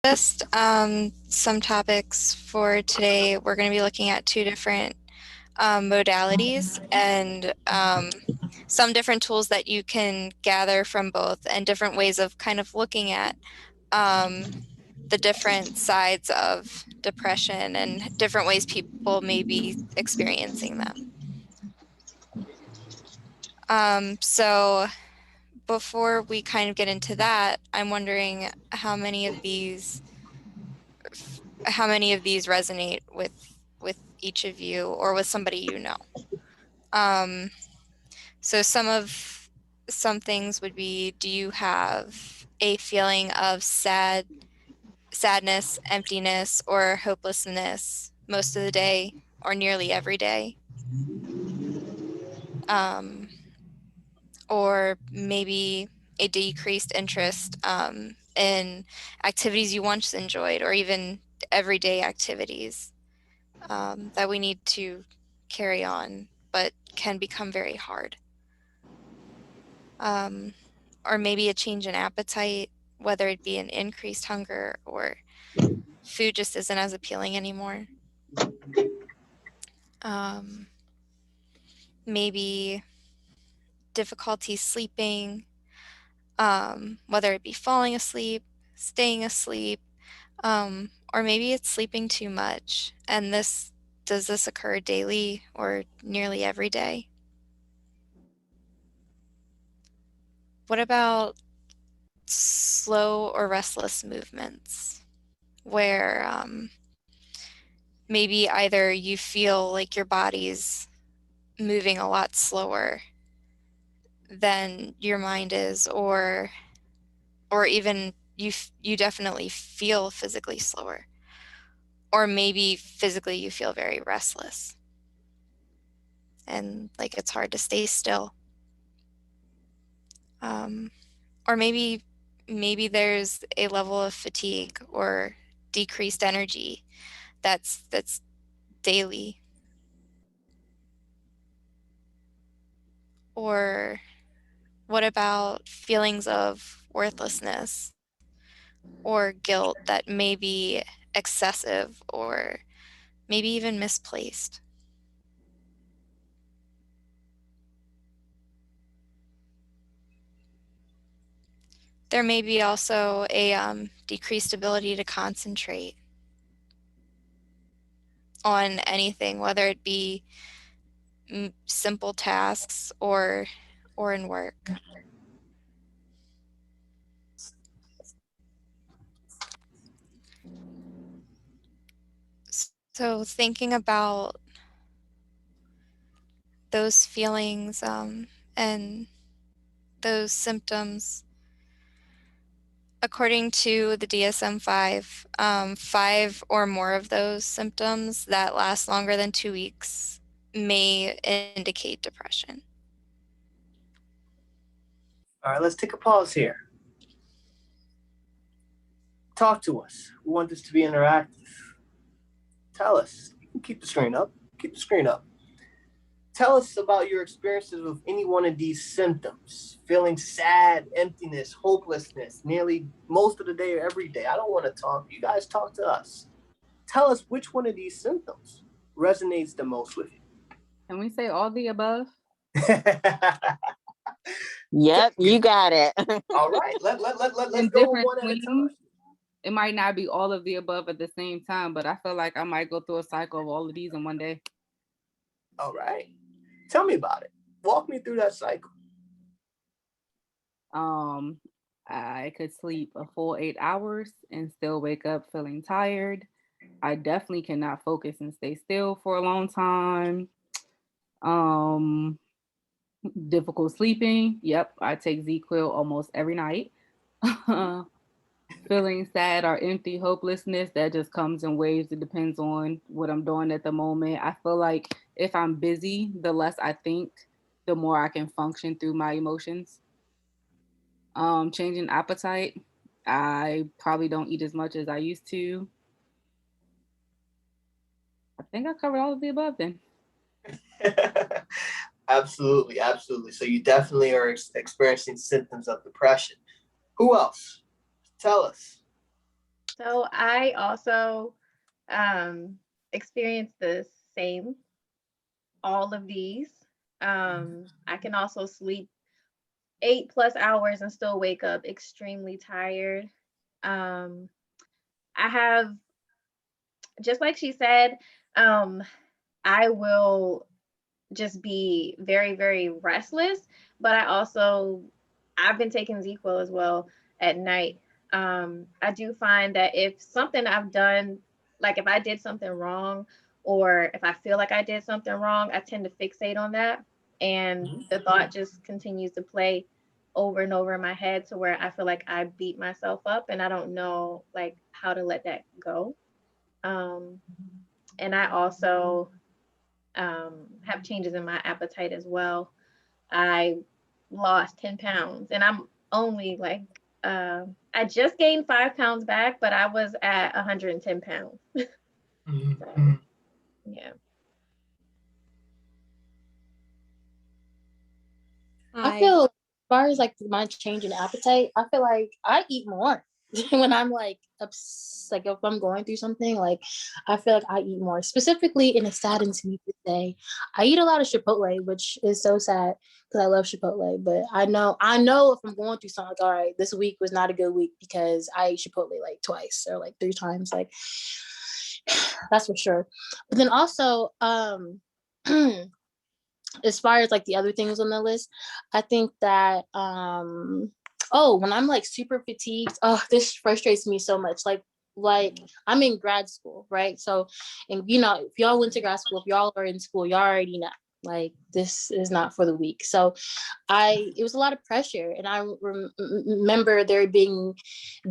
Just some topics for today. We're going to be looking at two different modalities and some different tools that you can gather from both and different ways of kind of looking at the different sides of depression and different ways people may be experiencing them. So before we kind of get into that, I'm wondering how many of these resonate with each of you or with somebody you know. So some things would be, do you have a feeling of sadness, emptiness, or hopelessness most of the day or nearly every day? Or maybe a decreased interest in activities you once enjoyed, or even everyday activities that we need to carry on, but can become very hard. Or maybe a change in appetite, whether it be an increased hunger or food just isn't as appealing anymore. Maybe difficulty sleeping, whether it be falling asleep, staying asleep, or maybe it's sleeping too much. And does this occur daily or nearly every day? What about slow or restless movements where maybe either you feel like your body's moving a lot slower than your mind is, or even you definitely feel physically slower, or maybe physically you feel very restless and like it's hard to stay still. Or maybe there's a level of fatigue or decreased energy that's daily. Or what about feelings of worthlessness or guilt that may be excessive or maybe even misplaced? There may be also a decreased ability to concentrate on anything, whether it be simple tasks or in work. So thinking about those feelings and those symptoms, according to the DSM-5, 5 or more of those symptoms that last longer than 2 weeks may indicate depression. All right, let's take a pause here. Talk to us. We want this to be interactive. Tell us. You can keep the screen up. Keep the screen up. Tell us about your experiences with any one of these symptoms. Feeling sad, emptiness, hopelessness, nearly most of the day or every day. I don't want to talk. You guys talk to us. Tell us which one of these symptoms resonates the most with you. Can we say all the above? Yep, you got it. All right, let's go one at a time. It might not be all of the above at the same time, but I feel like I might go through a cycle of all of these in one day. All right. Tell me about it. Walk me through that cycle. I could sleep a full 8 hours and still wake up feeling tired. I definitely cannot focus and stay still for a long time. Difficult sleeping. Yep, I take ZQuil almost every night. Feeling sad or empty, hopelessness, that just comes in waves. It depends on what I'm doing at the moment. I feel like if I'm busy, the less I think, the more I can function through my emotions. Changing appetite. I probably don't eat as much as I used to. I think I covered all of the above then. Absolutely, absolutely. So you definitely are experiencing symptoms of depression. Who else? Tell us. So I also experience the same, all of these. I can also sleep 8+ hours and still wake up extremely tired. Um, I have, just like she said, um, I will just be very, very restless, but I've been taking ZQL as well at night. I do find that if something I've done, like if I did something wrong, or if I feel like I did something wrong, I tend to fixate on that. And the thought just continues to play over and over in my head to where I feel like I beat myself up and I don't know like how to let that go. Um, and I also have changes in my appetite as well. I lost 10 pounds and I'm only like, I just gained 5 pounds back, but I was at 110 pounds. So, yeah. I feel as far as like my change in appetite, I feel like I eat more when I'm like like if I'm going through something, like I feel like I eat more. Specifically, and it saddens me to say, I eat a lot of Chipotle, which is so sad because I love Chipotle. But I know if I'm going through something, like, all right, this week was not a good week because I ate Chipotle like twice or like 3 times. Like that's for sure. But then also, as far as like the other things on the list, I think that when I'm like super fatigued, this frustrates me so much. Like I'm in grad school, right? So, and if y'all went to grad school, if y'all are in school, y'all already know like this is not for the weak. So it was a lot of pressure, and I remember there being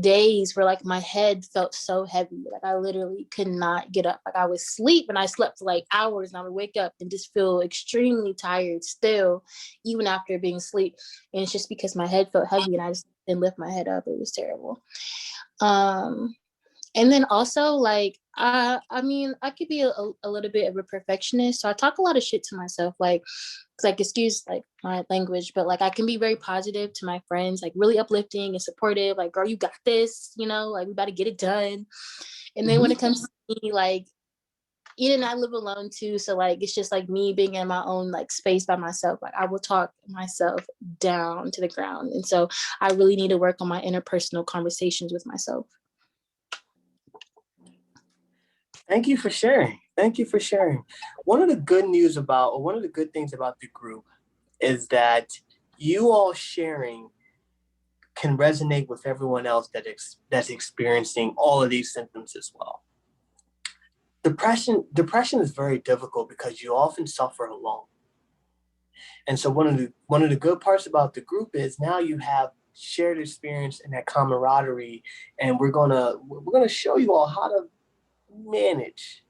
days where like my head felt so heavy, like I literally could not get up. Like I would sleep and I slept for like hours, and I would wake up and just feel extremely tired still, even after being asleep. And it's just because my head felt heavy and I just didn't lift my head up. It was terrible. And then also like, I mean, I could be a little bit of a perfectionist. So I talk a lot of shit to myself, like excuse like my language, but like I can be very positive to my friends, like really uplifting and supportive, like, girl, you got this, like we about to get it done. And then when it comes to me, like, and I live alone too. So like, it's just like me being in my own like space by myself. Like I will talk myself down to the ground. And so I really need to work on my interpersonal conversations with myself. Thank you for sharing. One of the good things about the group is that you all sharing can resonate with everyone else that's experiencing all of these symptoms as well. Depression is very difficult because you often suffer alone. And so one of the good parts about the group is now you have shared experience and that camaraderie, and we're gonna show you all how to manage,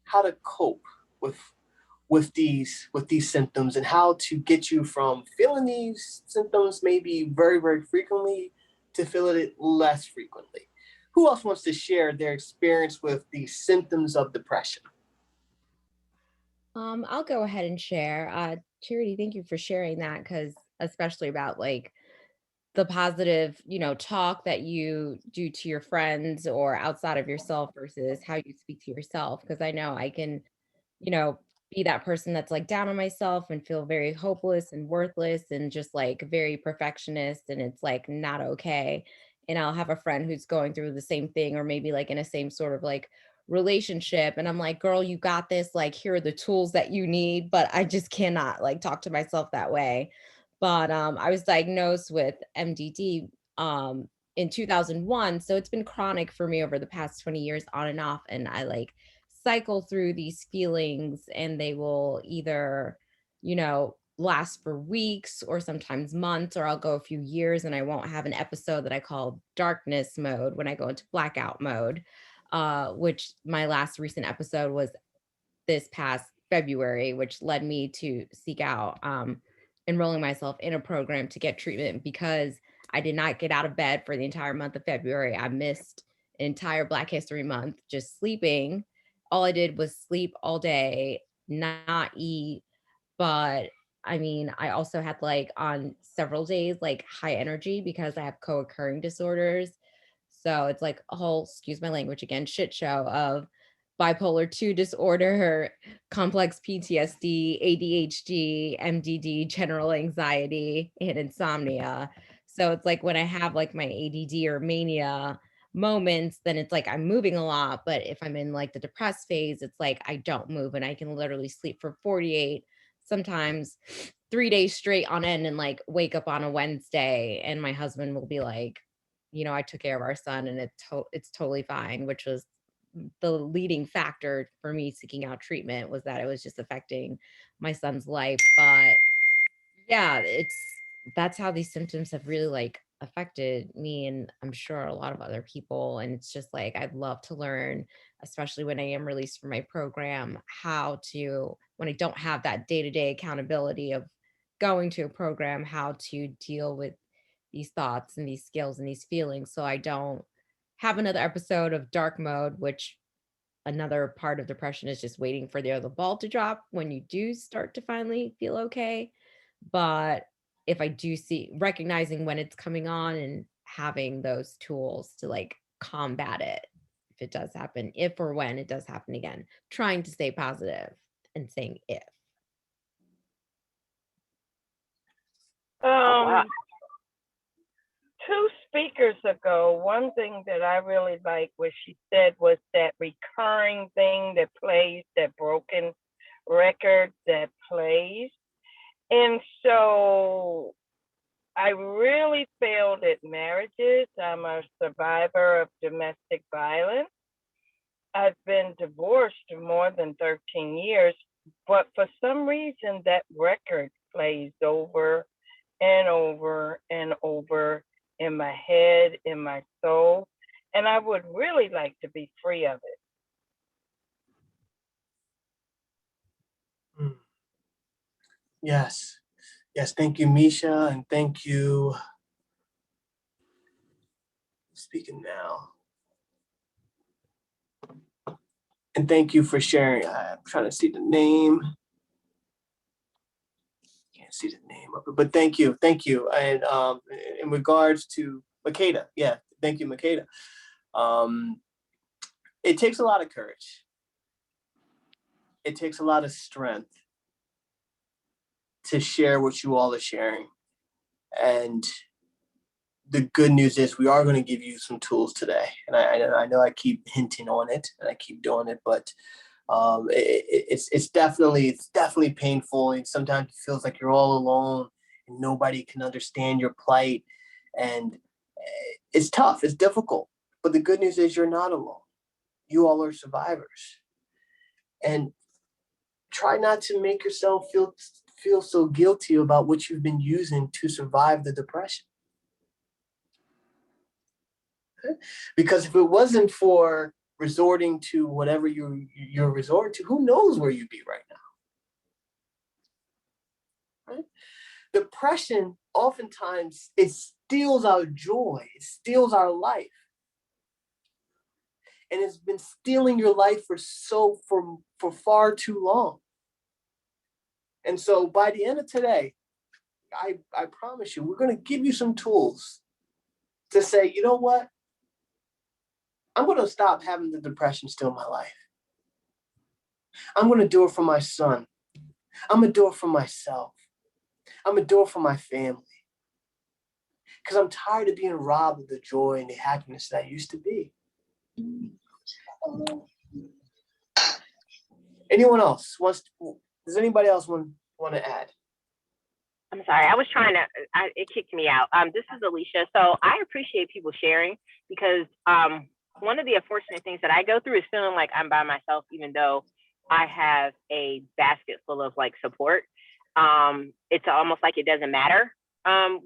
how to cope with these symptoms, and how to get you from feeling these symptoms maybe very, very frequently to feeling it less frequently. Who else wants to share their experience with the symptoms of depression? I'll go ahead and share. Charity, thank you for sharing that, because especially about like the positive, talk that you do to your friends or outside of yourself versus how you speak to yourself. Because I know I can, you know, be that person that's like down on myself and feel very hopeless and worthless and just like very perfectionist, and it's like not okay. And I'll have a friend who's going through the same thing, or maybe like in a same sort of like relationship, and I'm like, girl, you got this, like here are the tools that you need, but I just cannot like talk to myself that way. But I was diagnosed with MDD in 2001, so it's been chronic for me over the past 20 years on and off, and I like cycle through these feelings, and they will either, last for weeks or sometimes months, or I'll go a few years and I won't have an episode that I call darkness mode when I go into blackout mode, which my last recent episode was this past February, which led me to seek out enrolling myself in a program to get treatment because I did not get out of bed for the entire month of February. I missed an entire Black History Month just sleeping. All I did was sleep all day, not eat. But I mean, I also had like on several days, like high energy because I have co-occurring disorders. So it's like a whole, excuse my language again, shit show of bipolar 2 disorder, complex PTSD, ADHD, MDD, general anxiety, and insomnia. So it's like when I have like my ADD or mania moments, then it's like I'm moving a lot. But if I'm in like the depressed phase, it's like I don't move and I can literally sleep for 48, sometimes 3 days straight on end, and like wake up on a Wednesday and my husband will be like, I took care of our son and it's totally fine, which was the leading factor for me seeking out treatment, was that it was just affecting my son's life. But yeah, that's how these symptoms have really like affected me, and I'm sure a lot of other people. And it's just like I'd love to learn, especially when I am released from my program, how to, when I don't have that day-to-day accountability of going to a program, how to deal with these thoughts and these skills and these feelings, so I don't have another episode of dark mode, which another part of depression is just waiting for the other ball to drop when you do start to finally feel okay. But if I do see, recognizing when it's coming on and having those tools to like combat it, if it does happen, if or when it does happen again, trying to stay positive and saying if. Wow. 2 speakers ago, one thing that I really liked what she said was that recurring thing that plays, that broken record that plays. And so I really failed at marriages. I'm a survivor of domestic violence. I've been divorced more than 13 years, but for some reason that record plays over and over and over in my head, in my soul, and I would really like to be free of it. Yes. Yes. Thank you, Misha. And thank you. Speaking now. And thank you for sharing. I'm trying to see the name. Can't see the name of it, but thank you. Thank you. And in regards to Makeda, yeah, thank you, Makeda. It takes a lot of courage. It takes a lot of strength to share what you all are sharing. And the good news is we are going to give you some tools today. And I know I keep hinting on it and I keep doing it, but it's definitely painful. And sometimes it feels like you're all alone and nobody can understand your plight. And it's tough, it's difficult. But the good news is you're not alone. You all are survivors. And try not to make yourself feel so guilty about what you've been using to survive the depression. Okay? Because if it wasn't for resorting to whatever you're resorting to, who knows where you'd be right now. Right? Depression, oftentimes, it steals our joy, it steals our life. And it's been stealing your life for far too long. And so by the end of today, I promise you, we're going to give you some tools to say, you know what? I'm going to stop having the depression steal my life. I'm going to do it for my son. I'm going to do it for myself. I'm going to do it for my family. Because I'm tired of being robbed of the joy and the happiness that I used to be. Anyone else does anybody else want to add? I'm sorry, I was trying to, it kicked me out. This is Alicia. So I appreciate people sharing, because one of the unfortunate things that I go through is feeling like I'm by myself, even though I have a basket full of like support. It's almost like it doesn't matter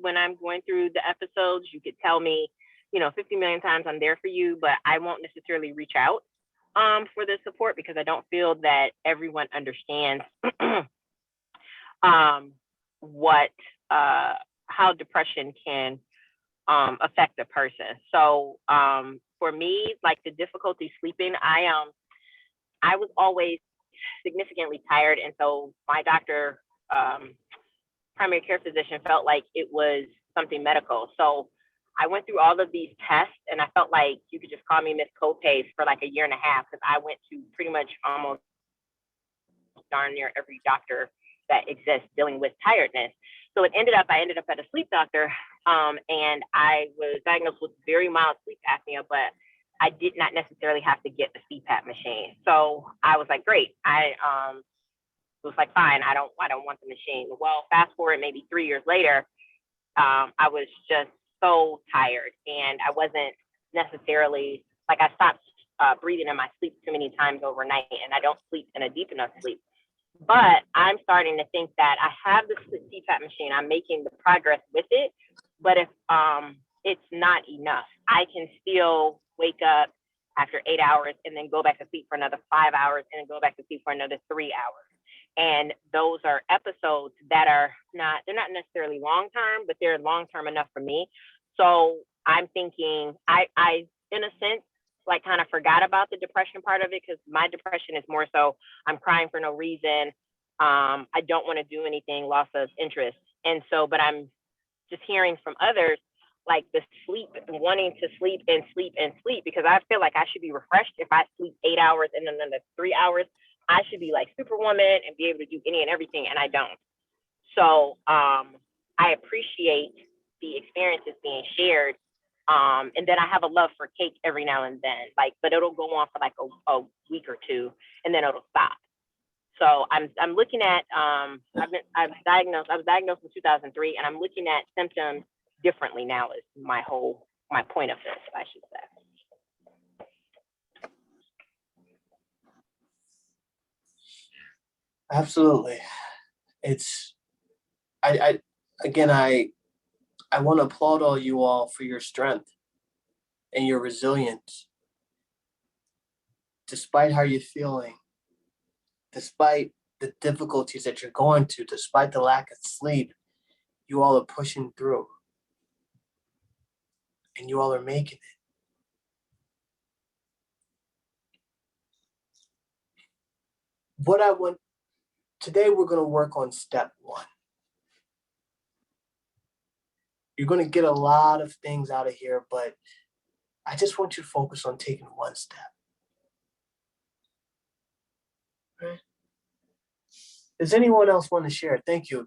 when I'm going through the episodes. You could tell me, 50 million times I'm there for you, but I won't necessarily reach out for the support, because I don't feel that everyone understands how depression can affect a person. So for me, like the difficulty sleeping, I was always significantly tired, and so my doctor, primary care physician, felt like it was something medical. So I went through all of these tests, and I felt like you could just call me Miss Copace for like a year and a half, because I went to pretty much almost darn near every doctor that exists dealing with tiredness. So I ended up at a sleep doctor, and I was diagnosed with very mild sleep apnea, but I did not necessarily have to get the CPAP machine. So I was like, great. I was like, fine, I don't want the machine. Well, fast forward maybe 3 years later, I was just so tired, and I wasn't necessarily, like, I stopped breathing in my sleep too many times overnight, and I don't sleep in a deep enough sleep. But I'm starting to think that I have the CPAP machine, I'm making the progress with it, but if it's not enough, I can still wake up after 8 hours and then go back to sleep for another 5 hours and then go back to sleep for another 3 hours. And those are episodes that are they're not necessarily long-term, but they're long-term enough for me. So I'm thinking, I in a sense, like, kind of forgot about the depression part of it, because my depression is more so I'm crying for no reason. I don't want to do anything, loss of interest. And so, but I'm just hearing from others, like the sleep, wanting to sleep and sleep and sleep, because I feel like I should be refreshed if I sleep 8 hours and then another 3 hours. I should be like Superwoman and be able to do any and everything, and I don't. So I appreciate the experiences being shared. And then I have a love for cake every now and then, like, but it'll go on for like a week or two, and then it'll stop. So I'm looking at I was diagnosed in 2003, and I'm looking at symptoms differently now. Is my point of this, I should say. Absolutely. It's I want to applaud all you all for your strength and your resilience. Despite how you're feeling, despite the difficulties that you're going to, despite the lack of sleep, you all are pushing through. And you all are making it. Today we're going to work on step 1. You're going to get a lot of things out of here, but I just want you to focus on taking one step. Okay. Does anyone else want to share? Thank you.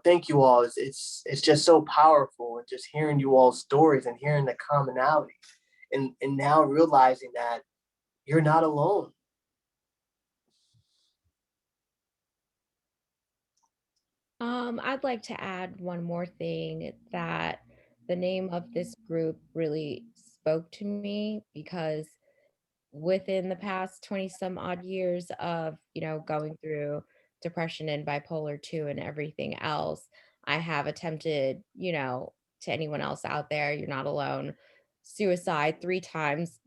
Thank you all. It's just so powerful, and just hearing you all's stories and hearing the commonality, and now realizing that you're not alone. I'd like to add one more thing, that the name of this group really spoke to me, because within the past 20 some odd years of, going through depression and bipolar 2 and everything else, I have attempted, to anyone else out there, you're not alone, suicide 3 times,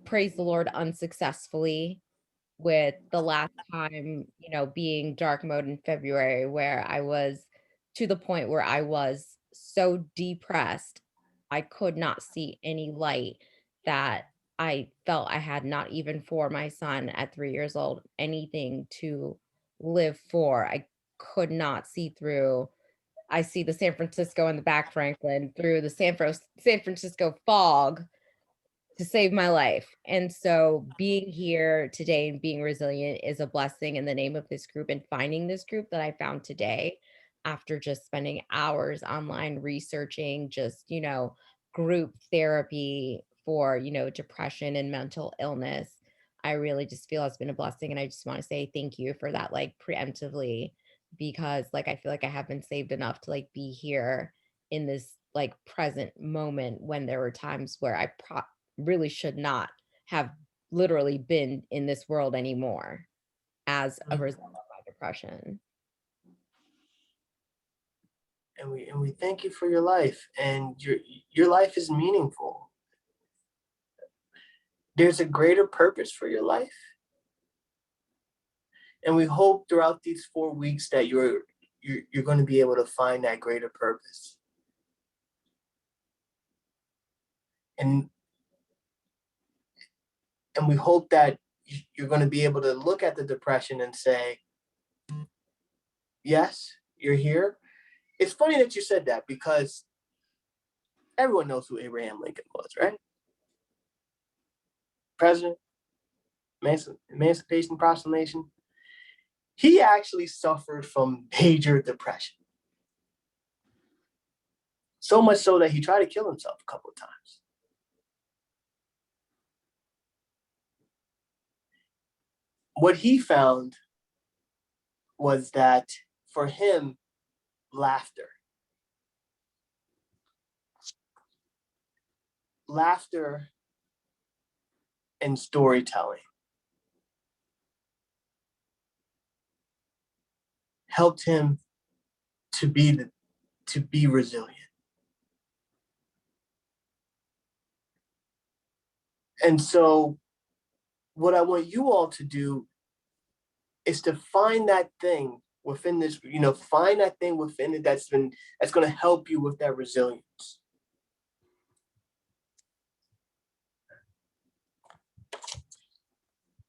praise the Lord, unsuccessfully, with the last time, being dark mode in February, where I was to the point where I was so depressed, I could not see any light, that I felt I had, not even for my son at 3 years old, anything to live for. I could not see through. I see the San Francisco in the back, Franklin, through the San Francisco fog to save my life. And so being here today and being resilient is a blessing in the name of this group, and finding this group that I found today after just spending hours online researching just, group therapy for, depression and mental illness. I really just feel it's been a blessing. And I just want to say thank you for that, like, preemptively, because like I feel like I have been saved enough to like be here in this like present moment, when there were times where I really should not have literally been in this world anymore as a result of my depression. And we thank you for your life, and your life is meaningful. There's a greater purpose for your life. And we hope throughout these 4 weeks that you're going to be able to find that greater purpose. And we hope that you're going to be able to look at the depression and say, yes, you're here. It's funny that you said that, because Everyone knows who Abraham Lincoln was, right? President, Emancipation Proclamation. He actually suffered from major depression. So much so that he tried to kill himself a couple of times. What he found was that for him, laughter and storytelling helped him to be resilient. And so what I want you all to do is to find that thing within this, find that thing within it that's going to help you with that resilience.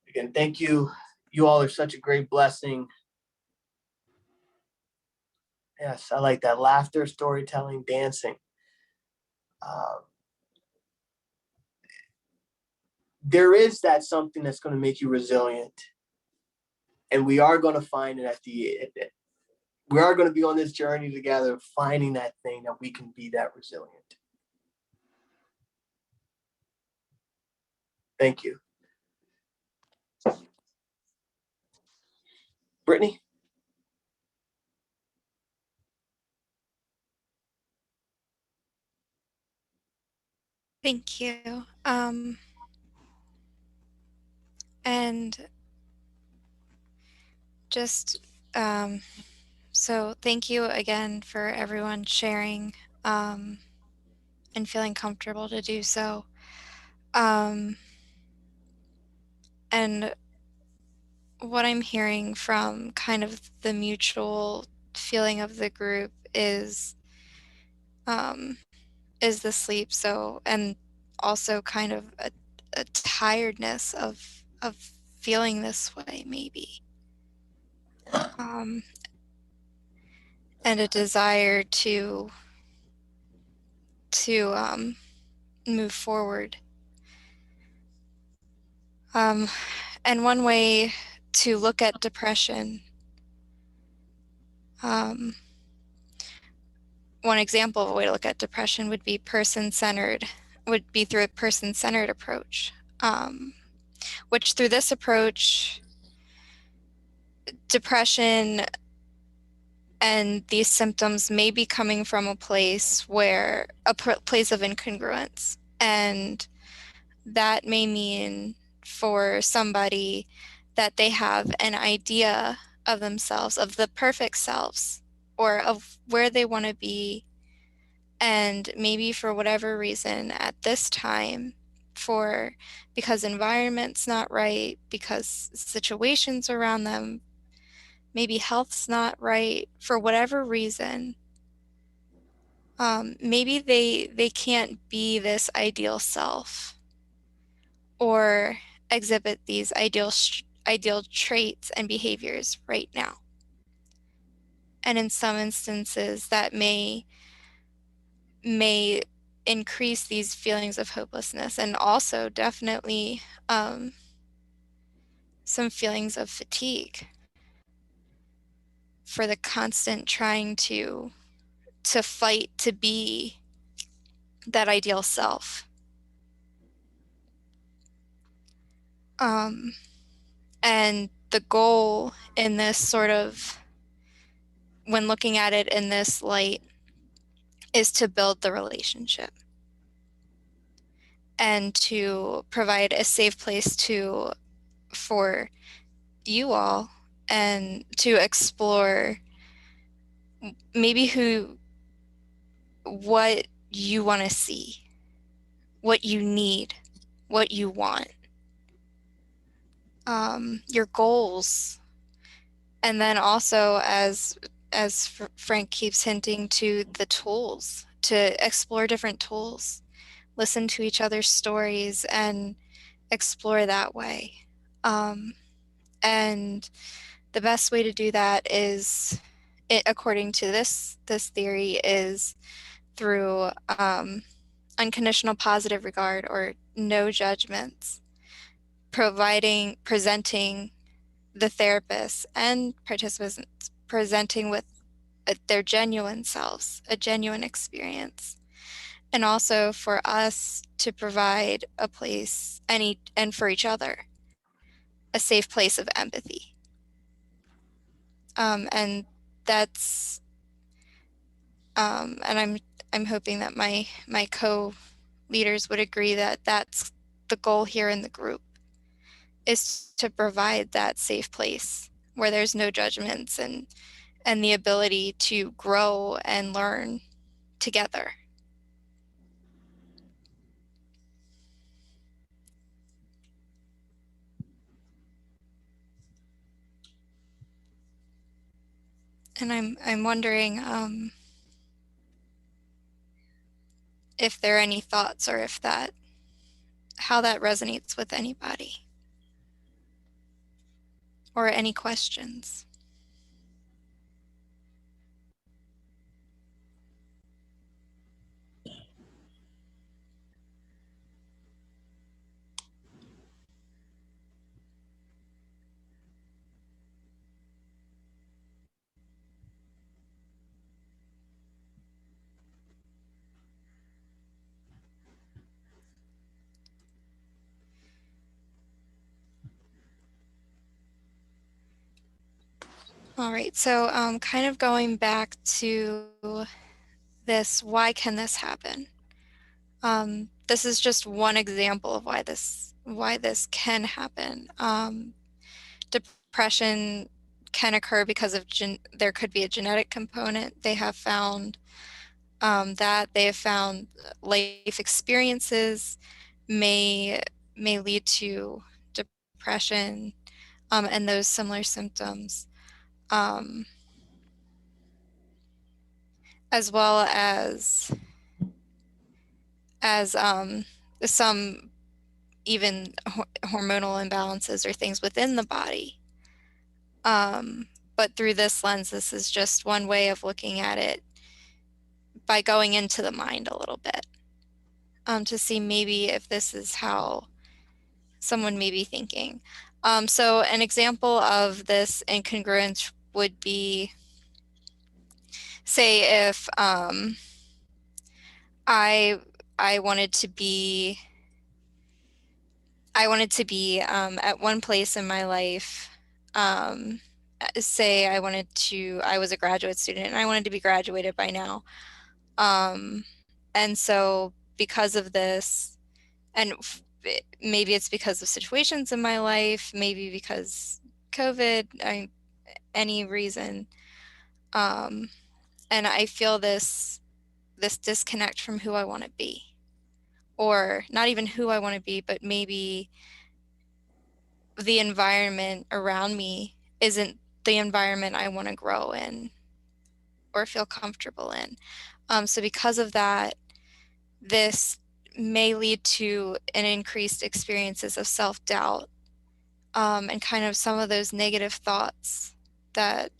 Again, thank you. You all are such a great blessing. Yes, I like that. Laughter, storytelling, dancing. There is that something that's going to make you resilient. And we are going to find it we are going to be on this journey together, finding that thing that we can be that resilient. Thank you. Brittany? Thank you. And just so thank you again for everyone sharing and feeling comfortable to do so. And what I'm hearing from kind of the mutual feeling of the group is the sleep. So, and also kind of a tiredness of feeling this way, maybe. And a desire to move forward. And one way to look at depression, one example of a way to look at depression would be through a person-centered approach, which through this approach, depression and these symptoms may be coming from a place place of incongruence. And that may mean for somebody that they have an idea of themselves, of the perfect selves, or of where they want to be. And maybe for whatever reason at this time, because environment's not right, because situations around them, maybe health's not right, for whatever reason, maybe they can't be this ideal self or exhibit these ideal traits and behaviors right now. And in some instances that may increase these feelings of hopelessness, and also definitely some feelings of fatigue for the constant trying to fight to be that ideal self. And the goal in this sort of, when looking at it in this light, is to build the relationship and to provide a safe place for you all, and to explore maybe what you want to see, what you need, what you want, your goals. And then also, as Frank keeps hinting to, the tools, to explore different tools, listen to each other's stories and explore that way. And the best way to do that according to this theory, is through unconditional positive regard or no judgments, presenting the therapist and participants presenting with their genuine selves, a genuine experience. And also for us to provide a place and for each other, a safe place of empathy. And that's and I'm hoping that my co-leaders would agree that that's the goal here in the group, is to provide that safe place where there's no judgments and the ability to grow and learn together. And I'm wondering if there are any thoughts or how that resonates with anybody or any questions. All right, so kind of going back to this, why can this happen? This is just one example of why this can happen. Depression can occur because of there could be a genetic component. They have found life experiences may lead to depression and those similar symptoms, as well as some even hormonal imbalances or things within the body. But through this lens, this is just one way of looking at it, by going into the mind a little bit, to see maybe if this is how someone may be thinking. So an example of this incongruence would be, say if I wanted to be at one place in my life, say I was a graduate student and I wanted to be graduated by now. And so because of this, and maybe it's because of situations in my life, maybe because COVID, any reason, and I feel this disconnect from who I want to be, or not even who I want to be, but maybe the environment around me isn't the environment I want to grow in or feel comfortable in. So because of that, this may lead to an increased experiences of self-doubt, and kind of some of those negative thoughts that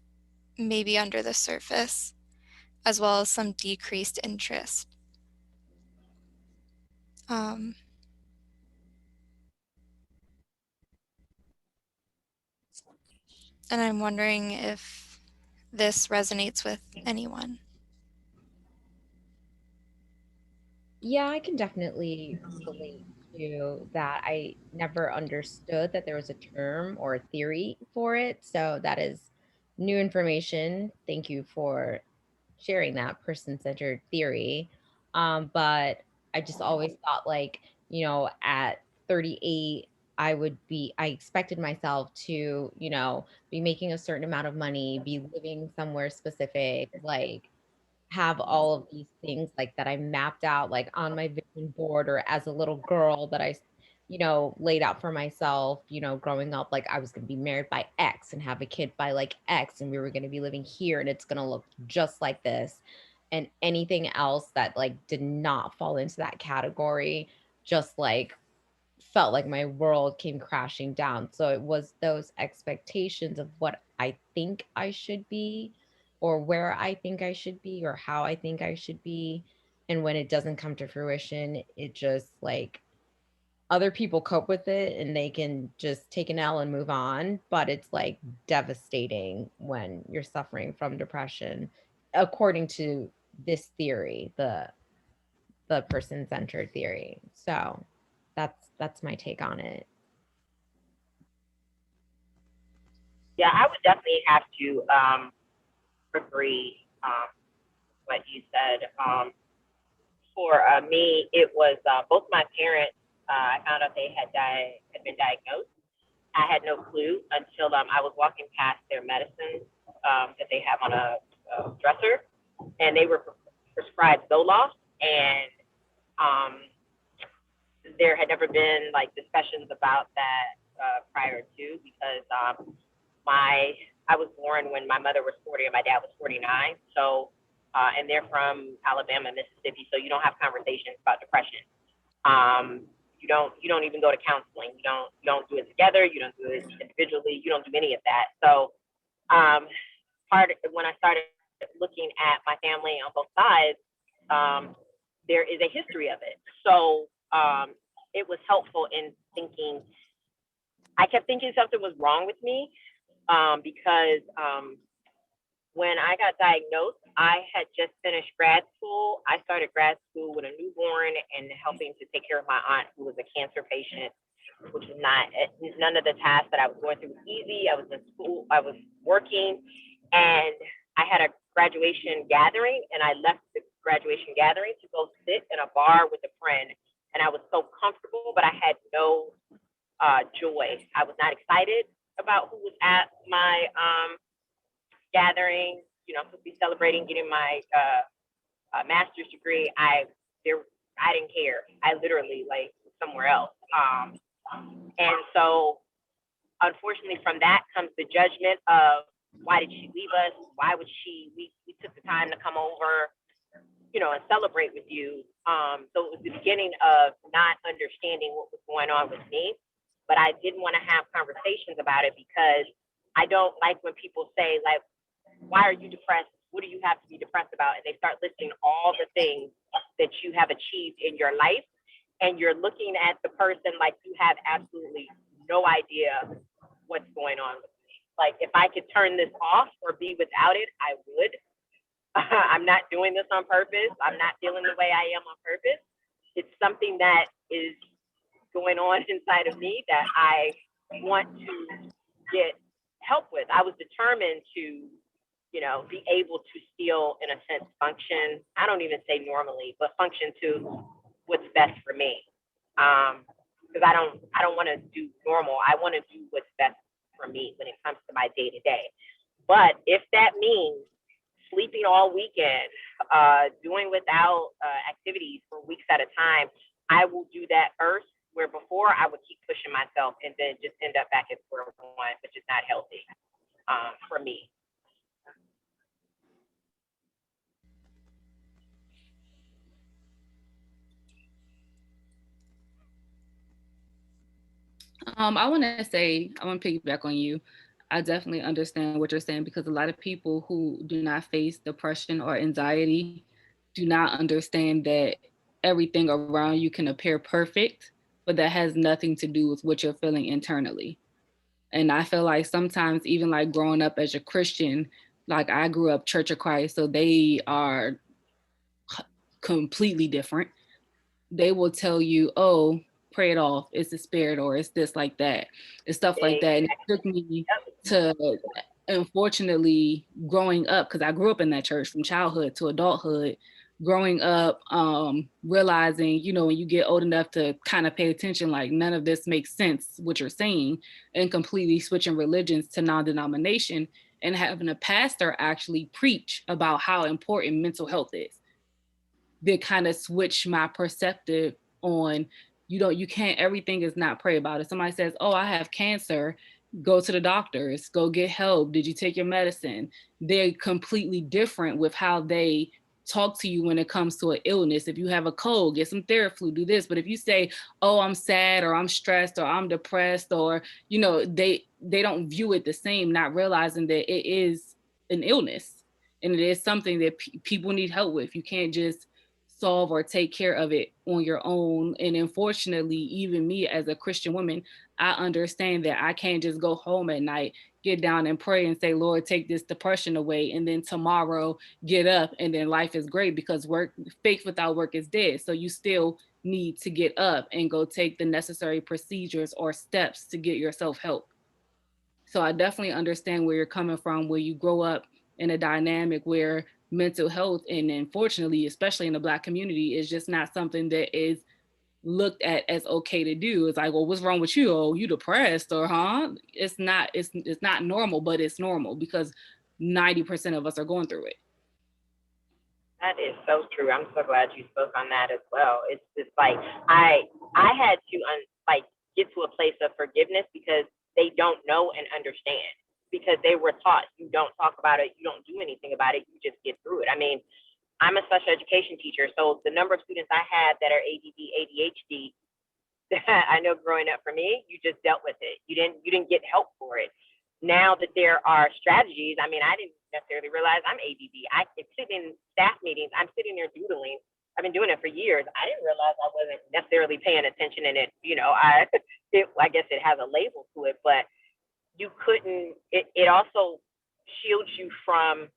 may be under the surface, as well as some decreased interest. And I'm wondering if this resonates with anyone. Yeah, I can definitely relate to that. I never understood that there was a term or a theory for it. So that is new information. Thank you for sharing that person-centered theory. But I just always thought, like, at 38, I expected myself to, be making a certain amount of money, be living somewhere specific, like have all of these things like that I mapped out like on my vision board, or as a little girl that I laid out for myself, growing up, like I was going to be married by X and have a kid by like X, and we were going to be living here and it's going to look just like this. And anything else that like did not fall into that category just like felt like my world came crashing down. So it was those expectations of what I think I should be, or where I think I should be, or how I think I should be, And when it doesn't come to fruition, it just like other people cope with it and they can just take an L and move on. But it's like devastating when you're suffering from depression, according to this theory, the person-centered theory. So that's my take on it. Yeah, I would definitely have to agree what you said. For me, it was both my parents. I found out they had been diagnosed. I had no clue until I was walking past their medicines that they have on a dresser, and they were prescribed Zoloft, and there had never been like discussions about that prior to, because I was born when my mother was 40 and my dad was 49. So, and they're from Alabama, Mississippi, so you don't have conversations about depression. You don't even go to counseling. You don't do it together. You don't do it individually. You don't do any of that. So, when I started looking at my family on both sides, there is a history of it. So it was helpful in thinking. I kept thinking something was wrong with me because when I got diagnosed, I had just finished grad school. I started grad school with a newborn and helping to take care of my aunt who was a cancer patient, which was none of the tasks that I was going through was easy. I was in school, I was working, and I had a graduation gathering, and I left the graduation gathering to go sit in a bar with a friend. And I was so comfortable, but I had no joy. I was not excited about who was at my gathering. I'm supposed to be celebrating getting my master's degree. I didn't care. I literally like somewhere else. And so, unfortunately, from that comes the judgment of why did she leave us? Why would she? We took the time to come over, and celebrate with you. So it was the beginning of not understanding what was going on with me, but I didn't want to have conversations about it because I don't like when people say like, why are you depressed? What do you have to be depressed about? And they start listing all the things that you have achieved in your life. And you're looking at the person like you have absolutely no idea what's going on with me. Like if I could turn this off or be without it, I would. I'm not doing this on purpose. I'm not feeling the way I am on purpose. It's something that is going on inside of me that I want to get help with. I was determined to be able to still, in a sense, function. I don't even say normally, but function to what's best for me. Because I don't want to do normal. I want to do what's best for me when it comes to my day to day. But if that means sleeping all weekend, doing without activities for weeks at a time, I will do that first. Where before I would keep pushing myself and then just end up back at square one, which is not healthy for me. I want to piggyback on you. I definitely understand what you're saying because a lot of people who do not face depression or anxiety do not understand that everything around you can appear perfect, but that has nothing to do with what you're feeling internally. And I feel like sometimes even like growing up as a Christian, like I grew up Church of Christ, so they are completely different. They will tell you, oh, pray it off, it's the spirit, or it's this like that. It's stuff like that. And it took me to, unfortunately, growing up, because I grew up in that church from childhood to adulthood, growing up, realizing, when you get old enough to kind of pay attention, like none of this makes sense, what you're saying, and completely switching religions to non-denomination and having a pastor actually preach about how important mental health is. That kind of switch my perspective on, you can't, everything is not pray about it. Somebody says, oh, I have cancer, go to the doctors, go get help. Did you take your medicine? They're completely different with how they talk to you when it comes to an illness. If you have a cold, get some Theraflu, do this. But if you say, oh, I'm sad or I'm stressed or I'm depressed, or, they don't view it the same, not realizing that it is an illness and it is something that people need help with. You can't just solve or take care of it on your own. And unfortunately, even me as a Christian woman, I understand that I can't just go home at night, get down and pray and say, Lord, take this depression away, and then tomorrow get up and then life is great, because faith without work is dead. So you still need to get up and go take the necessary procedures or steps to get yourself help. So I definitely understand where you're coming from, where you grow up in a dynamic where mental health, and unfortunately, especially in the Black community, is just not something that is looked at as okay to do. It's like, well, what's wrong with you? Oh, you depressed, or huh? It's not normal, but it's normal because 90% of us are going through it. That is so true. I'm so glad you spoke on that as well. It's just like I had to get to a place of forgiveness because they don't know and understand, because they were taught you don't talk about it, you don't do anything about it, you just get through it. I mean, I'm a special education teacher, so the number of students I had that are ADD, ADHD, I know growing up for me, you just dealt with it. You didn't get help for it. Now that there are strategies, I mean, I didn't necessarily realize I'm ADD. I sit in staff meetings, I'm sitting there doodling. I've been doing it for years. I didn't realize I wasn't necessarily paying attention, and I guess it has a label to it, but you couldn't. It also shields you from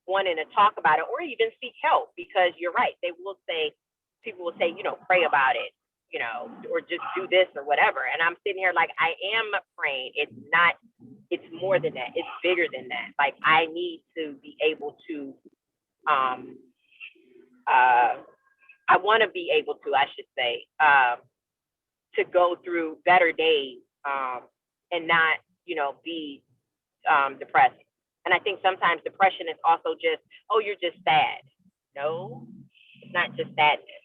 wanting to talk about it or even seek help, because you're right. People will say, pray about it, or just do this or whatever. And I'm sitting here like, I am praying. It's more than that. It's bigger than that. Like, I need to be able to, I want to be able to, I should say, to go through better days and not, be depressed. And I think sometimes depression is also just, oh, you're just sad. No, it's not just sadness.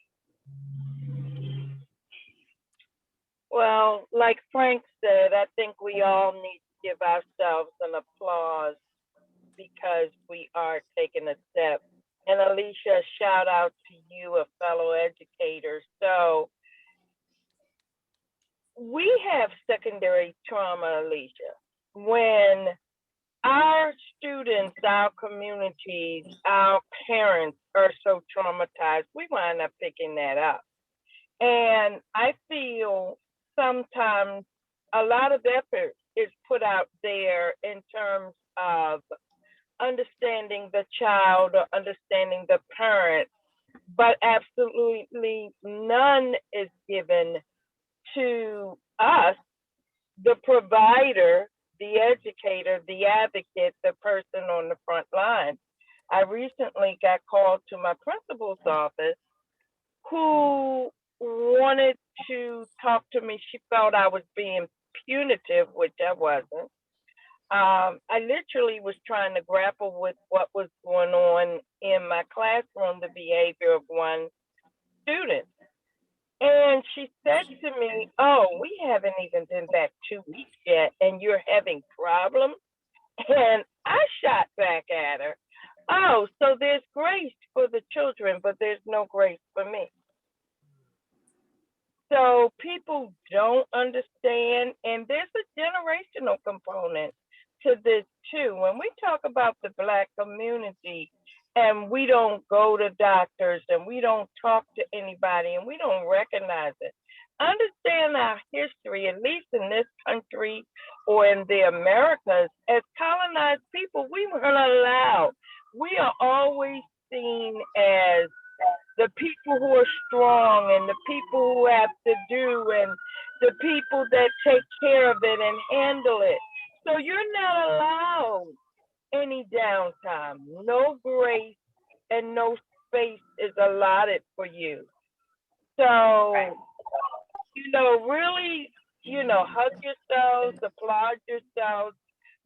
Well, like Frank said, I think we all need to give ourselves an applause because we are taking a step. And Alicia, shout out to you, a fellow educator. So we have secondary trauma, Alicia. When our students, our communities, our parents are so traumatized, we wind up picking that up. And I feel sometimes a lot of effort is put out there in terms of understanding the child or understanding the parent, but absolutely none is given to us, the provider, the educator, the advocate, the person on the front line. I recently got called to my principal's office who wanted to talk to me. She felt I was being punitive, which I wasn't. I literally was trying to grapple with what was going on in my classroom, the behavior of one student. And she said to me, oh, we haven't even been back 2 weeks yet, and you're having problems? And I shot back at her, oh, so there's grace for the children, but there's no grace for me. So people don't understand, and there's a generational component to this too. When we talk about the Black community and we don't go to doctors and we don't talk to anybody and we don't recognize it, understand our history, at least in this country or in the Americas, as colonized people, we weren't allowed. We are always seen as the people who are strong and the people who have to do and the people that take care of it and handle it. So you're not allowed any downtime, no grace, and no space is allotted for you. So, really, hug yourselves, applaud yourselves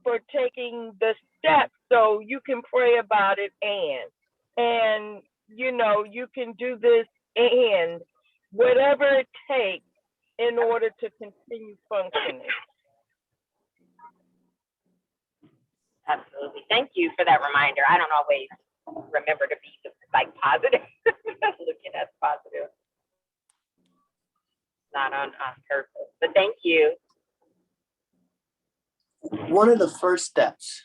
for taking the steps so you can pray about it and you can do this and whatever it takes in order to continue functioning. Absolutely. Thank you for that reminder. I don't always remember to be positive, looking at positive, not on purpose. But thank you. One of the first steps,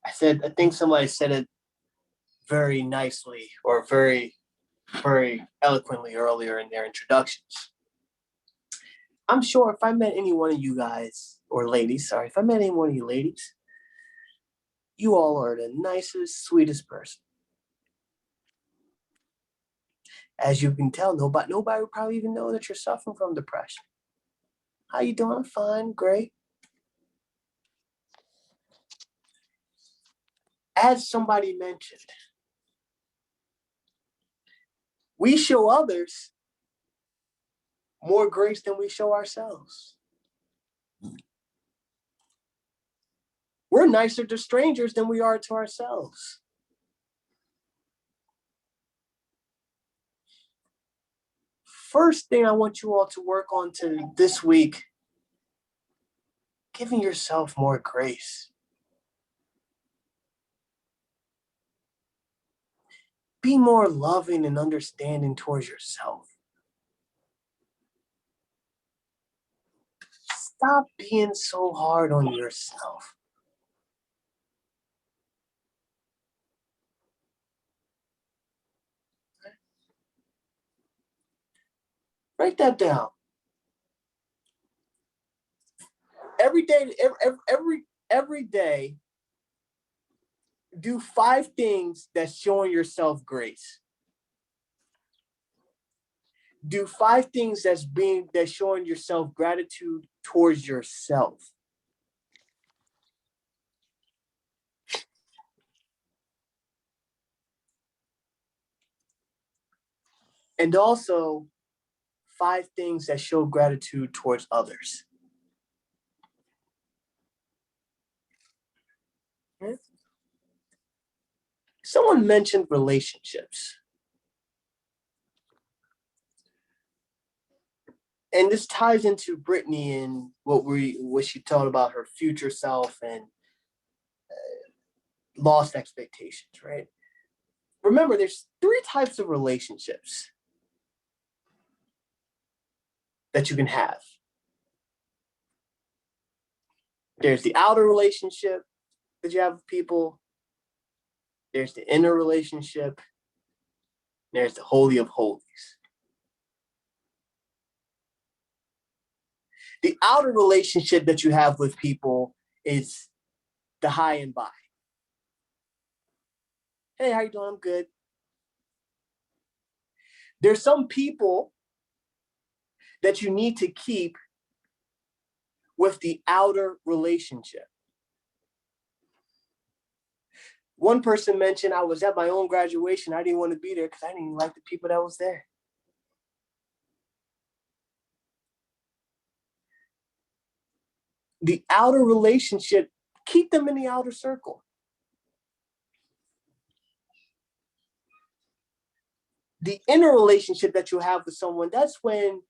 I think somebody said it very nicely or very, very eloquently earlier in their introductions. I'm sure if I met any one of you guys, or ladies, sorry, if I met any one of you ladies, you all are the nicest, sweetest person. As you can tell, nobody would probably even know that you're suffering from depression. How you doing? I'm fine, great. As somebody mentioned, we show others more grace than we show ourselves. We're nicer to strangers than we are to ourselves. First thing I want you all to work on this week, giving yourself more grace. Be more loving and understanding towards yourself. Stop being so hard on yourself. Write that down. Every day, every day, do 5 things that's showing yourself grace. Do 5 things that's showing yourself gratitude towards yourself. And also 5 things that show gratitude towards others. Someone mentioned relationships. And this ties into Brittany and what she told about her future self and lost expectations, right? Remember, there's 3 types of relationships that you can have. There's the outer relationship that you have with people. There's the inner relationship. There's the Holy of Holies. The outer relationship that you have with people is the hi and bye. Hey, how you doing? I'm good. There's some people that you need to keep with the outer relationship. One person mentioned, I was at my own graduation. I didn't want to be there because I didn't even like the people that was there. The outer relationship, keep them in the outer circle. The inner relationship that you have with someone, that's when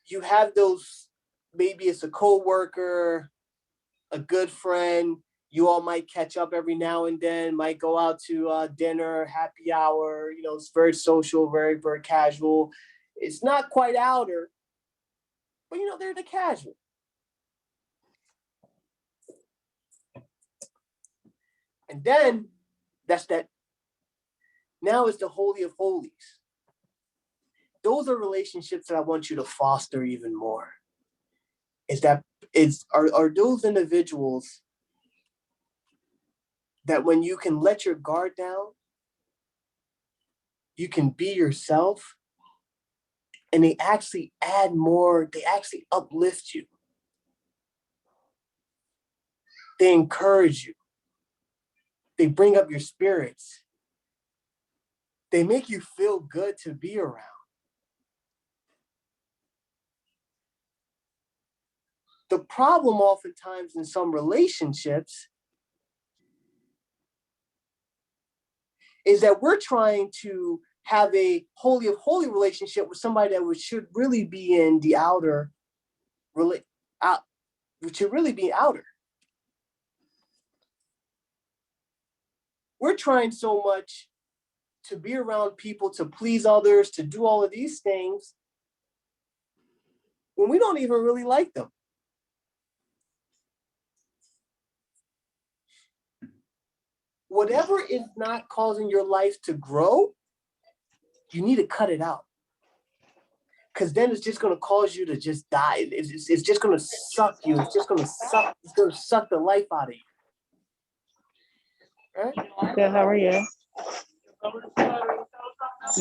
you have those, maybe it's a coworker, a good friend, you all might catch up every now and then, might go out to dinner, happy hour, it's very social, very, very casual. It's not quite outer, but they're the casual. And then now it's the Holy of Holies. Those are relationships that I want you to foster even more. Are those individuals that when you can let your guard down, you can be yourself, and they actually add more, they actually uplift you. They encourage you. They bring up your spirits. They make you feel good to be around. The problem oftentimes in some relationships is that we're trying to have a holy of holy relationship with somebody that should really be in the outer, should really be outer. We're trying so much to be around people, to please others, to do all of these things, when we don't even really like them. whatever is not causing your life to grow, you need to cut it out. Because then it's just going to cause you to just die. It's just going to suck you. It's going to suck the life out of you. Right? Good, how are you?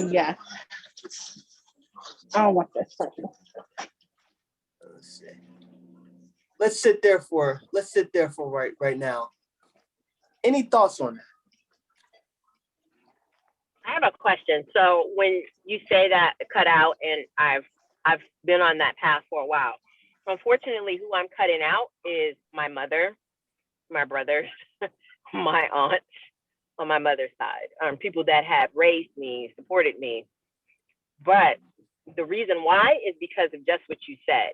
Yeah. I don't want this person. Let's see. Let's sit there for right now. Any thoughts on that? I have a question. So when you say that cut out, and I've been on that path for a while. Unfortunately, who I'm cutting out is my mother, my brothers, my aunts on my mother's side, people that have raised me, supported me. But the reason why is because of just what you said.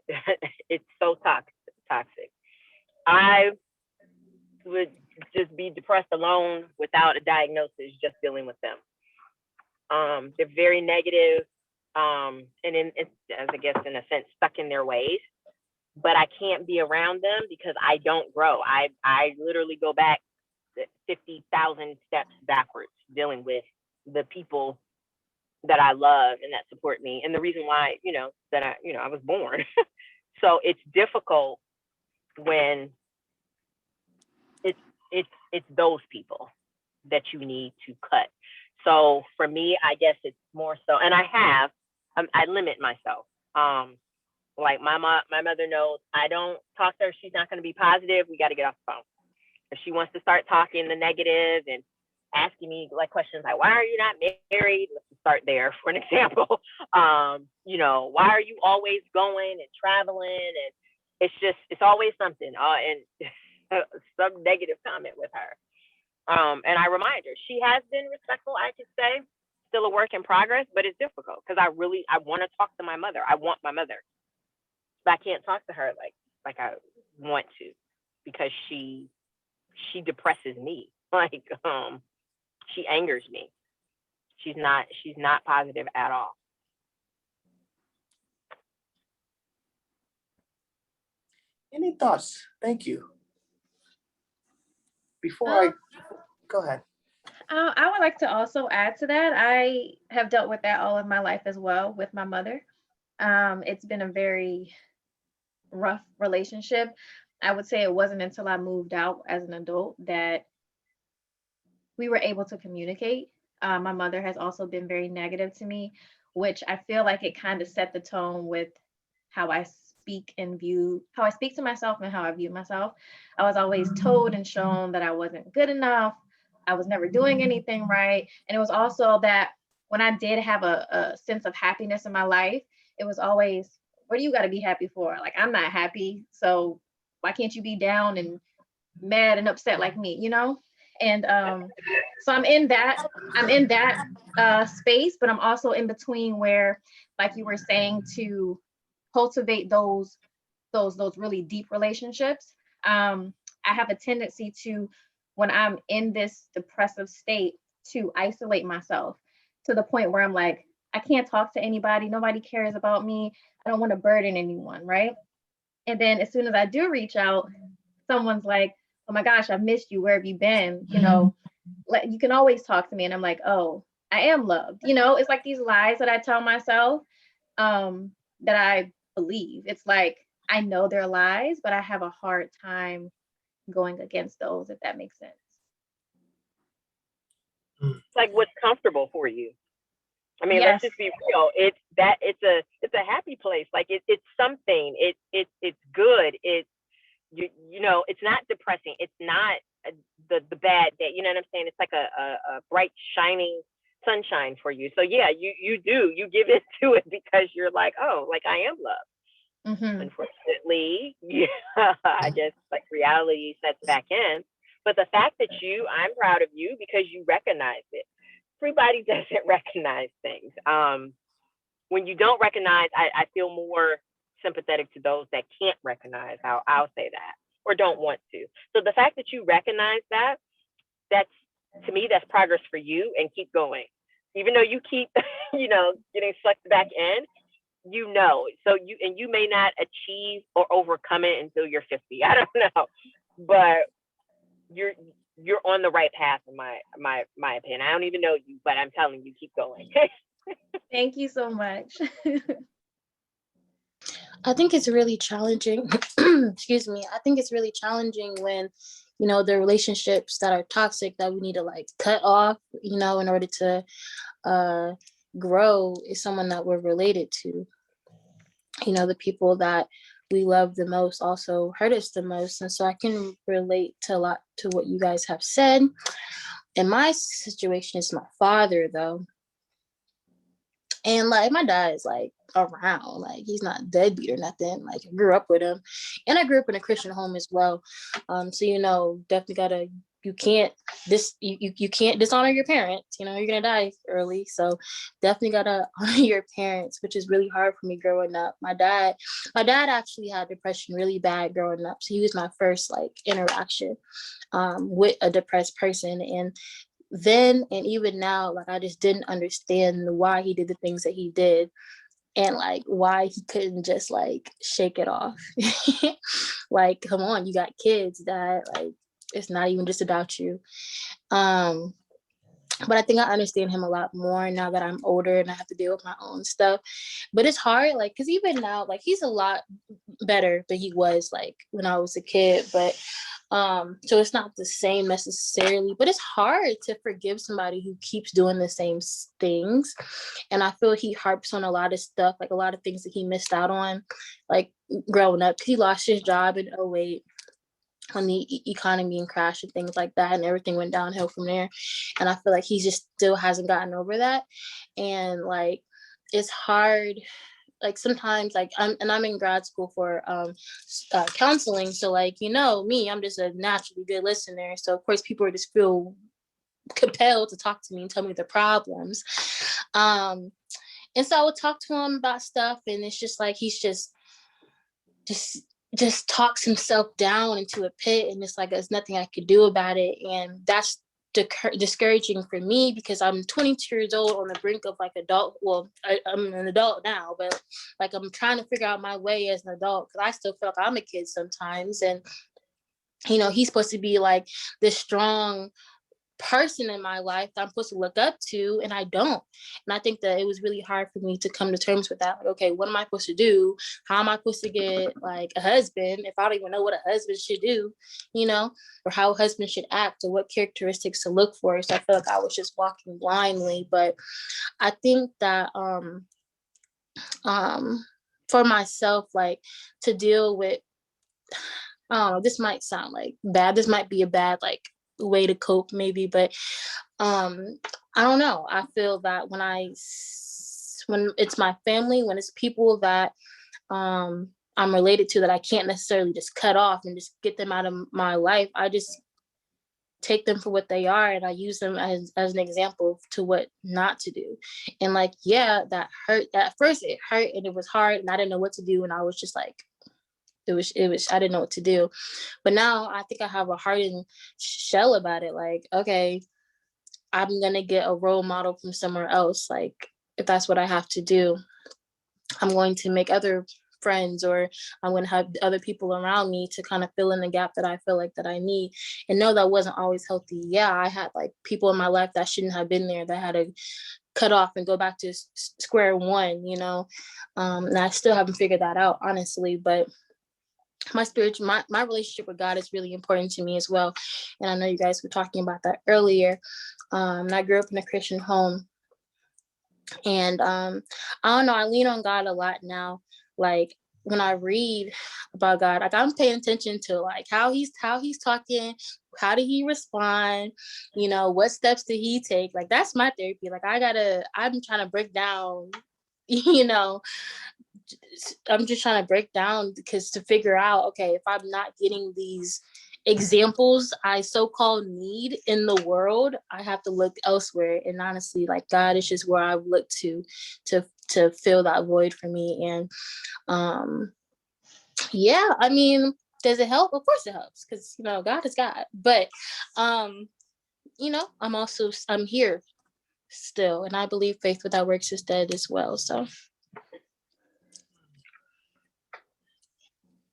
It's so toxic. I would just be depressed alone without a diagnosis, just dealing with them. They're very negative, and as I guess in a sense, stuck in their ways. But I can't be around them because I don't grow. I literally go back 50,000 steps backwards dealing with the people that I love and that support me, and the reason why I was born. So it's difficult when it's those people that you need to cut. So for me, I guess it's more so, and I limit myself. Like my mother knows I don't talk to her. She's not going to be positive. We got to get off the phone. If she wants to start talking the negative and asking me like questions like, why are you not married? Let's just start there for an example. Why are you always going and traveling? And it's always something, and some negative comment with her. And I remind her, she has been respectful, I could say, still a work in progress, but it's difficult because I want to talk to my mother. I want my mother, but I can't talk to her like I want to, because she depresses me. She angers me. She's not positive at all. Any thoughts? Thank you. Go ahead. I would like to also add to that. I have dealt with that all of my life as well with my mother. It's been a very rough relationship. I would say it wasn't until I moved out as an adult that we were able to communicate. My mother has also been very negative to me, which I feel like it kind of set the tone with how I speak to myself and how I view myself. I was always told and shown that I wasn't good enough. I was never doing anything right. And it was also that when I did have a sense of happiness in my life, it was always, what do you got to be happy for? Like, I'm not happy. So why can't you be down and mad and upset like me, And so I'm in that space, but I'm also in between where, like you were saying, to cultivate those really deep relationships. I have a tendency to, when I'm in this depressive state, to isolate myself to the point where I'm like, I can't talk to anybody. Nobody cares about me. I don't want to burden anyone, right? And then as soon as I do reach out, someone's like, oh my gosh, I've missed you. Where have you been? You can always talk to me. And I'm like, oh, I am loved. It's like these lies that I tell myself that I believe. It's like, I know they're lies, but I have a hard time going against those, if that makes sense. It's like what's comfortable for you. I mean, Yes. Let's just be real. It's a happy place. Like it's something. It's good. It's it's not depressing. It's not the bad day. You know what I'm saying? It's like a bright, shining sunshine for you. So yeah, you give into it because you're like, oh, like I am loved. Mm-hmm. Unfortunately, I guess like reality sets back in. But the fact that I'm proud of you because you recognize it. Everybody doesn't recognize things. When you don't recognize, I feel more sympathetic to those that can't recognize. I'll say that, or don't want to. So the fact that you recognize that's to me, that's progress for you, and keep going. Even though you keep, getting sucked back in, so you may not achieve or overcome it until you're 50. I don't know, but you're on the right path in my opinion. I don't even know you, but I'm telling you, keep going. Thank you so much. I think it's really challenging. Excuse me. I think it's really challenging when, you know, the relationships that are toxic that we need to like cut off, you know, in order to grow is someone that we're related to. You know, the people that we love the most also hurt us the most. And so I can relate to a lot to what you guys have said. In my situation, it's my father though. And like my dad is like around, like he's not deadbeat or nothing. Like I grew up with him, and I grew up in a Christian home as well. So you know, definitely you can't dishonor your parents. You know, you're gonna die early, so definitely gotta honor your parents, which is really hard for me growing up. My dad actually had depression really bad growing up, so he was my first like interaction with a depressed person. And then and even now, like I just didn't understand why he did the things that he did, and like why he couldn't just like shake it off. Like, come on, you got kids, that like it's not even just about you. But I think I understand him a lot more now that I'm older and I have to deal with my own stuff. But it's hard, like, because even now, like, he's a lot better than he was, like, when I was a kid. But so it's not the same necessarily, but it's hard to forgive somebody who keeps doing the same things. And I feel he harps on a lot of stuff, like a lot of things that he missed out on, like growing up. He lost his job in 2008 when the economy and crash and things like that, and everything went downhill from there. And I feel like he just still hasn't gotten over that. And like, it's hard. Like sometimes, like I'm in grad school for counseling. So like, you know, me, I'm just a naturally good listener. So of course people just feel compelled to talk to me and tell me their problems. And so I would talk to him about stuff, and it's just like he's just talks himself down into a pit, and it's like there's nothing I could do about it. And that's discouraging for me because I'm 22 years old on the brink of like adult. Well, I'm an adult now, but like I'm trying to figure out my way as an adult because I still feel like I'm a kid sometimes. And you know, he's supposed to be like this strong person in my life that I'm supposed to look up to, and I don't. And I think that it was really hard for me to come to terms with that. Like, okay, what am I supposed to do? How am I supposed to get like a husband if I don't even know what a husband should do, you know, or how a husband should act or what characteristics to look for? So I feel like I was just walking blindly. But I think that for myself, like to deal with this might sound like bad. This might be a bad like way to cope maybe, but I don't know. I feel that when it's my family, when it's people that I'm related to that I can't necessarily just cut off and just get them out of my life, I just take them for what they are, and I use them as an example to what not to do. And like, yeah, that hurt. At first it hurt and it was hard and I didn't know what to do, and I was just like, it was I didn't know what to do. But now I think I have a hardened shell about it. Like, okay, I'm gonna get a role model from somewhere else. Like, if that's what I have to do, I'm going to make other friends, or I'm going to have other people around me to kind of fill in the gap that I feel like that I need. And no, that wasn't always healthy. Yeah, I had like people in my life that shouldn't have been there, that had to cut off and go back to square one, you know. And I still haven't figured that out, honestly. But my relationship with God is really important to me as well. And I know you guys were talking about that earlier. I grew up in a Christian home. And I don't know, I lean on God a lot now. Like when I read about God, like I'm paying attention to like how he's talking, how did he respond, you know, what steps did he take? Like that's my therapy. Like I'm trying to break down, you know, I'm just trying to break down because to figure out, okay, if I'm not getting these examples I so-called need in the world, I have to look elsewhere. And honestly, like God is just where I look to fill that void for me. And yeah, I mean, does it help? Of course it helps, because you know, God is God. But you know, I'm here still, and I believe faith without works is dead as well. So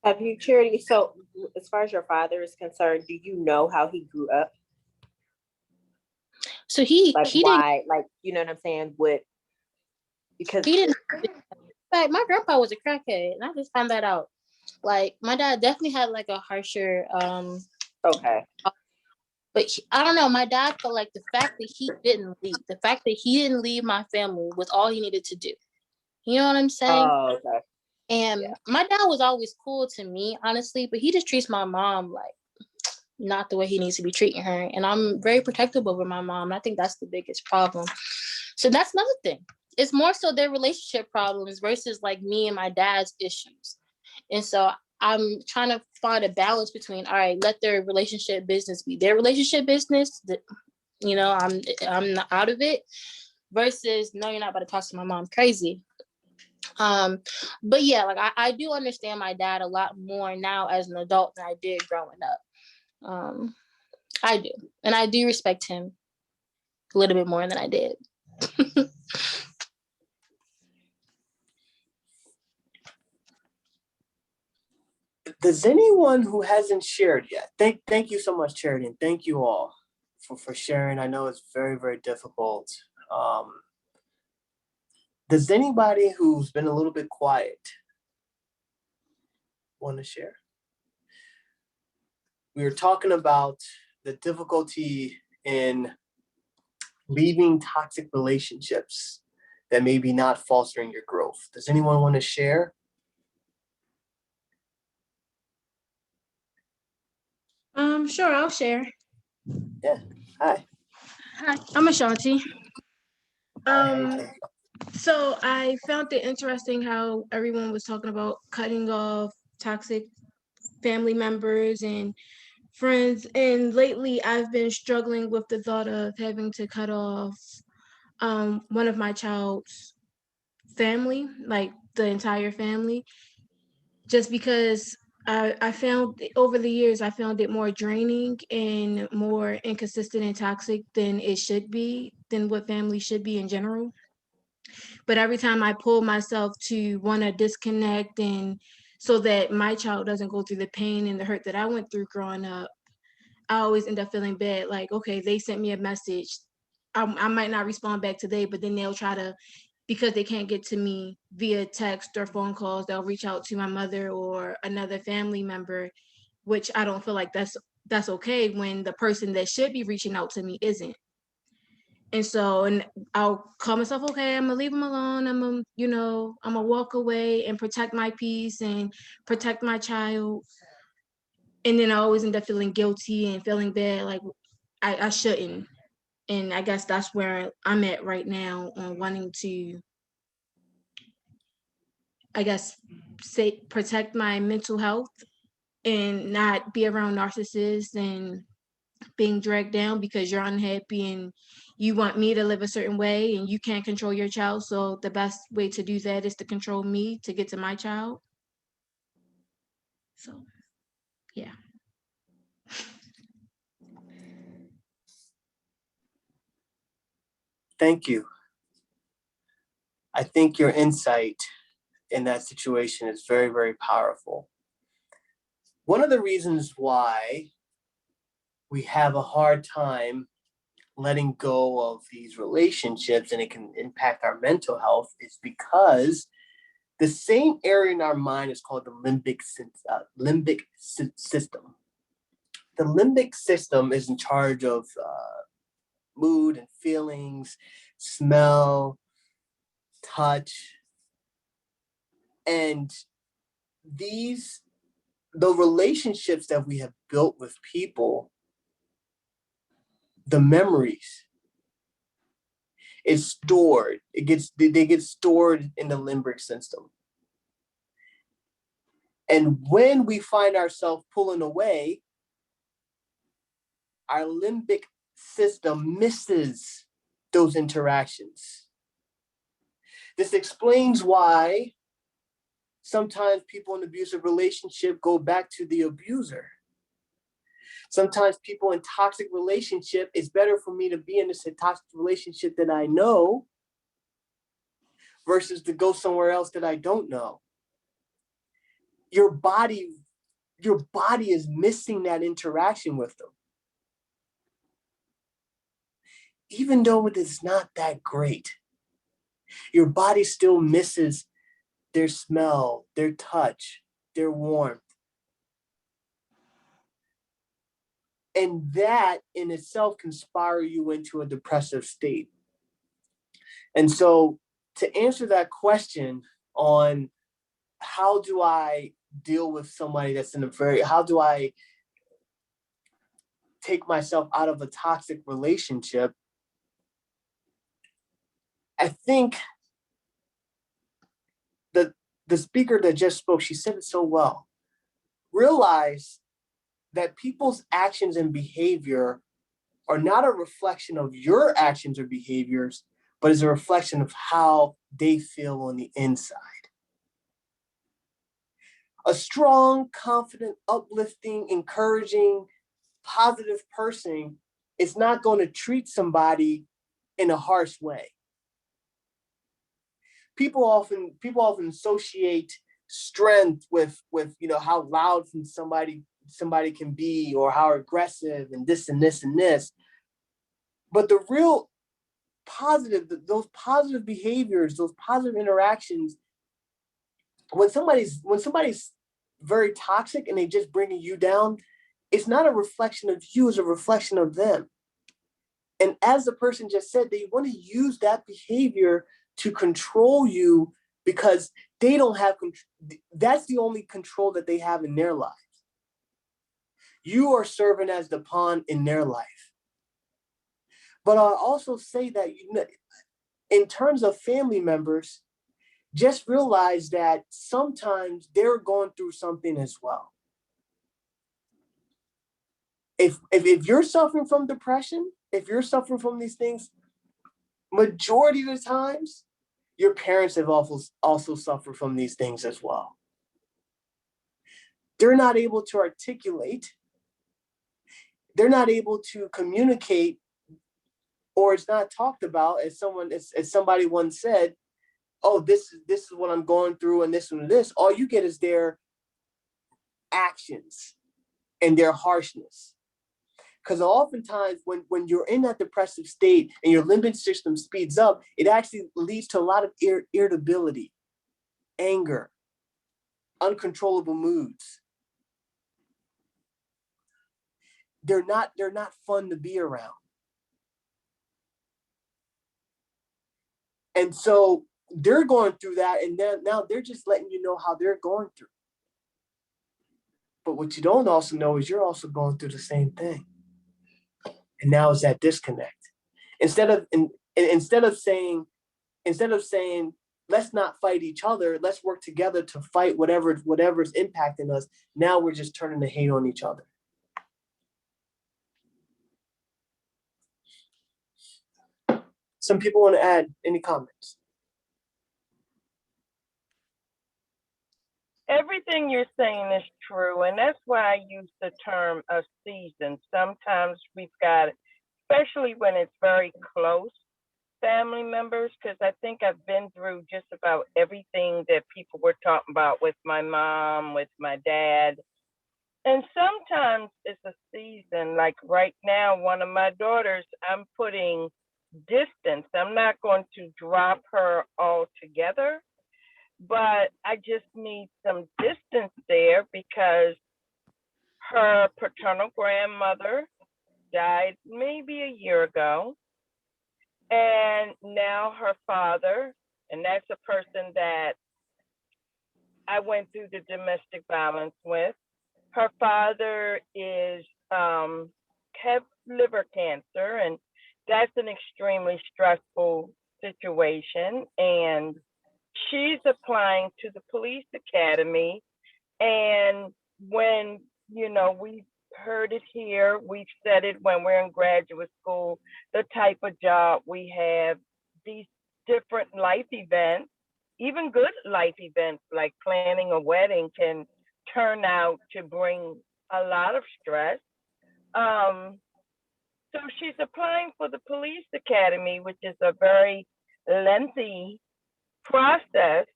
Have you, Charity? So, as far as your father is concerned, do you know how he grew up? So he didn't. Why? Like, you know what I'm saying? Because he didn't. In fact, my grandpa was a crackhead, and I just found that out. Like, my dad definitely had like a harsher. Okay. But I don't know. My dad felt like the fact that he didn't leave my family was all he needed to do. You know what I'm saying? Oh, okay. And my dad was always cool to me, honestly, but he just treats my mom like not the way he needs to be treating her. And I'm very protective over my mom. And I think that's the biggest problem. So that's another thing. It's more so their relationship problems versus like me and my dad's issues. And so I'm trying to find a balance between, all right, let their relationship business be their relationship business. You know, I'm not out of it. Versus, no, you're not about to talk to my mom crazy. But yeah, like I do understand my dad a lot more now as an adult than I did growing up. I do, and I do respect him a little bit more than I did. Does anyone who hasn't shared yet, thank you so much, Charity, and thank you all for sharing. I know it's very, very difficult. Does anybody who's been a little bit quiet want to share? We were talking about the difficulty in leaving toxic relationships that may be not fostering your growth. Does anyone want to share? Sure, I'll share. Yeah. Hi. Hi, I'm Ashanti. Hi. So I found it interesting how everyone was talking about cutting off toxic family members and friends. And lately I've been struggling with the thought of having to cut off one of my child's family, like the entire family, just because I found over the years, I found it more draining and more inconsistent and toxic than it should be, than what family should be in general. But every time I pull myself to want to disconnect and so that my child doesn't go through the pain and the hurt that I went through growing up, I always end up feeling bad. Like, okay, they sent me a message. I might not respond back today, but then they'll try to, because they can't get to me via text or phone calls, they'll reach out to my mother or another family member, which I don't feel like that's okay when the person that should be reaching out to me isn't. And so, and I'll call myself, okay, I'm gonna leave them alone. I'm gonna walk away and protect my peace and protect my child. And then I always end up feeling guilty and feeling bad, like I shouldn't. And I guess that's where I'm at right now on wanting to, I guess, protect my mental health and not be around narcissists and being dragged down because you're unhappy and you want me to live a certain way and you can't control your child. So the best way to do that is to control me to get to my child. So, yeah. Thank you. I think your insight in that situation is very, very powerful. One of the reasons why we have a hard time letting go of these relationships and it can impact our mental health is because the same area in our mind is called the limbic system. The limbic system is in charge of mood and feelings, smell, touch, and the relationships that we have built with people, the memories, is stored. They get stored in the limbic system. And when we find ourselves pulling away, our limbic system misses those interactions. This explains why sometimes people in abusive relationship go back to the abuser. Sometimes people in toxic relationship, it's better for me to be in this toxic relationship that I know versus to go somewhere else that I don't know. Your body is missing that interaction with them. even though it is not that great, your body still misses their smell, their touch, their warmth. And that in itself can spiral you into a depressive state. And so to answer that question on how do I deal with somebody that's in a how do I take myself out of a toxic relationship? I think the speaker that just spoke, she said it so well. Realize that people's actions and behavior are not a reflection of your actions or behaviors, but is a reflection of how they feel on the inside. A strong, confident, uplifting, encouraging, positive person is not going to treat somebody in a harsh way. People often associate strength with how loud somebody can be, or how aggressive and this and this and this. But the real positive, those positive behaviors, those positive interactions, when somebody's very toxic and they just bringing you down, it's not a reflection of you, it's a reflection of them. And as the person just said, they want to use that behavior to control you because they don't have control. That's the only control that they have in their lives. You are serving as the pawn in their life. But I'll also say that, in terms of family members, just realize that sometimes they're going through something as well. If you're suffering from depression, if you're suffering from these things, majority of the times, your parents have also suffered from these things as well. They're not able to articulate, they're not able to communicate, or it's not talked about, as somebody once said, oh, this is what I'm going through, and this and this. All you get is their actions and their harshness. Because oftentimes when you're in that depressive state and your limbic system speeds up, it actually leads to a lot of irritability, anger, uncontrollable moods. They're not fun to be around. And so they're going through that, and then now they're just letting you know how they're going through. But what you don't also know is you're also going through the same thing. And now it's that disconnect. Instead of saying, let's not fight each other, let's work together to fight whatever's impacting us, now we're just turning the hate on each other. Some people want to add any comments? Everything you're saying is true, and that's why I use the term a season. Sometimes we've got, especially when it's very close family members, because I think I've been through just about everything that people were talking about with my mom, with my dad. And sometimes it's a season. Like right now, one of my daughters, I'm putting distance. I'm not going to drop her altogether, but I just need some distance there because her paternal grandmother died maybe a year ago. And now her father, and that's a person that I went through the domestic violence with. Her father is have liver cancer, and that's an extremely stressful situation. And she's applying to the police academy. And when, we heard it here, we've said it when we're in graduate school, the type of job we have, these different life events, even good life events like planning a wedding can turn out to bring a lot of stress. So she's applying for the police academy, which is a very lengthy process.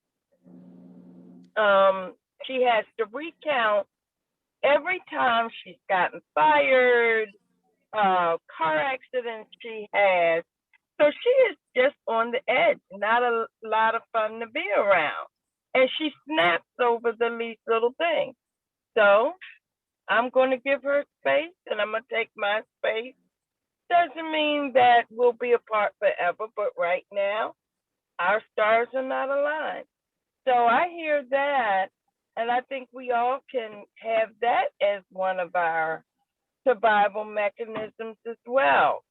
She has to recount every time she's gotten fired, car accident she has. So she is just on the edge, not a lot of fun to be around. And she snaps over the least little thing. So I'm going to give her space, and I'm going to take my space. Doesn't mean that we'll be apart forever, but right now, our stars are not aligned. So I hear that, and I think we all can have that as one of our survival mechanisms as well.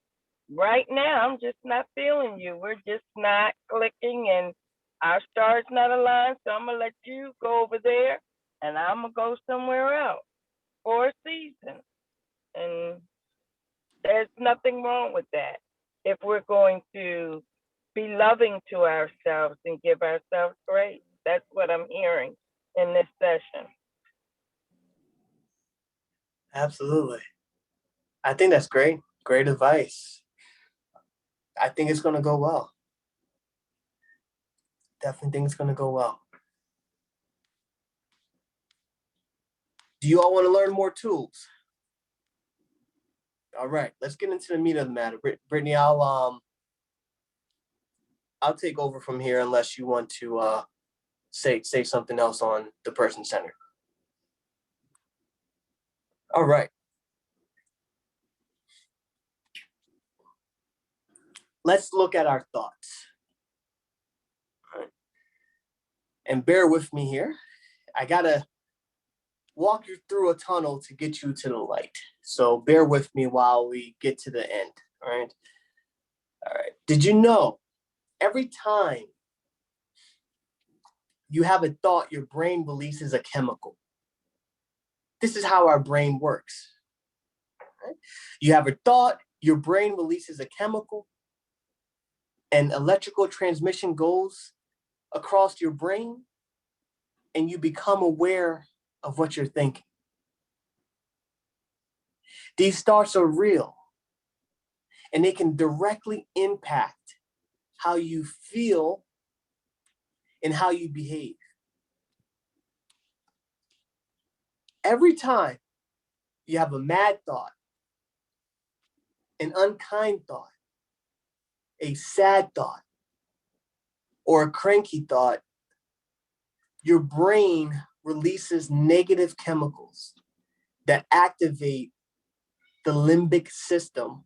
Right now, I'm just not feeling you. We're just not clicking, and our stars not aligned. So I'm going to let you go over there, and I'm going to go somewhere else for a season. And there's nothing wrong with that if we're going to be loving to ourselves and give ourselves grace. That's what I'm hearing in this session. Absolutely. I think that's great. Great advice. I think it's going to go well. Definitely think it's going to go well. Do you all want to learn more tools? All right, let's get into the meat of the matter. Brittany, I'll take over from here unless you want to say something else on the person-centered. All right. Let's look at our thoughts. All right. And bear with me here. I gotta walk you through a tunnel to get you to the light. So bear with me while we get to the end. All right. All right. Did you know every time you have a thought, your brain releases a chemical? This is how our brain works. Right? You have a thought, your brain releases a chemical, and electrical transmission goes across your brain, and you become aware of what you're thinking. These thoughts are real, and they can directly impact how you feel and how you behave. Every time you have a mad thought, an unkind thought, a sad thought, or a cranky thought, your brain releases negative chemicals that activate the limbic system,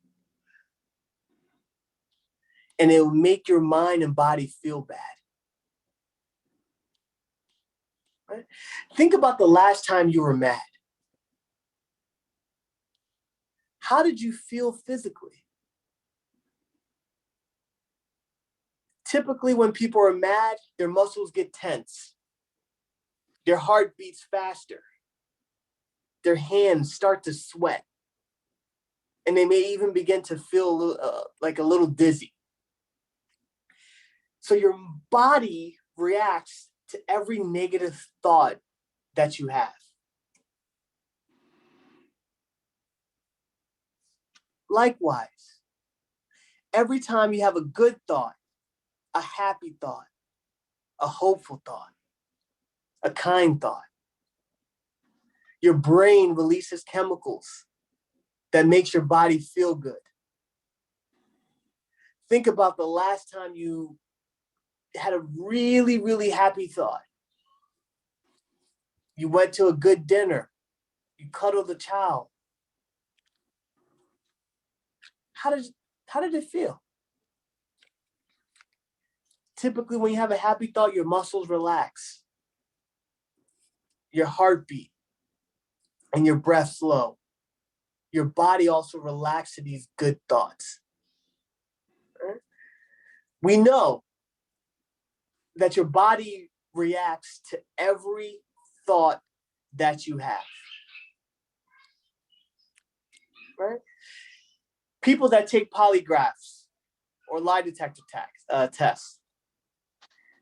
and it will make your mind and body feel bad. Right? Think about the last time you were mad. How did you feel physically? Typically, when people are mad, their muscles get tense. Their heart beats faster. Their hands start to sweat. And they may even begin to feel like a little dizzy. So your body reacts to every negative thought that you have. Likewise, every time you have a good thought, a happy thought, a hopeful thought, a kind thought, your brain releases chemicals that makes your body feel good. Think about the last time you had a really, really happy thought. You went to a good dinner. You cuddled a child. How did it feel? Typically, when you have a happy thought, your muscles relax, your heartbeat, and your breath slow. Your body also relaxes to these good thoughts. Right? We know that your body reacts to every thought that you have. Right? People that take polygraphs or lie detector tests,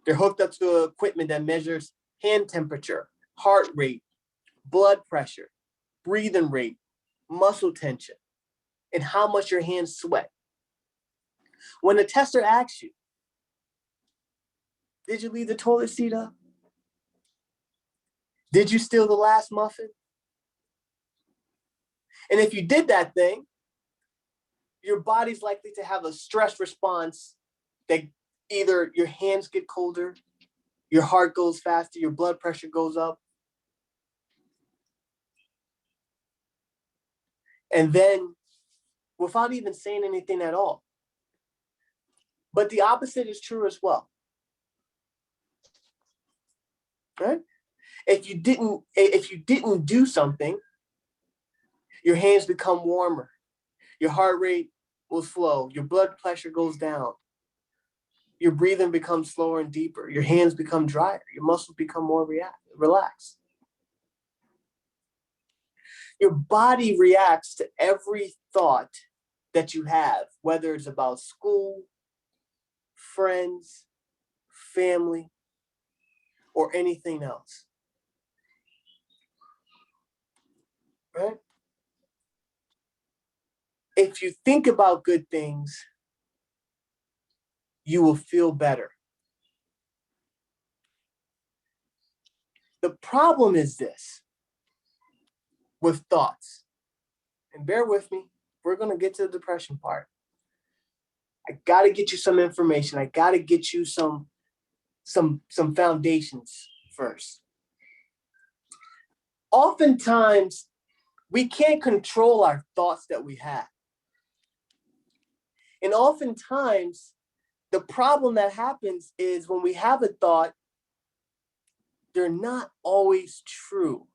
they're hooked up to equipment that measures hand temperature, heart rate, blood pressure, breathing rate, muscle tension, and how much your hands sweat. When the tester asks you, did you leave the toilet seat up? Did you steal the last muffin? And if you did that thing, your body's likely to have a stress response that either your hands get colder, your heart goes faster, your blood pressure goes up. And then without even saying anything at all. But the opposite is true as well. Right? If you didn't do something, your hands become warmer, your heart rate will slow, your blood pressure goes down, your breathing becomes slower and deeper, your hands become drier, your muscles become more relaxed. Your body reacts to every thought that you have, whether it's about school, friends, family, or anything else. Right? If you think about good things, you will feel better. The problem is this with thoughts, and bear with me, we're going to get to the depression part. I got to get you some information. I got to get you some foundations first. Oftentimes, we can't control our thoughts that we have. And oftentimes, the problem that happens is when we have a thought, they're not always true.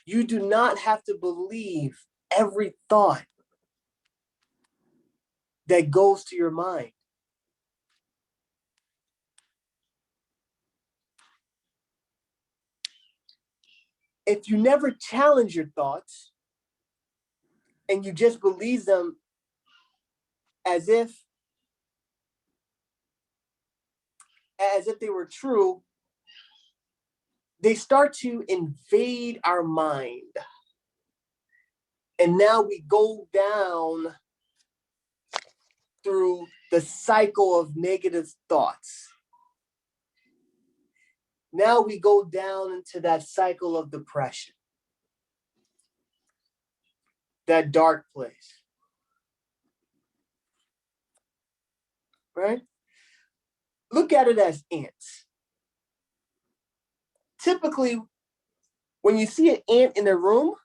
You do not have to believe every thought that goes to your mind. If you never challenge your thoughts and you just believe them as if they were true, they start to invade our mind. And now we go down through the cycle of negative thoughts. Now we go down into that cycle of depression, that dark place. Right? Look at it as ants. Typically, when you see an ant in a room,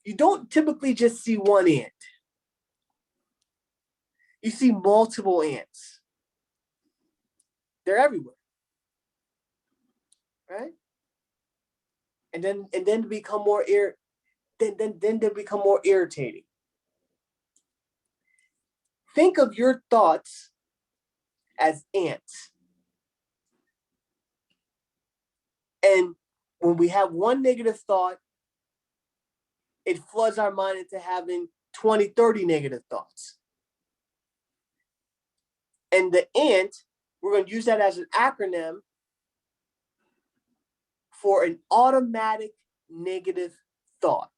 you don't typically just see one ant. You see multiple ants. They're everywhere. Right? And then they become more then they become more irritating. Think of your thoughts as ants. And when we have one negative thought, it floods our mind into having 20, 30 negative thoughts. And the ant, we're going to use that as an acronym for an automatic negative thought.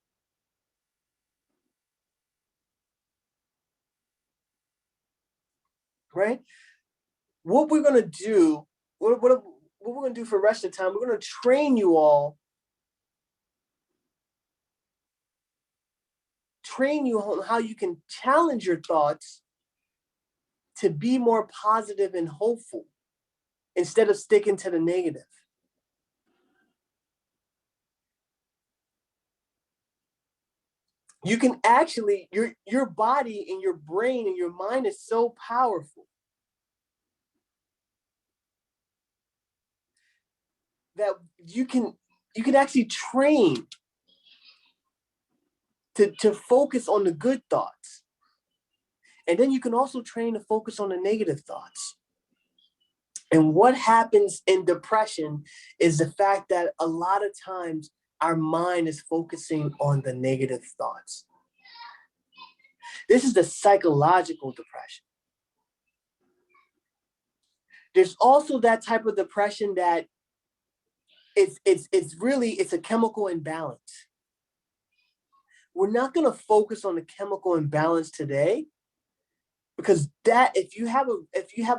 Right? What we're going to do, what we're going to do for the rest of the time, we're going to train you all, on how you can challenge your thoughts to be more positive and hopeful instead of sticking to the negative. You can actually, your body and your brain and your mind is so powerful that you can actually train to focus on the good thoughts. And then you can also train to focus on the negative thoughts. And what happens in depression is the fact that a lot of times our mind is focusing on the negative thoughts. This is the psychological depression. There's also that type of depression that it's really a chemical imbalance. We're not going to focus on the chemical imbalance today, because that if you have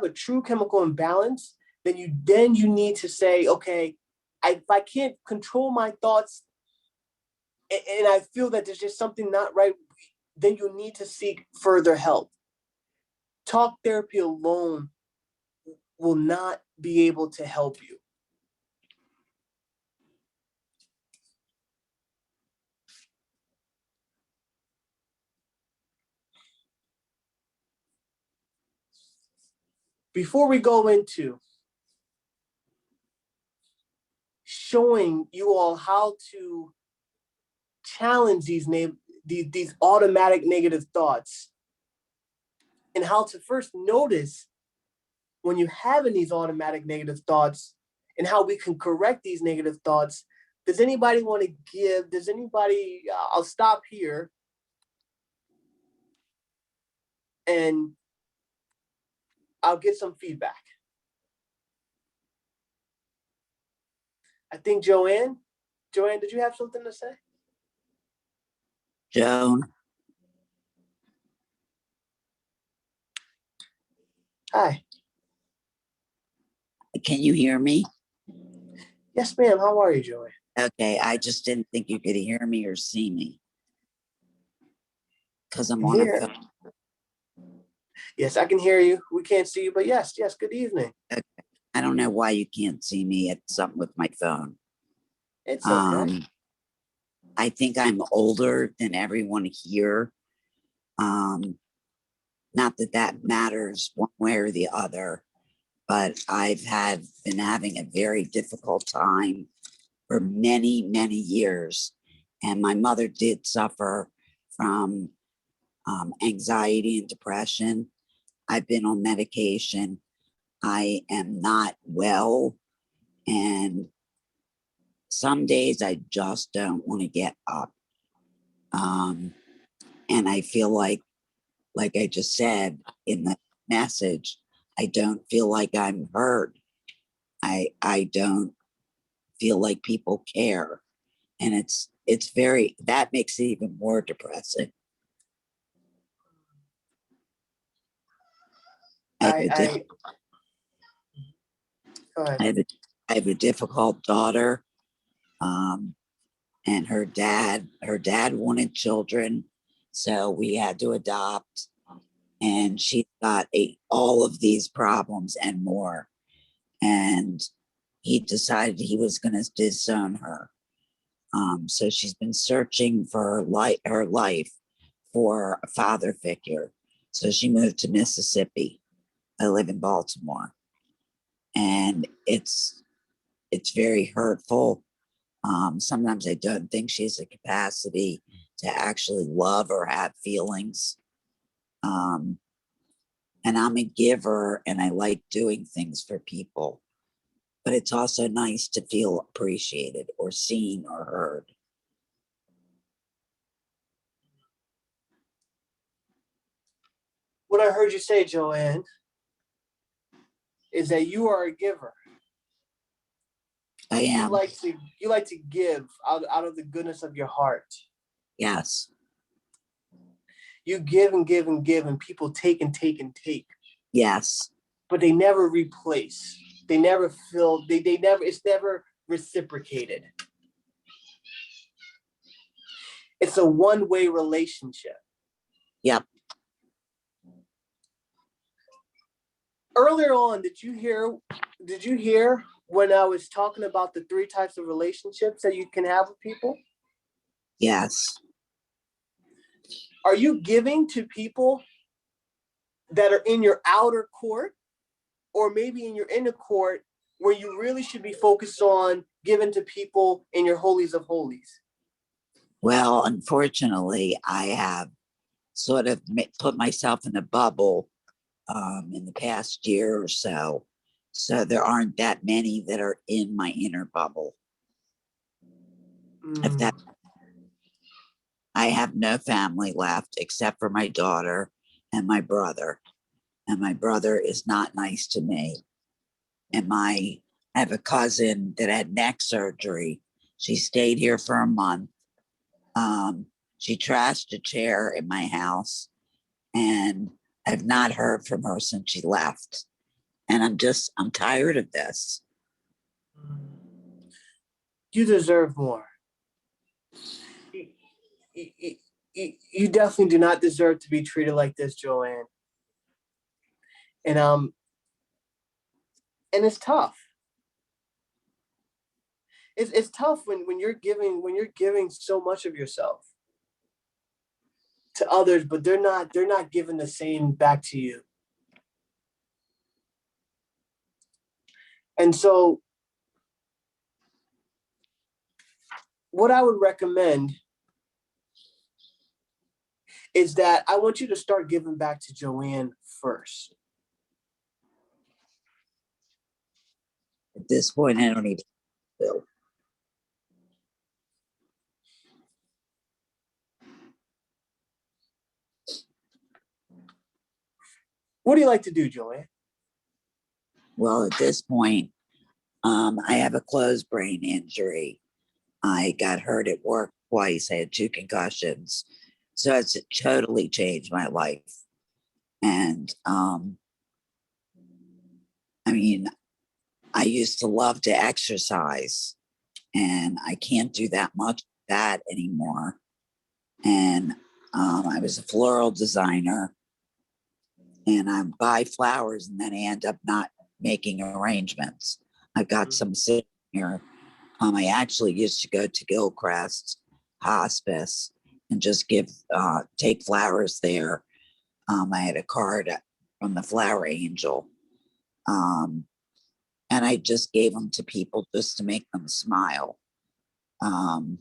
a true chemical imbalance, then you need to say, okay, if I can't control my thoughts and I feel that there's just something not right, then you need to seek further help. Talk therapy alone will not be able to help you. Before we go into showing you all how to challenge these automatic negative thoughts, and how to first notice when you're having these automatic negative thoughts and how we can correct these negative thoughts, does anybody want to give? Does anybody, I'll stop here and I'll get some feedback. I think Joanne, did you have something to say? Joan, Hi. can you hear me? Yes, ma'am. How are you, Joanne? Okay, I just didn't think you could hear me or see me because I'm on a Here. phone. Yes, I can hear you. We can't see you, but yes, good evening. Okay. I don't know why you can't see me. It's something with my phone. It's okay. I think I'm older than everyone here. Not that that matters one way or the other, but I've been having a very difficult time for many, many years. And my mother did suffer from anxiety and depression. I've been on medication. I am not well. And some days I just don't want to get up. And I feel like I just said in the message, I don't feel like I'm heard. I don't feel like people care. And that makes it even more depressing. I have a difficult daughter, and her dad wanted children, so we had to adopt. And she's got all of these problems and more. And he decided he was going to disown her. So she's been searching for her life for a father figure. So she moved to Mississippi. I live in Baltimore, and it's very hurtful. Sometimes I don't think she has the capacity to actually love or have feelings. And I'm a giver and I like doing things for people, but it's also nice to feel appreciated or seen or heard. What I heard you say, Joanne, is that you are a giver. I am. You like to give out of the goodness of your heart. Yes. You give and give and give, and people take and take and take. Yes. But they never replace. They never fill. They never. It's never reciprocated. It's a one-way relationship. Yep. Earlier on, did you hear when I was talking about the 3 types of relationships that you can have with people? Yes. Are you giving to people that are in your outer court, or maybe in your inner court, where you really should be focused on giving to people in your holies of holies? Well, unfortunately, I have sort of put myself in a bubble in the past year or so. So there aren't that many that are in my inner bubble. I have no family left except for my daughter and my brother. And my brother is not nice to me. And I have a cousin that had neck surgery. She stayed here for a month. She trashed a chair in my house, and I've not heard from her since she left. And I'm tired of this. You deserve more. you definitely do not deserve to be treated like this, Joanne. And it's tough. It's tough when you're giving so much of yourself to others, but they're not giving the same back to you. And so what I would recommend is that I want you to start giving back to Joanne first. At this point, I don't even feel. What do you like to do, Joanne? Well, at this point, I have a closed brain injury. I got hurt at work twice. I had 2 concussions. So it's totally changed my life. And I mean, I used to love to exercise, and I can't do that much of that anymore. And I was a floral designer, and I buy flowers, and then I end up not making arrangements. I've got some sitting here. I actually used to go to Gilchrist Hospice and just take flowers there. I had a card from the flower angel. And I just gave them to people just to make them smile. And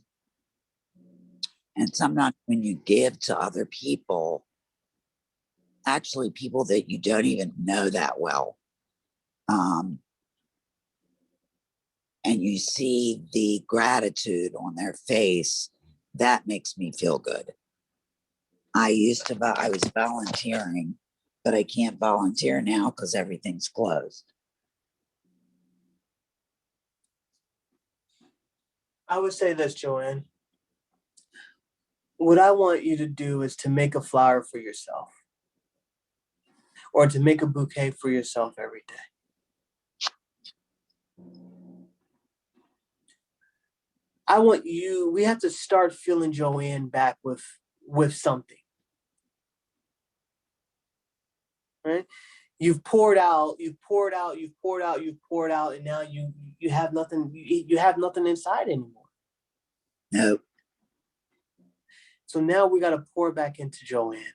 sometimes when you give to other people, actually people that you don't even know that well, and you see the gratitude on their face, that makes me feel good. I was volunteering, but I can't volunteer now because everything's closed. I would say this, Joanne. What I want you to do is to make a flower for yourself, or to make a bouquet for yourself every day. We have to start filling Joanne back with something. Right? You've poured out, and now you have nothing, you have nothing inside anymore. Nope. So now we got to pour back into Joanne.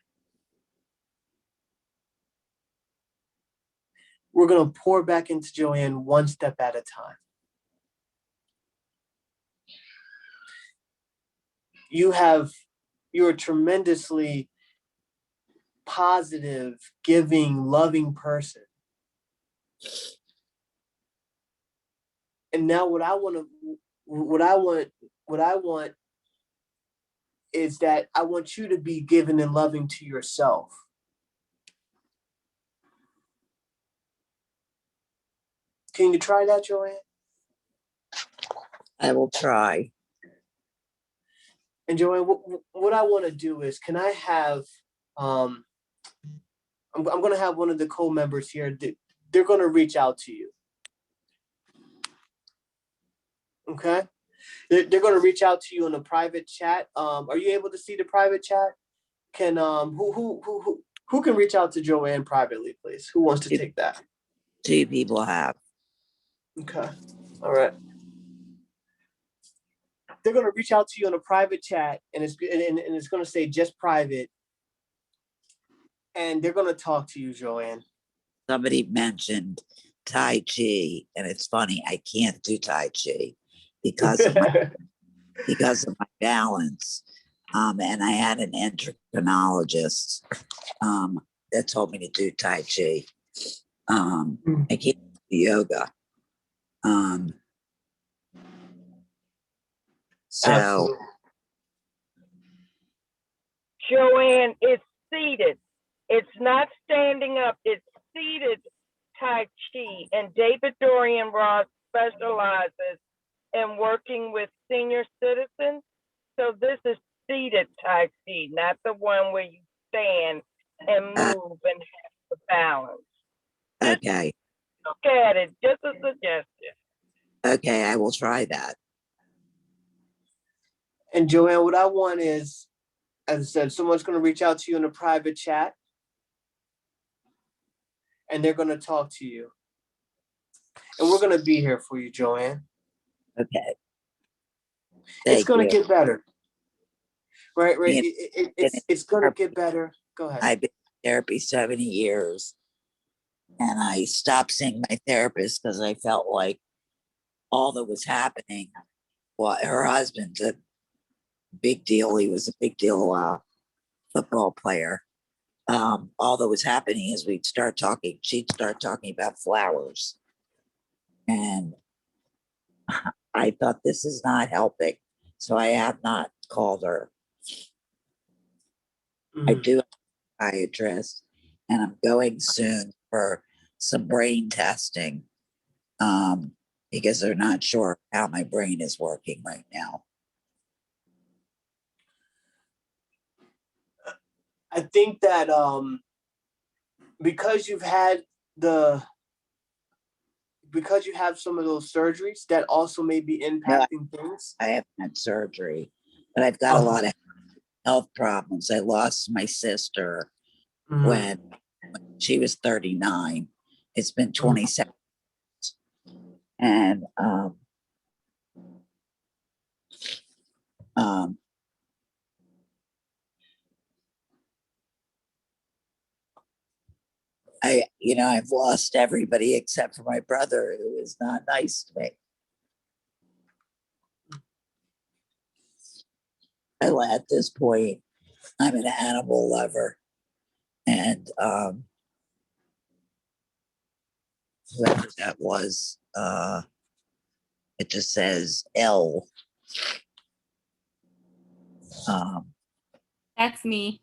We're going to pour back into Joanne one step at a time. You're a tremendously positive, giving, loving person. And now what I want is that I want you to be giving and loving to yourself. Can you try that, Joanne? I will try. And Joanne, what I want to do is, can I have, I'm going to have one of the co-members here. They're going to reach out to you. Okay? They're going to reach out to you in a private chat. Are you able to see the private chat? Can who can reach out to Joanne privately, please? Who wants to take that? 2 people have. Okay. All right. They're going to reach out to you in a private chat, and it's going to say just private, and they're going to talk to you, Joanne. Somebody mentioned Tai Chi, and it's funny, I can't do Tai Chi because of my balance. And I had an endocrinologist that told me to do Tai Chi. I can't do yoga. So Absolutely. Joanne, it's seated. It's not standing up. It's seated Tai Chi. And David Dorian Ross specializes in working with senior citizens. So this is seated Tai Chi, not the one where you stand and move and have the balance. okay. Look at it, just a suggestion. Okay, I will try that. And Joanne, what I want is, as I said, someone's going to reach out to you in a private chat, and they're going to talk to you. And we're going to be here for you, Joanne. Okay. It's Thank going to you. get better. Right. You know, It's going to get better. Go ahead. I've been in therapy 70 years, and I stopped seeing my therapist because I felt like all that was happening. Well, her husband's a big deal. He was a big deal football player. All that was happening is she'd start talking about flowers. And I thought, this is not helping. So I have not called her. I do have a psychiatrist, and I'm going soon for some brain testing, because they're not sure how my brain is working right now. I think that because you have some of those surgeries, that also may be impacting things. I haven't had surgery, but I've got a lot of health problems. I lost my sister when she was 39. It's been 27. And I've lost everybody except for my brother, who is not nice to me. At this point, I'm an animal lover, and whoever that was, it just says L. That's me.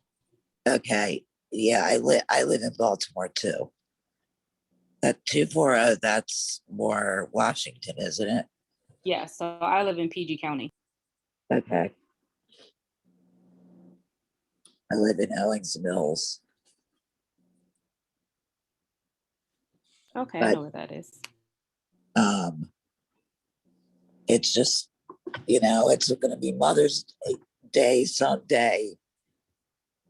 Okay, yeah, I live in Baltimore too. That 240, that's more Washington, isn't it? Yeah, so I live in PG County. Okay. I live in Owings Mills. Okay, But, I know where that is. It's just, it's going to be Mother's Day someday,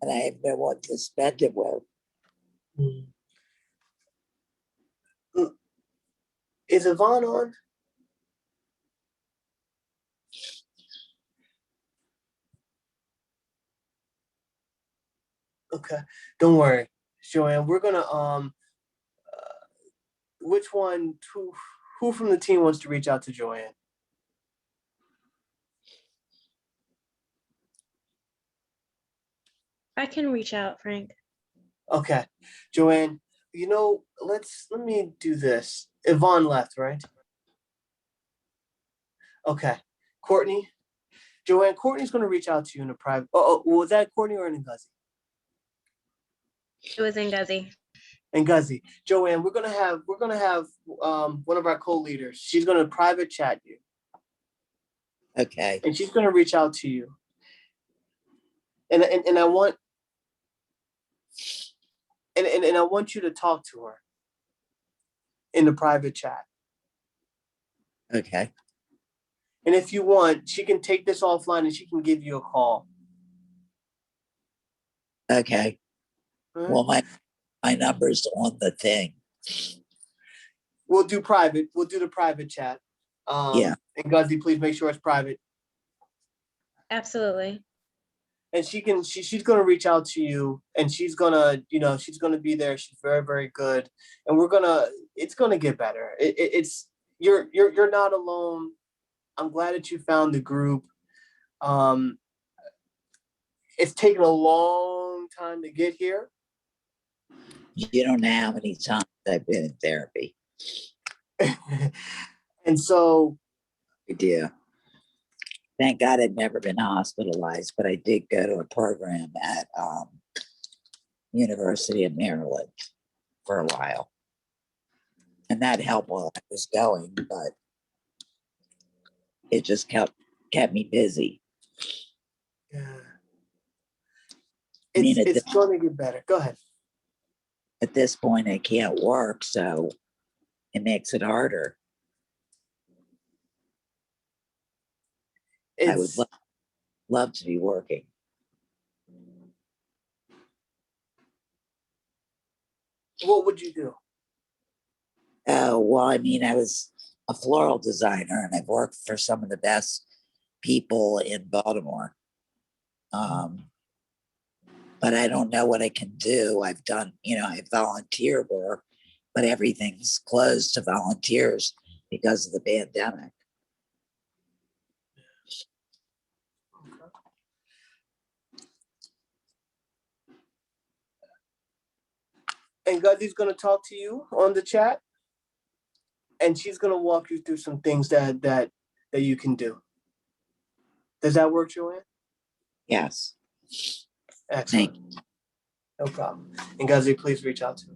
and I have no one to spend it with. Is Yvonne on? Okay, don't worry, Joanne. We're gonna which one? Who from the team wants to reach out to Joanne? I can reach out, Frank. Okay, Joanne. Let me do this. Yvonne left, right? Okay, Courtney. Joanne, Courtney's going to reach out to you in a private. Was that Courtney or Ngozi? It was Ngozi. Ngozi. Joanne, we're gonna have one of our co-leaders. She's gonna private chat you. Okay. And she's gonna reach out to you. And I want and I want you to talk to her in the private chat. Okay. And if you want, she can take this offline and she can give you a call. Okay. Right. Well, my number's on the thing. We'll do private. We'll do the private chat. Yeah. And Ngozi, please make sure it's private. Absolutely. And she's gonna reach out to you, and she's gonna be there. She's very, very good. And it's gonna get better. You're not alone. I'm glad that you found the group. It's taken a long time to get here. You don't know how many times I've been in therapy. And so I do. Thank God I'd never been hospitalized, but I did go to a program at University of Maryland for a while. And that helped while I was going, but it just kept me busy. Yeah. It's going to get better. Go ahead. At this point, I can't work, so it makes it harder. love to be working. What would you do? Well, I mean, I was a floral designer and I've worked for some of the best people in Baltimore. But I don't know what I can do. I've done, I volunteer work, but everything's closed to volunteers because of the pandemic. And Guzzy's going to talk to you on the chat, and she's going to walk you through some things that you can do. Does that work, Joanne? Yes. Excellent. No problem. And Guzzy, please reach out to me.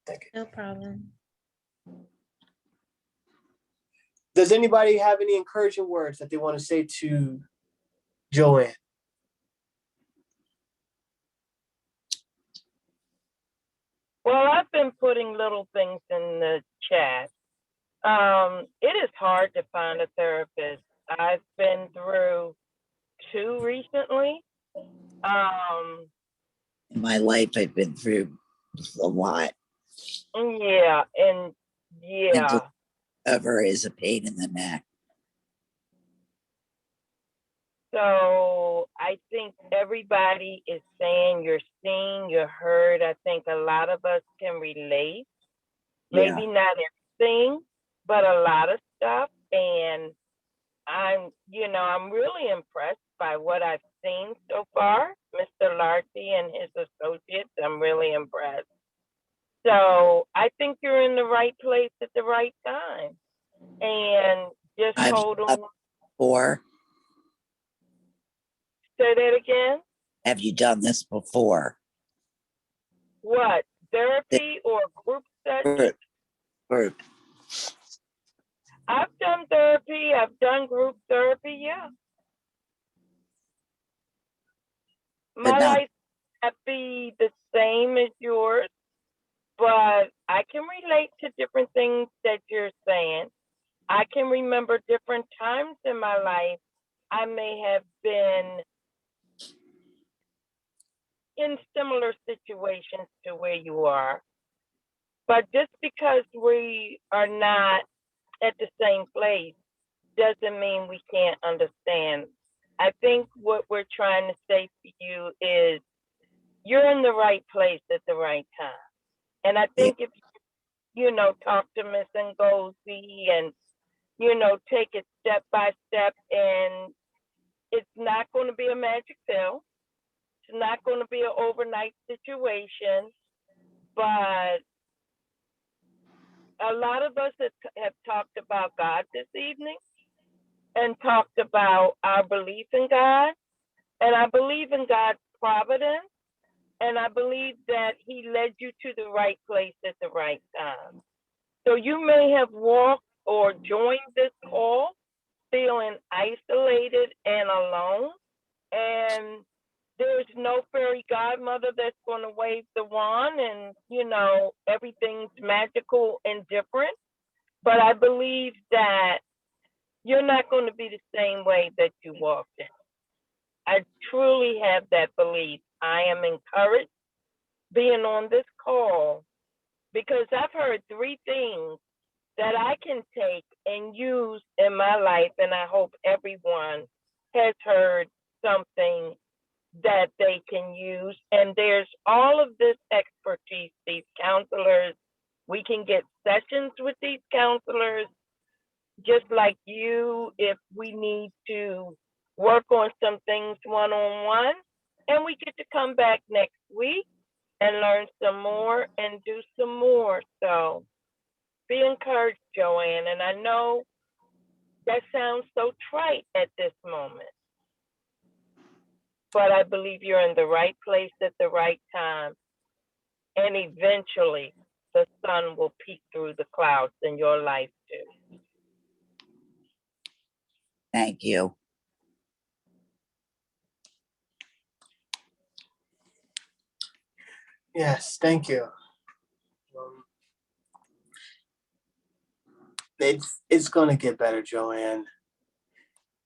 Thank you. No problem. Does anybody have any encouraging words that they want to say to Joanne? Well, I've been putting little things in the chat. It is hard to find a therapist. I've been through 2 recently. In my life, I've been through a lot. Yeah, and yeah. Ever is a pain in the neck. So I think everybody is saying you're seen, you're heard. I think a lot of us can relate. Maybe not everything, but a lot of stuff. And I'm really impressed by what I've seen so far. Mr. Lartey and his associates, I'm really impressed. So I think you're in the right place at the right time. And just hold on. Or say that again. Have you done this before? What? Therapy or group sessions? Group. I've done therapy. I've done group therapy. Yeah. My life might be the same as yours, but I can relate to different things that you're saying. I can remember different times in my life I may have been in similar situations to where you are. But just because we are not at the same place doesn't mean we can't understand. I think what we're trying to say to you is you're in the right place at the right time. And I think if you talk to Miss Ngozi and, take it step by step, and it's not going to be a magic pill. It's not going to be an overnight situation, but a lot of us have talked about God this evening and talked about our belief in God. And I believe in God's providence. And I believe that he led you to the right place at the right time. So you may have walked or joined this call feeling isolated and alone. And there's no fairy godmother that's going to wave the wand and, everything's magical and different. But I believe that you're not going to be the same way that you walked in. I truly have that belief. I am encouraged being on this call because I've heard 3 things that I can take and use in my life, and I hope everyone has heard something that they can use. And there's all of this expertise, these counselors. We can get sessions with these counselors, just like you, if we need to work on some things one-on-one, and we get to come back next week and learn some more and do some more. So be encouraged, Joanne. And I know that sounds so trite at this moment, but I believe you're in the right place at the right time. And eventually the sun will peek through the clouds in your life too. Thank you. Yes, thank you. It's going to get better, Joanne.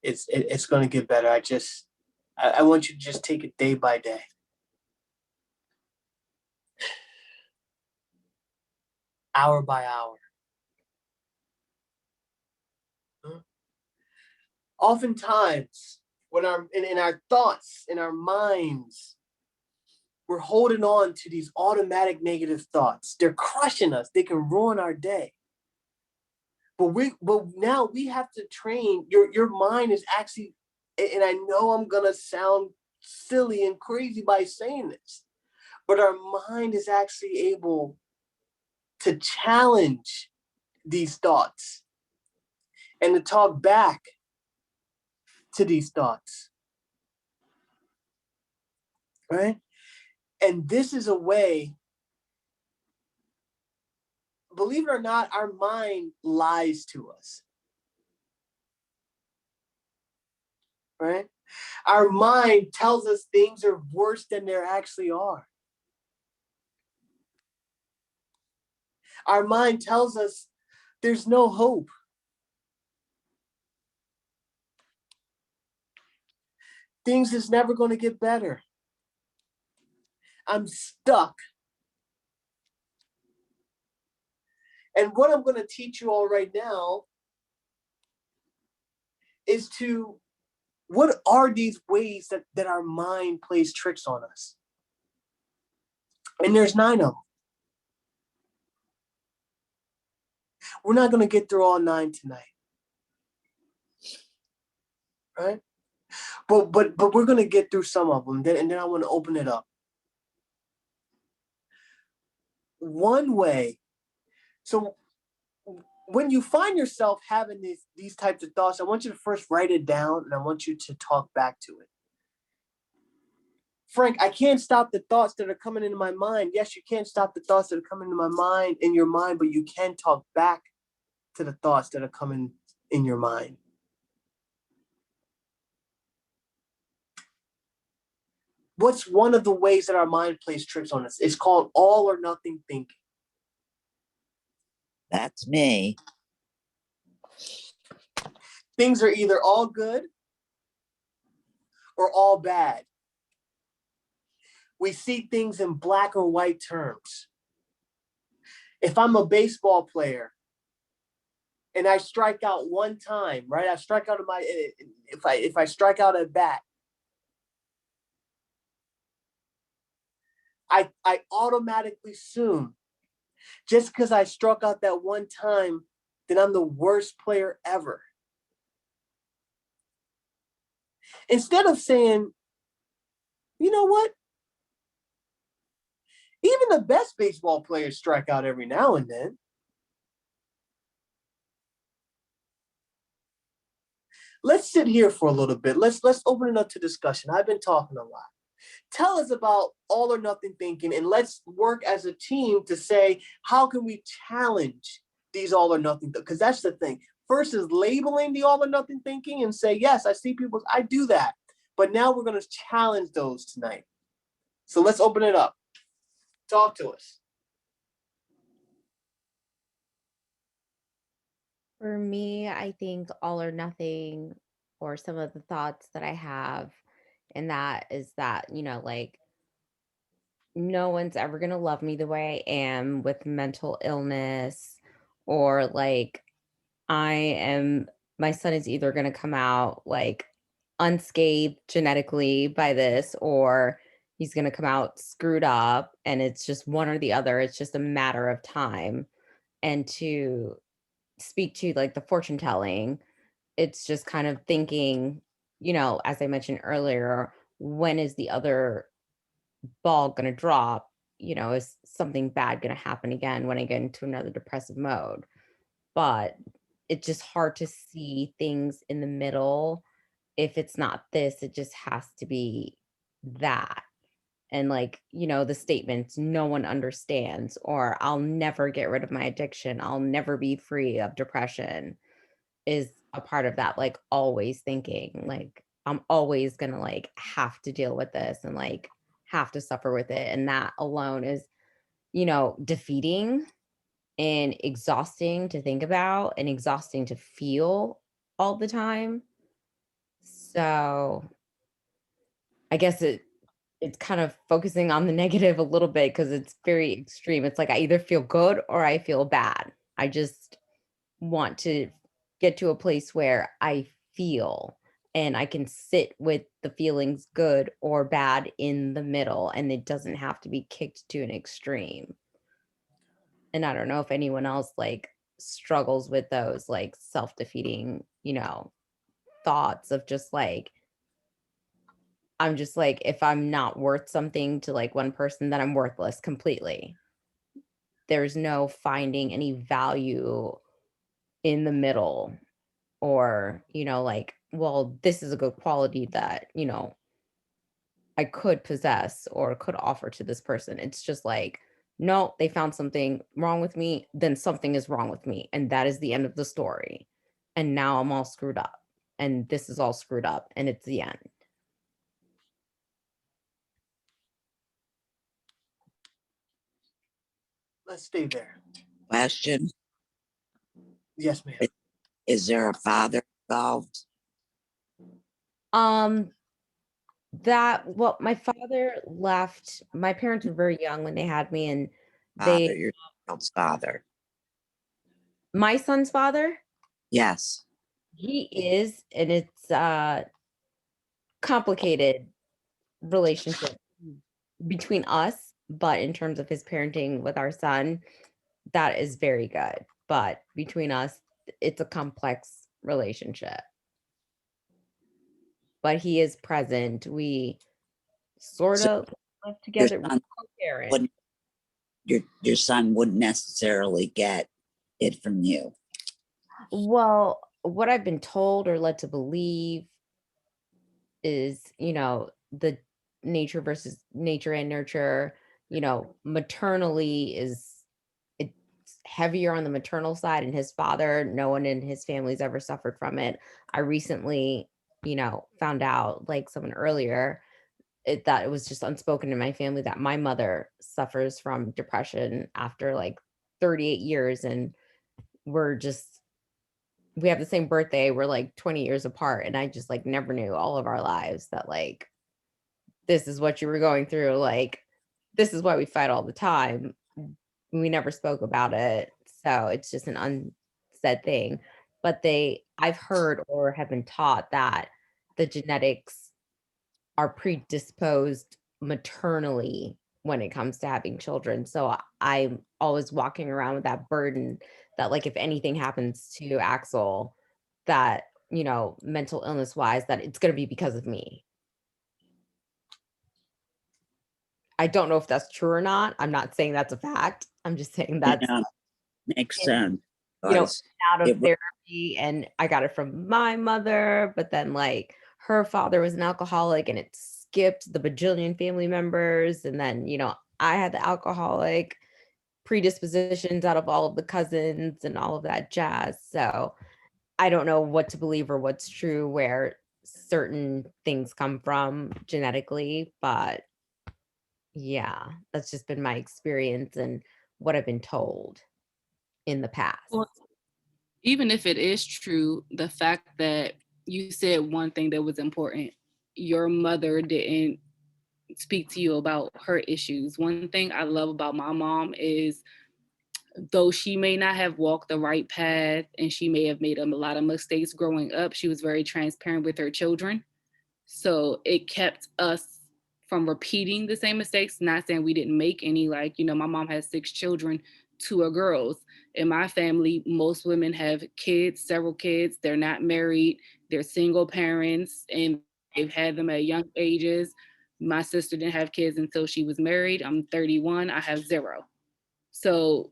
It's going to get better. I want you to just take it day by day. Hour by hour. Oftentimes, when in our thoughts, in our minds, we're holding on to these automatic negative thoughts. They're crushing us. They can ruin our day. But now we have to train. Your mind is actually, and I know I'm gonna sound silly and crazy by saying this, but our mind is actually able to challenge these thoughts and to talk back to these thoughts, right? And this is a way, believe it or not, our mind lies to us, right? Our mind tells us things are worse than they actually are. Our mind tells us there's no hope. Things is never going to get better. I'm stuck. And what I'm going to teach you all right now is what are these ways that our mind plays tricks on us? And there's 9 of them. We're not going to get through all 9 tonight. Right? But we're going to get through some of them, and then I want to open it up. One way, so when you find yourself having these types of thoughts, I want you to first write it down, and I want you to talk back to it. Frank, I can't stop the thoughts that are coming into my mind. Yes, you can't stop the thoughts that are coming in your mind, but you can talk back to the thoughts that are coming in your mind. What's one of the ways that our mind plays tricks on us? It's called all or nothing thinking. That's me. Things are either all good or all bad. We see things in black or white terms. If I'm a baseball player and I strike out one time, right? I strike out if I strike out at bat, I automatically assume just because I struck out that one time, that I'm the worst player ever. Instead of saying, you know what? Even the best baseball players strike out every now and then. Let's sit here for a little bit. Let's open it up to discussion. I've been talking a lot. Tell us about all or nothing thinking, and let's work as a team to say, how can we challenge these all or nothing? Because that's the thing. First is labeling the all or nothing thinking and say, yes, I see people, I do that. But now we're going to challenge those tonight. So let's open it up. Talk to us. For me, I think all or nothing, or some of the thoughts that I have, and that is that, like, no one's ever going to love me the way I am with mental illness, or like, my son is either going to come out like unscathed genetically by this, or he's going to come out screwed up, and it's just one or the other. It's just a matter of time. And to speak to like the fortune telling, it's just kind of thinking, as I mentioned earlier, when is the other ball going to drop? Is something bad going to happen again when I get into another depressive mode? But it's just hard to see things in the middle. If it's not this, it just has to be that. And like, the statements, no one understands, or I'll never get rid of my addiction, I'll never be free of depression, is a part of that. Like, always thinking like I'm always gonna like have to deal with this and like have to suffer with it. And that alone is, defeating and exhausting to think about and exhausting to feel all the time. So I guess it's kind of focusing on the negative a little bit because it's very extreme. It's like I either feel good or I feel bad. I just want to get to a place where I feel and I can sit with the feelings good or bad in the middle, and it doesn't have to be kicked to an extreme. And I don't know if anyone else like struggles with those like self-defeating, thoughts of just like I'm just like, if I'm not worth something to like one person, then I'm worthless completely. There's no finding any value in the middle or, like, well, this is a good quality that, I could possess or could offer to this person. It's just like, no, they found something wrong with me, then something is wrong with me. And that is the end of the story. And now I'm all screwed up. And this is all screwed up. And it's the end. Let's stay there. Question. Yes, ma'am. Is there a father involved? Well, my father left. My parents were very young when they had me, and Father, your child's father. my son's father, Yes. he is, and it's complicated relationship between us, but in terms of his parenting with our son, that is very good. But between us, it's a complex relationship. But he is present. We sort So of live your together. We son co-parent. wouldn't, your son wouldn't necessarily get it from you. Well, what I've been told or led to believe is, the nature versus nature and nurture, maternally it's heavier on the maternal side, and his father, no one in his family's ever suffered from it. I recently, found out like someone earlier that it was just unspoken in my family that my mother suffers from depression after like 38 years, and we're just we have the same birthday. We're like 20 years apart. And I just like never knew all of our lives that like, this is what you were going through. Like, this is why we fight all the time. We never spoke about it. So it's just an unsaid thing. But I've heard or have been taught that the genetics are predisposed maternally when it comes to having children. So I'm always walking around with that burden that like if anything happens to Axel, that mental illness wise, that it's going to be because of me. I don't know if that's true or not. I'm not saying that's a fact. I'm just saying that's Makes sense. out of therapy, and I got it from my mother, but then like her father was an alcoholic and it skipped the bajillion family members, and then I had the alcoholic predispositions out of all of the cousins and all of that jazz. So I don't know what to believe or what's true where certain things come from genetically, but yeah, that's just been my experience and what I've been told in the past. Well, even if it is true, the fact that you said one thing that was important, your mother didn't speak to you about her issues. One thing I love about my mom is, though she may not have walked the right path and she may have made a lot of mistakes growing up, she was very transparent with her children. So it kept us from repeating the same mistakes. Not saying we didn't make any, like, my mom has 6 children, 2 are girls. In my family, most women have kids, several kids. They're not married. They're single parents and they've had them at young ages. My sister didn't have kids until she was married. I'm 31. I have 0. So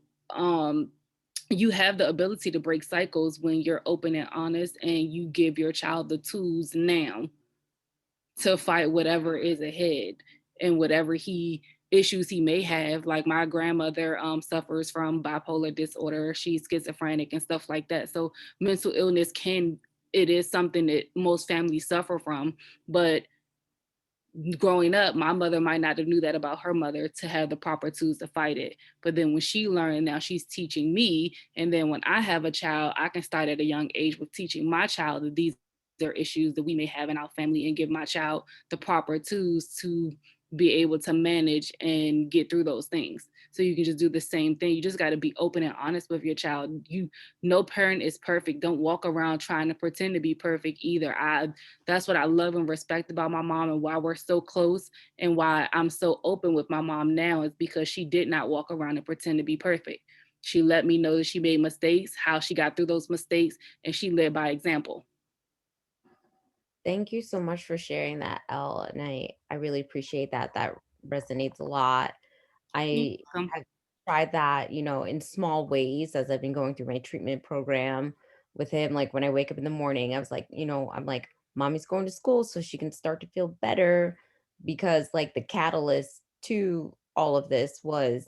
you have the ability to break cycles when you're open and honest and you give your child the tools now to fight whatever is ahead and whatever issues he may have. Like my grandmother suffers from bipolar disorder. She's schizophrenic and stuff like that. So mental illness it is something that most families suffer from. But growing up, my mother might not have knew that about her mother to have the proper tools to fight it. But then when she learned, now she's teaching me. And then when I have a child, I can start at a young age with teaching my child that these or issues that we may have in our family, and give my child the proper tools to be able to manage and get through those things. So you can just do the same thing. You just got to be open and honest with your child. No parent is perfect. Don't walk around trying to pretend to be perfect either. That's what I love and respect about my mom, and why we're so close, and why I'm so open with my mom now, is because she did not walk around and pretend to be perfect. She let me know that she made mistakes, how she got through those mistakes, and she led by example. Thank you so much for sharing that, Elle. And I really appreciate that. That resonates a lot. I have tried that, in small ways as I've been going through my treatment program with him. Like when I wake up in the morning, I was like, I'm like, mommy's going to school so she can start to feel better, because like the catalyst to all of this was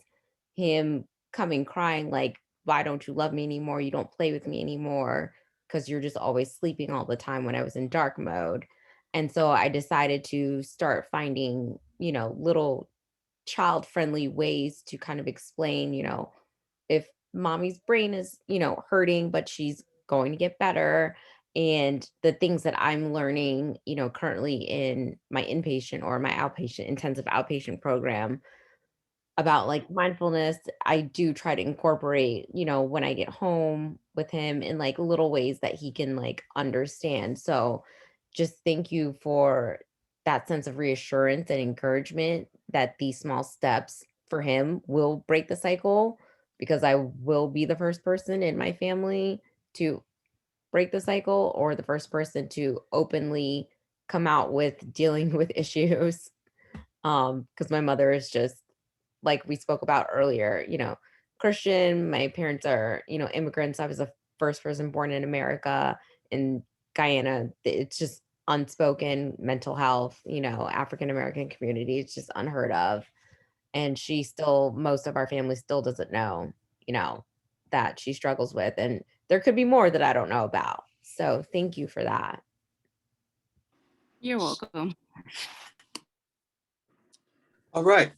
him coming crying, like, why don't you love me anymore? You don't play with me anymore because you're just always sleeping all the time, when I was in dark mode. And so I decided to start finding, little child friendly ways to kind of explain, if mommy's brain is, hurting, but she's going to get better. And the things that I'm learning, currently in my inpatient or my outpatient, intensive outpatient program about like mindfulness, I do try to incorporate, when I get home with him, in like little ways that he can like understand. So just thank you for that sense of reassurance and encouragement that these small steps for him will break the cycle, because I will be the first person in my family to break the cycle, or the first person to openly come out with dealing with issues. Because my mother is just, like we spoke about earlier, Christian. My parents are, immigrants. I was the first person born in America. In Guyana, it's just unspoken mental health, African American community. It's just unheard of. And most of our family still doesn't know, that she struggles with. And there could be more that I don't know about. So thank you for that. You're welcome. All right.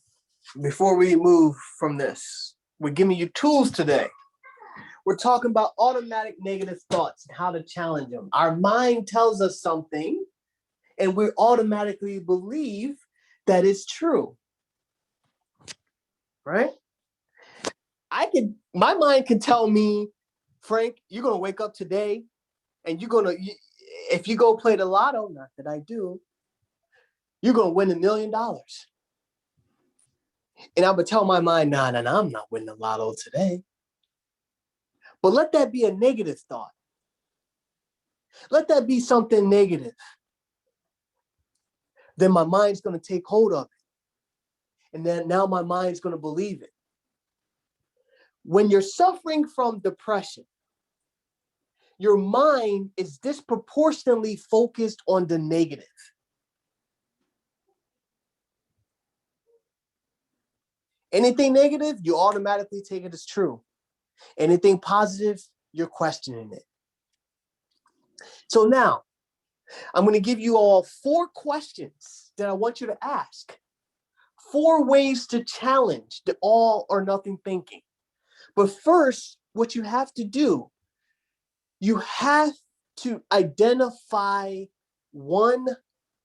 Before we move from this, we're giving you tools today. We're talking about automatic negative thoughts and how to challenge them. Our mind tells us something, and we automatically believe that it's true. Right? My mind can tell me, Frank, you're going to wake up today and if you go play the lotto, not that I do, you're going to win $1 million. And I'm going to tell my mind, nah, I'm not winning the lotto today. But let that be a negative thought. Let that be something negative. Then my mind's going to take hold of it. And then now my mind's going to believe it. When you're suffering from depression, your mind is disproportionately focused on the negative. Anything negative, you automatically take it as true. Anything positive, you're questioning it. So now, I'm going to give you all 4 questions that I want you to ask. 4 ways to challenge the all or nothing thinking. But first, what you have to do, you have to identify one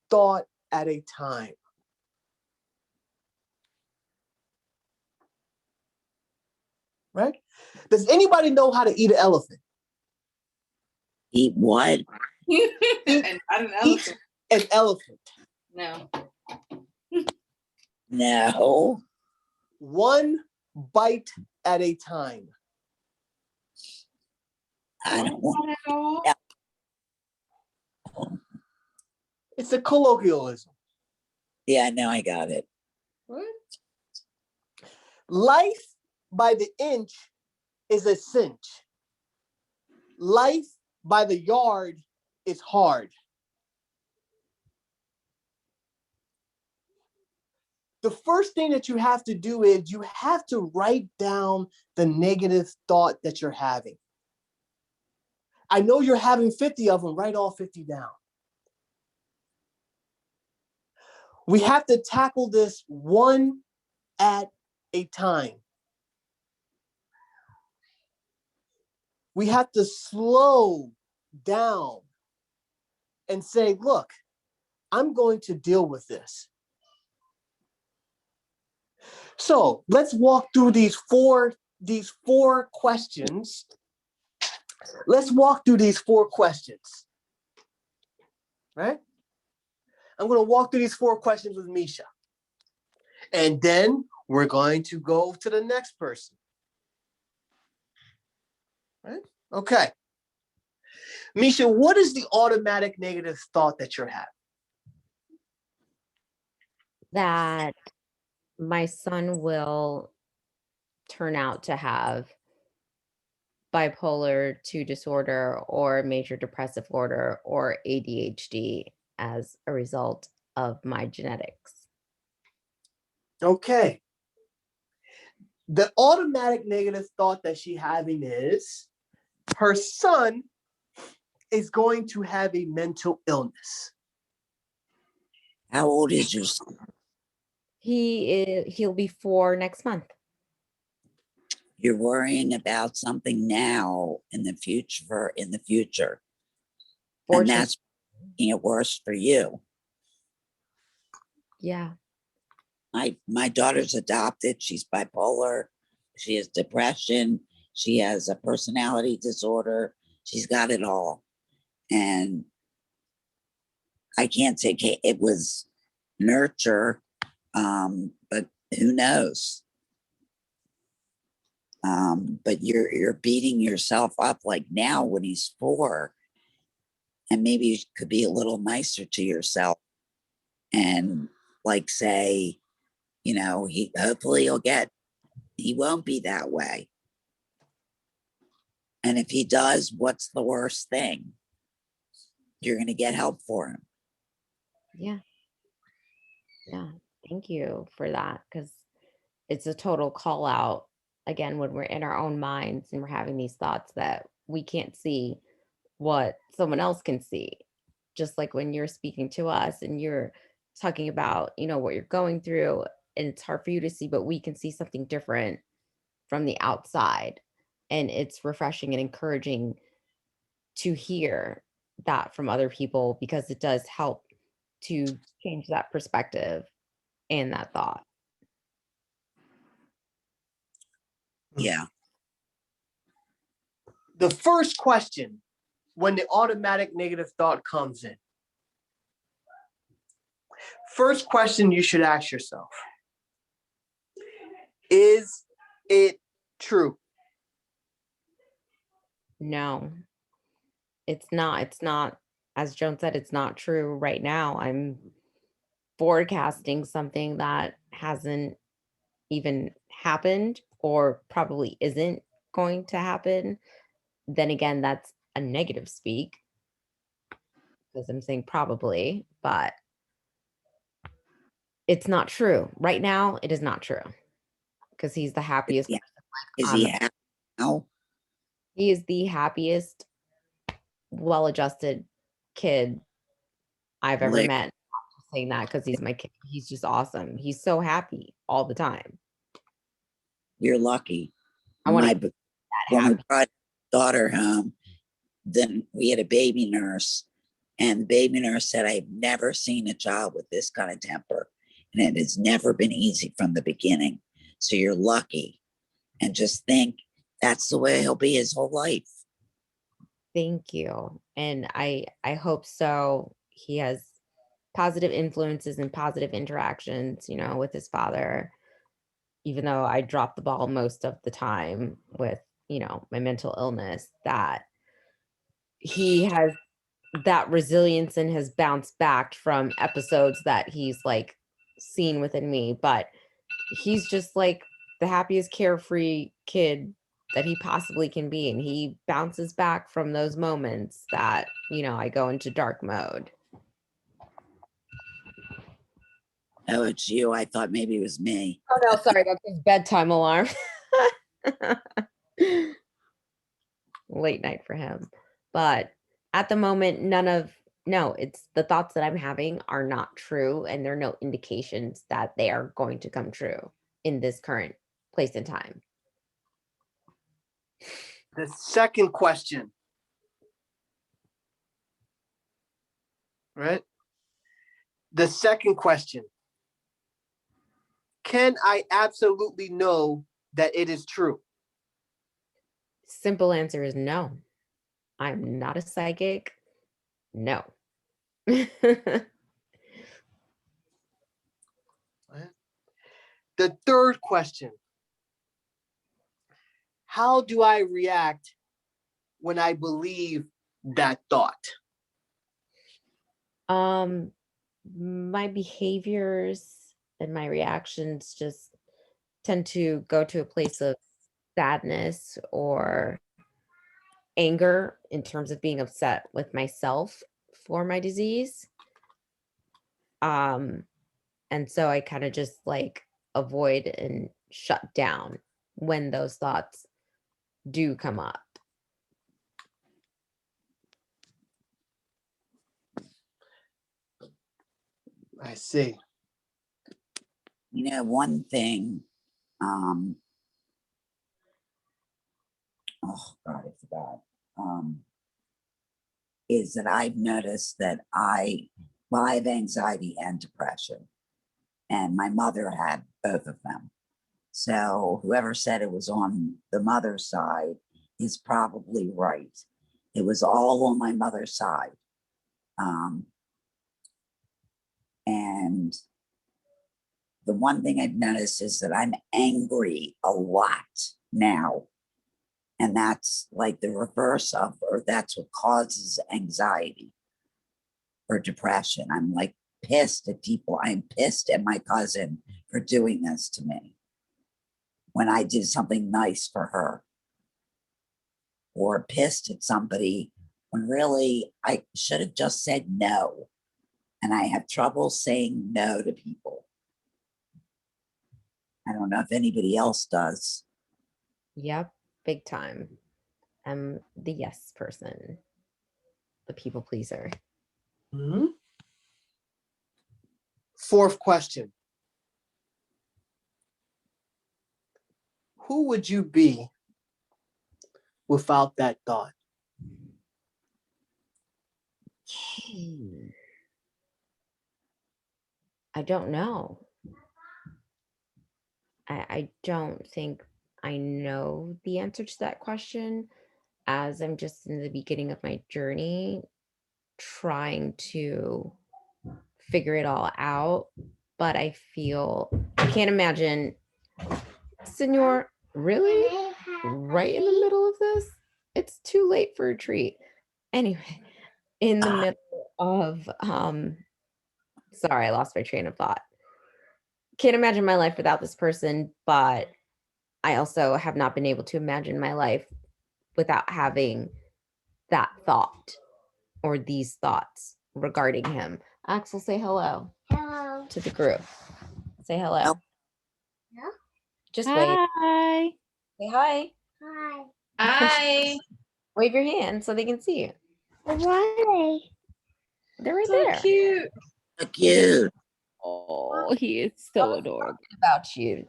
thought at a time. Right? Does anybody know how to eat an elephant? Eat what? Eat an elephant. No. No. One bite at a time. I don't want to. It's a colloquialism. Yeah, now I got it. What? Life by the inch is a cinch. Life by the yard is hard. The first thing that you have to do is you have to write down the negative thought that you're having. I know you're having 50 of them. Write all 50 down. We have to tackle this one at a time. We have to slow down and say, look, I'm going to deal with this. So let's walk through these four questions. Let's walk through these 4 questions, right? I'm going to walk through these 4 questions with Misha. And then we're going to go to the next person. Right? Okay. Misha, what is the automatic negative thought that you're having? That my son will turn out to have bipolar 2 disorder or major depressive disorder or ADHD as a result of my genetics. Okay. The automatic negative thought that she's having is her son is going to have a mental illness. How old is your son? He'll be 4 next month. You're worrying about something now in the future, and that's making it worse for you. Yeah. My daughter's adopted. She's bipolar. She has depression. She has a personality disorder. She's got it all. And I can't say it was nurture, but who knows? But you're beating yourself up like now when he's 4, and maybe you could be a little nicer to yourself and like say, hopefully he won't be that way. And if he does, what's the worst thing? You're going to get help for him. Yeah. Yeah. Thank you for that, because it's a total call out again when we're in our own minds and we're having these thoughts that we can't see what someone else can see. Just like when you're speaking to us and you're talking about, what you're going through, and it's hard for you to see, but we can see something different from the outside. And it's refreshing and encouraging to hear that from other people, because it does help to change that perspective and that thought. Yeah. The first question, when the automatic negative thought comes in, first question you should ask yourself, is it true? No, it's not. It's not, as Joan said, it's not true right now. I'm forecasting something that hasn't even happened or probably isn't going to happen. Then again, that's a negative speak because I'm saying probably, but it's not true. Right now, it is not true because he's the happiest. Yeah. Is he happy now? He is the happiest, well-adjusted kid I've ever met. I'm just saying that because he's my kid. He's just awesome. He's so happy all the time. You're lucky. I want When we brought daughter home, then we had a baby nurse, and the baby nurse said, I've never seen a child with this kind of temper, and it has never been easy from the beginning. So you're lucky, and just think that's the way he'll be his whole life. Thank you. And I hope so. He has positive influences and positive interactions, with his father, even though I drop the ball most of the time with, my mental illness, that he has that resilience and has bounced back from episodes that he's like seen within me. But he's just like the happiest carefree kid that he possibly can be, and he bounces back from those moments that I go into dark mode. Oh, it's you. I thought maybe it was me. Oh no, sorry, that's his bedtime alarm. Late night for him. But at the moment, it's the thoughts that I'm having are not true, and there are no indications that they are going to come true in this current place and time. The second question, right? The second question, can I absolutely know that it is true? Simple answer is no. I'm not a psychic. No. The third question, how do I react when I believe that thought? My behaviors and my reactions just tend to go to a place of sadness or anger in terms of being upset with myself for my disease. And so I kind of just like avoid and shut down when those thoughts do come up. I see. You know, one thing, oh God, I forgot, is that I've noticed that I have anxiety and depression, and my mother had both of them. So whoever said it was on the mother's side is probably right. It was all on my mother's side. And the one thing I've noticed is that I'm angry a lot now. And that's like the reverse of, or that's what causes anxiety or depression. I'm like pissed at people. I'm pissed at my cousin for doing this to me when I did something nice for her, or pissed at somebody when really I should have just said no. And I have trouble saying no to people. I don't know if anybody else does. Yep, big time. I'm the yes person, the people pleaser. Mm-hmm. Fourth question, who would you be without that thought? I don't know. I don't think I know the answer to that question, as I'm just in the beginning of my journey trying to figure it all out. But I can't imagine, Senor, really? Right in the middle of this? It's too late for a treat. Anyway, in the middle of, sorry, I lost my train of thought. Can't imagine my life without this person, but I also have not been able to imagine my life without having that thought or these thoughts regarding him. Axel, say hello. Hello. To the group. Say hello. Hello. Hello? Just wave. Hi. Say hi. Hi. Hi. Wave your hand so they can see you. Why? They're right So there. cute. So cute. Oh, he is so adorable. About you,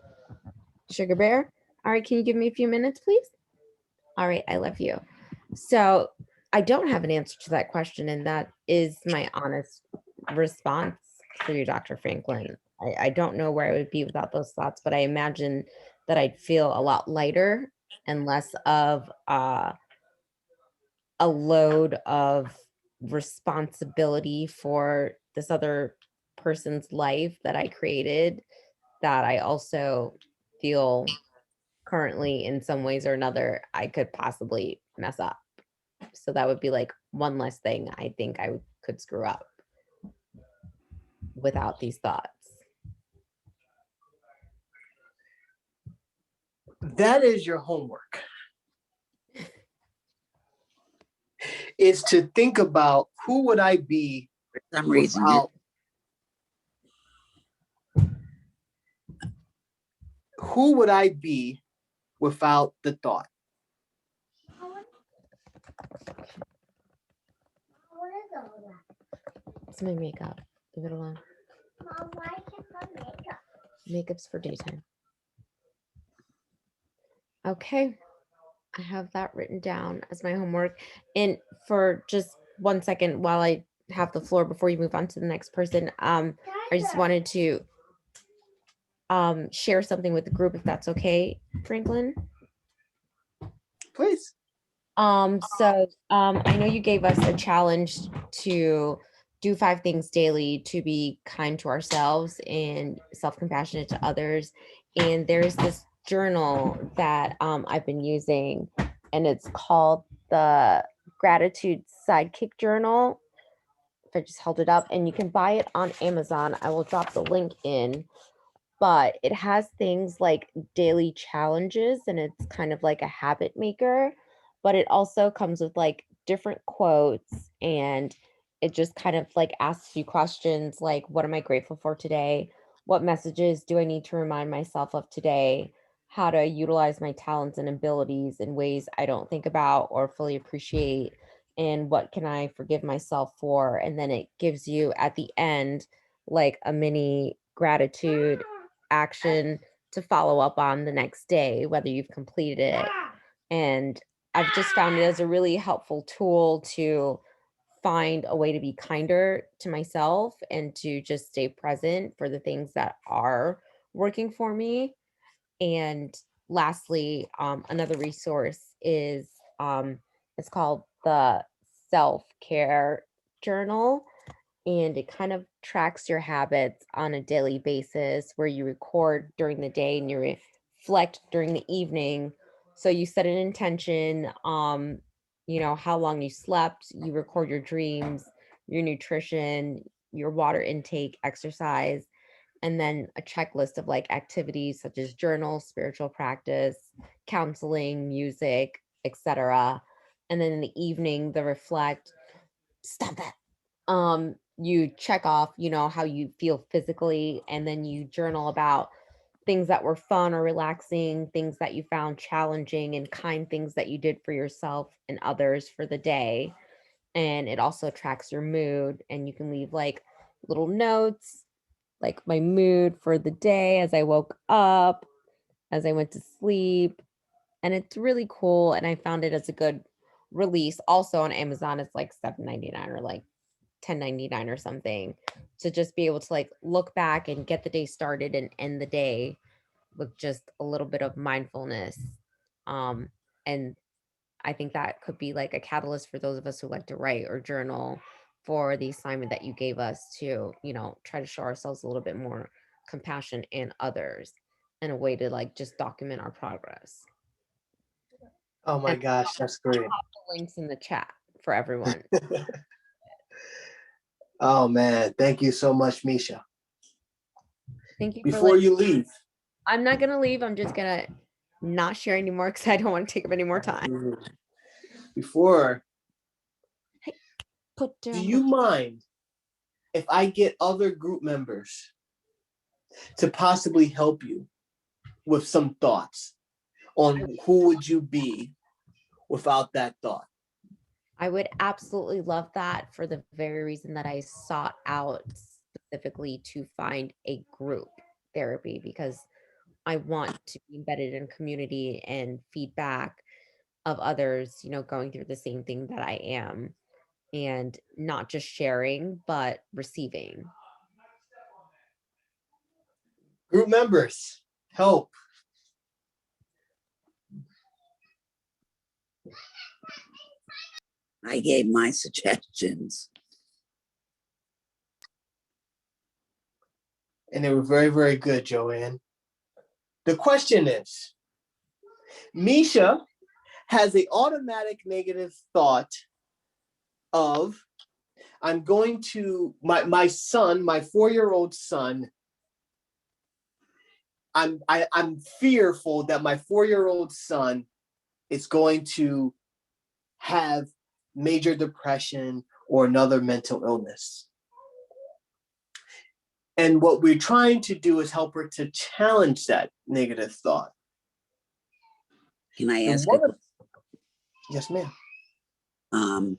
Sugar Bear. All right, can you give me a few minutes, please? All right, I love you. So I don't have an answer to that question, and that is my honest response for you, Dr. Franklin. I don't know where I would be without those thoughts, but I imagine that I'd feel a lot lighter and less of a load of responsibility for this other person's life that I created, that I also feel currently in some ways or another I could possibly mess up. So that would be like one less thing I think I could screw up without these thoughts. That is your homework. Is to think about who would I be For some reason, without, who would I be without the thought? What is all that? It's my makeup. Leave it alone. Mom, why is it for makeup? Makeup's for daytime. Okay. I have that written down as my homework. And for just 1 second, while I have the floor before you move on to the next person. I just wanted to share something with the group, if that's okay, Franklin. Please. I know you gave us a challenge to do 5 things daily to be kind to ourselves and self-compassionate to others. And there's this journal that I've been using, and it's called the Gratitude Sidekick Journal. If I just held it up, and you can buy it on Amazon. I will drop the link in. But it has things like daily challenges, and it's kind of like a habit maker, but it also comes with like different quotes, and it just kind of like asks you questions like, what am I grateful for today? What messages do I need to remind myself of today? How to utilize my talents and abilities in ways I don't think about or fully appreciate? And what can I forgive myself for? And then it gives you at the end like a mini gratitude action to follow up on the next day, whether you've completed it. And I've just found it as a really helpful tool to find a way to be kinder to myself and to just stay present for the things that are working for me. And lastly, another resource is it's called the Self-Care Journal, and it kind of tracks your habits on a daily basis where you record during the day and you reflect during the evening. So you set an intention, how long you slept, you record your dreams, your nutrition, your water intake, exercise, and then a checklist of like activities such as journal, spiritual practice, counseling, music, etc. And then in the evening, the reflect, stop that. You check off, how you feel physically, and then you journal about things that were fun or relaxing, things that you found challenging, and kind things that you did for yourself and others for the day. And it also tracks your mood, and you can leave like little notes, like my mood for the day as I woke up, as I went to sleep. And it's really cool. And I found it as a good release. Also on Amazon, it's like $7.99 or like $10.99 or something, to just be able to like look back and get the day started and end the day with just a little bit of mindfulness. And I think that could be like a catalyst for those of us who like to write or journal for the assignment that you gave us to, try to show ourselves a little bit more compassion and others, and a way to like just document our progress. Oh my And gosh, that's great. I'll pop the links in the chat for everyone. Oh man, thank you so much, Misha. Thank you. Before you leave, I'm not gonna leave. I'm just gonna not share anymore because I don't want to take up any more time. Before, Put down do you mind if I get other group members to possibly help you with some thoughts on who would you be without that thought? I would absolutely love that, for the very reason that I sought out specifically to find a group therapy, because I want to be embedded in community and feedback of others, going through the same thing that I am, and not just sharing, but receiving. Group members, help. I gave my suggestions. And they were very, very good, Joanne. The question is, Misha has an automatic negative thought of, I'm going to, my son, my 4-year-old son, I'm fearful that my 4-year-old son is going to have major depression or another mental illness. And what we're trying to do is help her to challenge that negative thought. Can I ask? Yes, ma'am.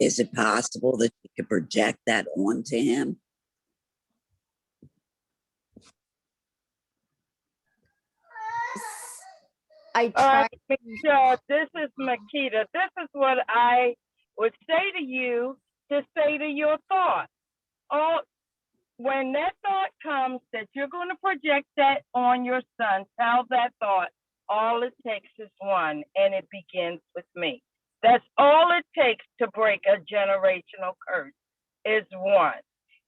Is it possible that you could project that onto him? I tried. Michelle, this is Makita. This is what I would say to you to say to your thought. When that thought comes that you're going to project that on your son, tell that thought, all it takes is one, and it begins with me. That's all it takes to break a generational curse is one.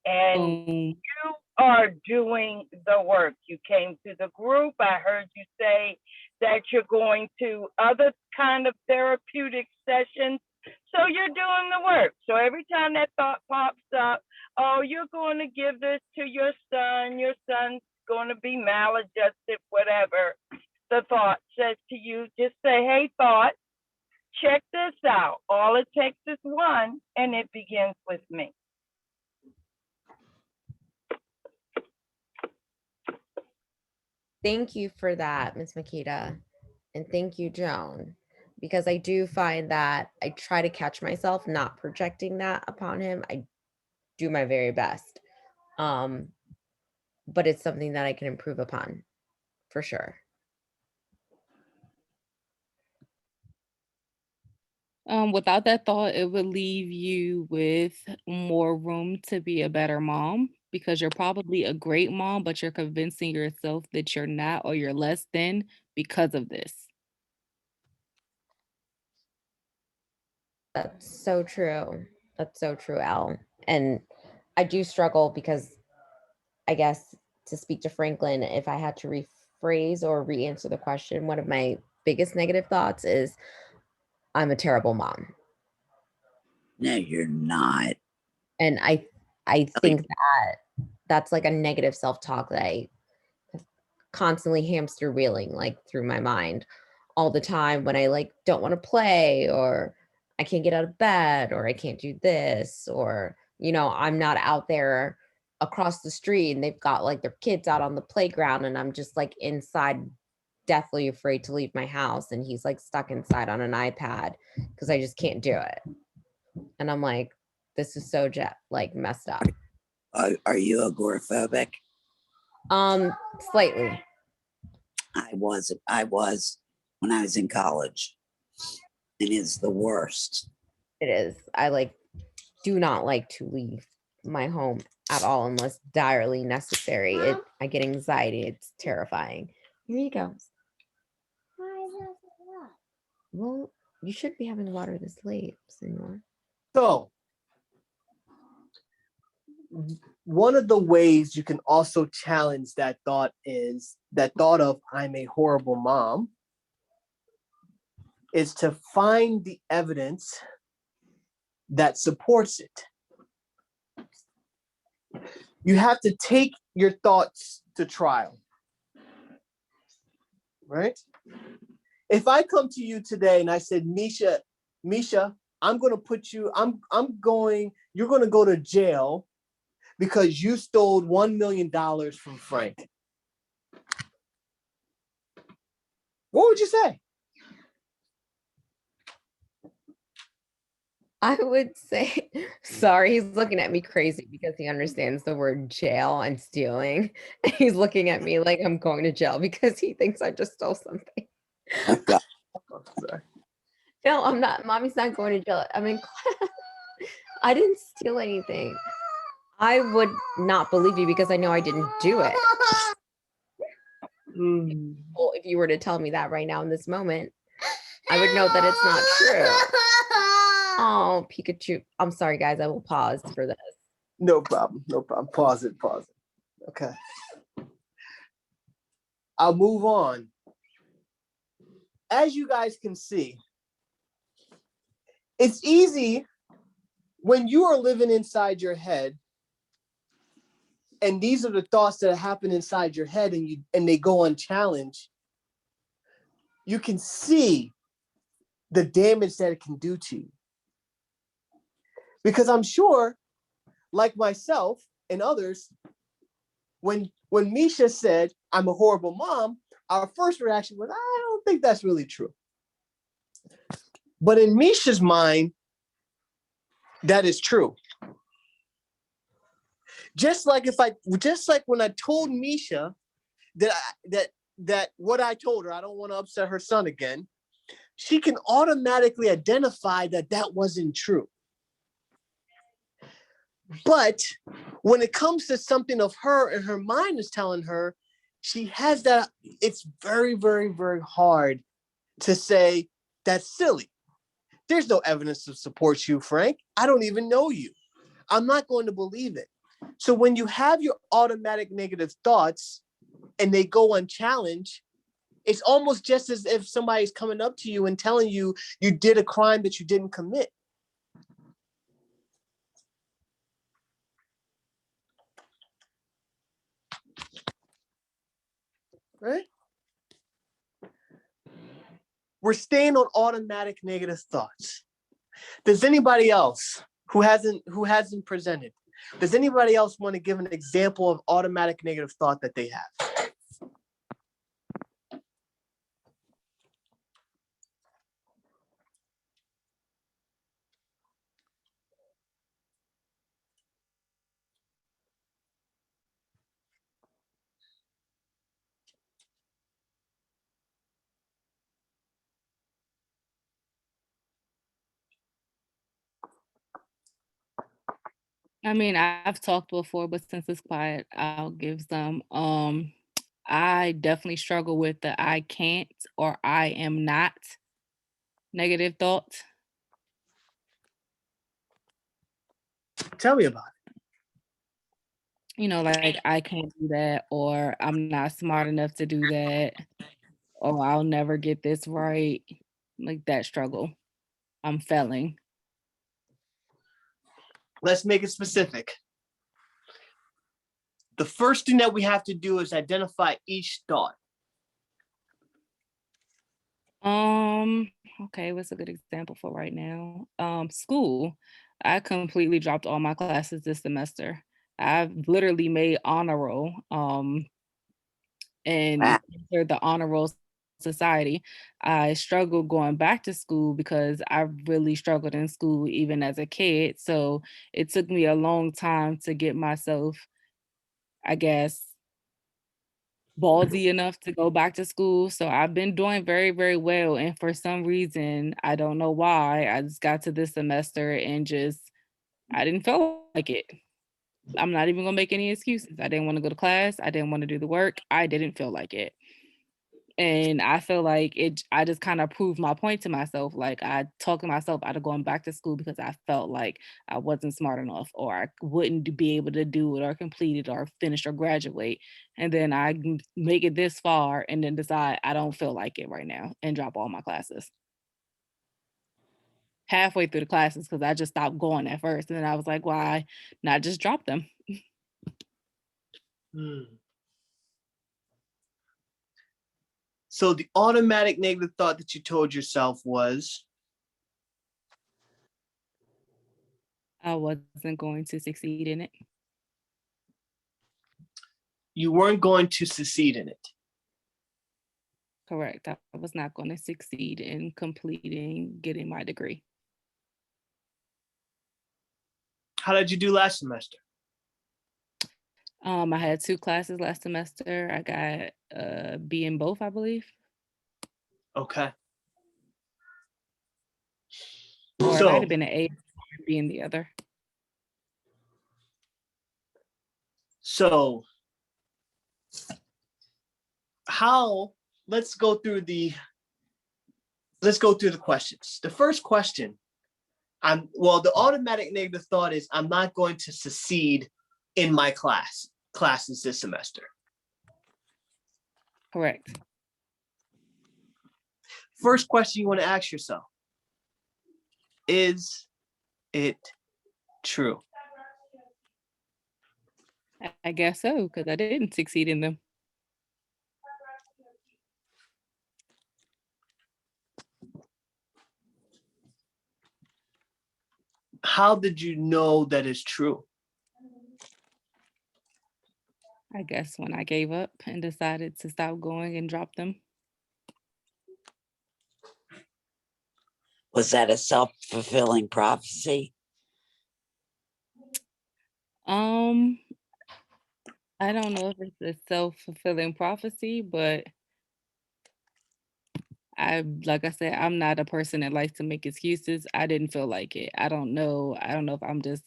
And you are doing the work. You came to the group. I heard you say that you're going to other kind of therapeutic sessions. So you're doing the work. So every time that thought pops up, oh, you're going to give this to your son's going to be maladjusted, whatever the thought says to you, just say, hey, thought, check this out. All it takes is one, and it begins with me. Thank you for that, Ms. Makita. And thank you, Joan, because I do find that I try to catch myself not projecting that upon him. I do my very best. But it's something that I can improve upon for sure. Without that thought, it would leave you with more room to be a better mom, because you're probably a great mom, but you're convincing yourself that you're not or you're less than because of this. That's so true. That's so true, Al. And I do struggle because I guess to speak to Franklin, if I had to rephrase or re-answer the question, one of my biggest negative thoughts is I'm a terrible mom. No, you're not. And I think that that's like a negative self-talk that I constantly hamster wheeling like through my mind all the time when I like don't want to play, or I can't get out of bed, or I can't do this, or I'm not out there across the street and they've got like their kids out on the playground and I'm just like inside deathly afraid to leave my house and he's like stuck inside on an iPad because I just can't do it. And I'm like, this is so like messed up. Are you agoraphobic? Slightly. I was when I was in college. It is the worst. It is. I do not like to leave my home at all unless direly necessary. I get anxiety. It's terrifying. Here you go. Well, you should be having water this late, senor. So, one of the ways you can also challenge that thought is that thought of I'm a horrible mom is to find the evidence that supports it. You have to take your thoughts to trial, right? If I come to you today and I said, Misha, I'm going to put you, you're going to go to jail because you stole $1 million from Frank. What would you say? I would say, sorry, he's looking at me crazy because he understands the word jail and stealing. And he's looking at me like I'm going to jail because he thinks I just stole something. No, I'm not. Mommy's not going to jail. I'm in class. I didn't steal anything. I would not believe you because I know I didn't do it. Well, if you were to tell me that right now in this moment, I would know that it's not true. Oh, Pikachu. I'm sorry, guys. I will pause for this. No problem. Pause it. Okay. I'll move on. As you guys can see, it's easy when you are living inside your head and these are the thoughts that happen inside your head and they go unchallenged. You can see the damage that it can do to you. Because I'm sure, like myself and others, when Misha said, I'm a horrible mom, our first reaction was, I don't think that's really true. But in Misha's mind, that is true. Just like when I told Misha that what I told her, I don't want to upset her son again, she can automatically identify that wasn't true. But when it comes to something of her and her mind is telling her, she has that, it's very, very, very hard to say, that's silly. There's no evidence to support you, Frank. I don't even know you. I'm not going to believe it. So when you have your automatic negative thoughts and they go unchallenged, it's almost just as if somebody's coming up to you and telling you you did a crime that you didn't commit. Right? We're staying on automatic negative thoughts. Does anybody else who hasn't presented, does anybody else want to give an example of automatic negative thought that they have? I mean, I've talked before, but since it's quiet, I'll give some. I definitely struggle with the I can't or I am not negative thoughts. Tell me about it. You know, like I can't do that, or I'm not smart enough to do that, or I'll never get this right. Like that struggle. I'm failing. Let's make it specific. The first thing that we have to do is identify each thought. Okay, what's a good example for right now? School. I completely dropped all my classes this semester. I've literally made honor roll, and entered the honor roll society. I struggled going back to school because I really struggled in school even as a kid. So it took me a long time to get myself, I guess, ballsy enough to go back to school. So I've been doing very, very well. And for some reason, I don't know why, I just got to this semester and just, I didn't feel like it. I'm not even gonna make any excuses. I didn't want to go to class. I didn't want to do the work. I didn't feel like it. And I feel like I just kind of proved my point to myself. Like I talked myself out of going back to school because I felt like I wasn't smart enough or I wouldn't be able to do it or complete it or finish or graduate. And then make it this far and then decide I don't feel like it right now and drop all my classes. Halfway through the classes because I just stopped going at first. And then I was like, why not just drop them? So the automatic negative thought that you told yourself was? I wasn't going to succeed in it. You weren't going to succeed in it. Correct. I was not going to succeed in getting my degree. How did you do last semester? I had 2 classes last semester. I got a B in both, I believe. Okay. Or it might have been an A and B in the other. So let's go through the questions. The first question, the automatic negative thought is I'm not going to succeed in my classes this semester. Correct. First question you want to ask yourself, is it true? I guess so, because I didn't succeed in them. How did you know that it's true? I guess when I gave up and decided to stop going and drop them. Was that a self-fulfilling prophecy? I don't know if it's a self-fulfilling prophecy, but like I said, I'm not a person that likes to make excuses. I didn't feel like it. I don't know if I'm just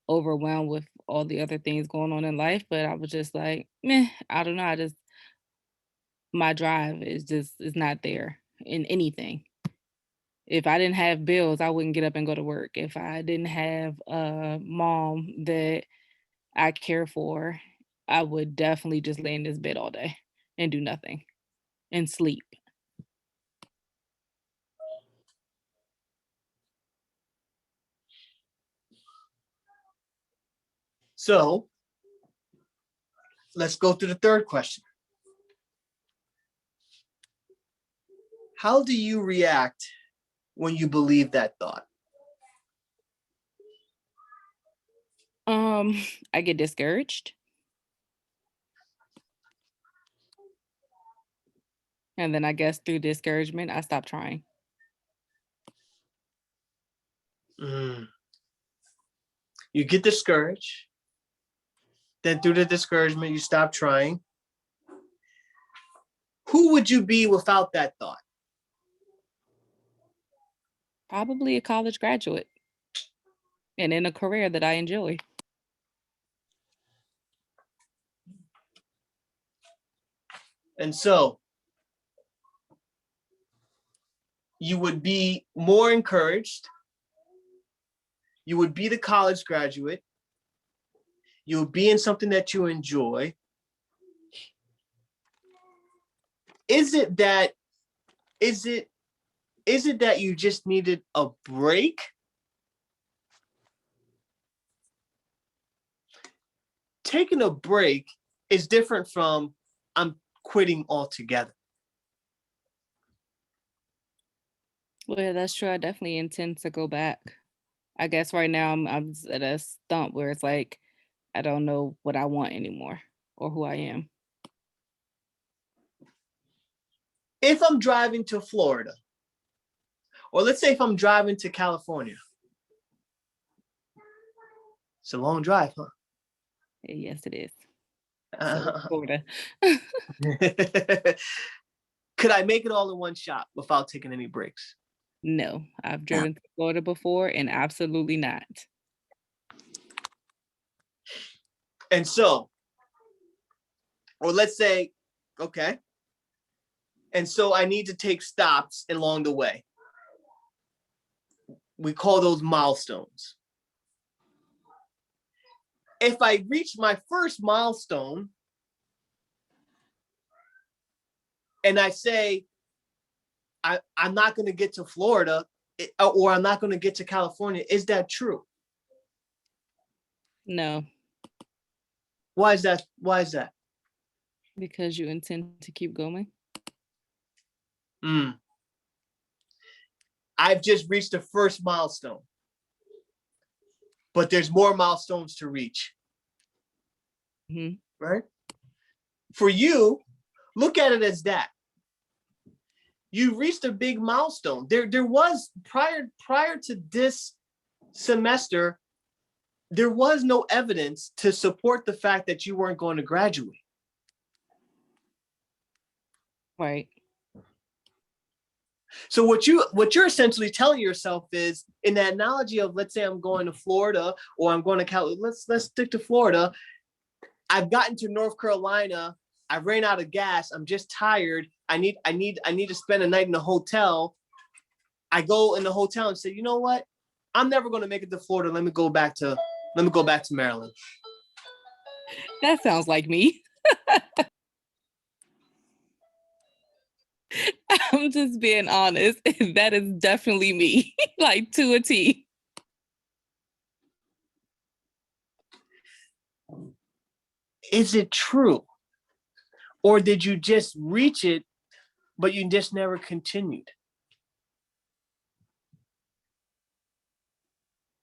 overwhelmed with all the other things going on in life, but I was just like, meh, I don't know. My drive is not there in anything. If I didn't have bills, I wouldn't get up and go to work. If I didn't have a mom that I care for, I would definitely just lay in this bed all day and do nothing and sleep. So let's go through the third question. How do you react when you believe that thought? I get discouraged. And then I guess through discouragement, I stop trying. You get discouraged. Then through the discouragement, you stop trying. Who would you be without that thought? Probably a college graduate and in a career that I enjoy. And so you would be more encouraged. You would be the college graduate. You would be in something that you enjoy. Is it that you just needed a break? Taking a break is different from I'm quitting altogether. Well, yeah, that's true. I definitely intend to go back. I guess right now I'm at a stump where it's like I don't know what I want anymore or who I am. If I'm driving to Florida, or let's say if I'm driving to California, it's a long drive, huh? Yes, it is. So, Florida. Could I make it all in one shot without taking any breaks? No, I've driven to Florida before and absolutely not. And so, or let's say, okay. And so I need to take stops along the way. We call those milestones. If I reach my first milestone and I say, I'm not going to get to Florida or I'm not going to get to California, is that true? No. Why is that? Why is that? Because you intend to keep going. I've just reached the first milestone, but there's more milestones to reach. Right? For you, look at it as that. You reached a big milestone. There was prior to this semester, there was no evidence to support the fact that you weren't going to graduate. Right. So what you're essentially telling yourself is, in that analogy of, let's say I'm going to Florida or I'm going to Cali, let's stick to Florida. I've gotten to North Carolina. I ran out of gas. I'm just tired. I need to spend a night in a hotel. I go in the hotel and say, you know what? I'm never going to make it to Florida. Let me go back to Maryland. That sounds like me. I'm just being honest. That is definitely me, like to a T. Is it true? Or did you just reach it, but you just never continued?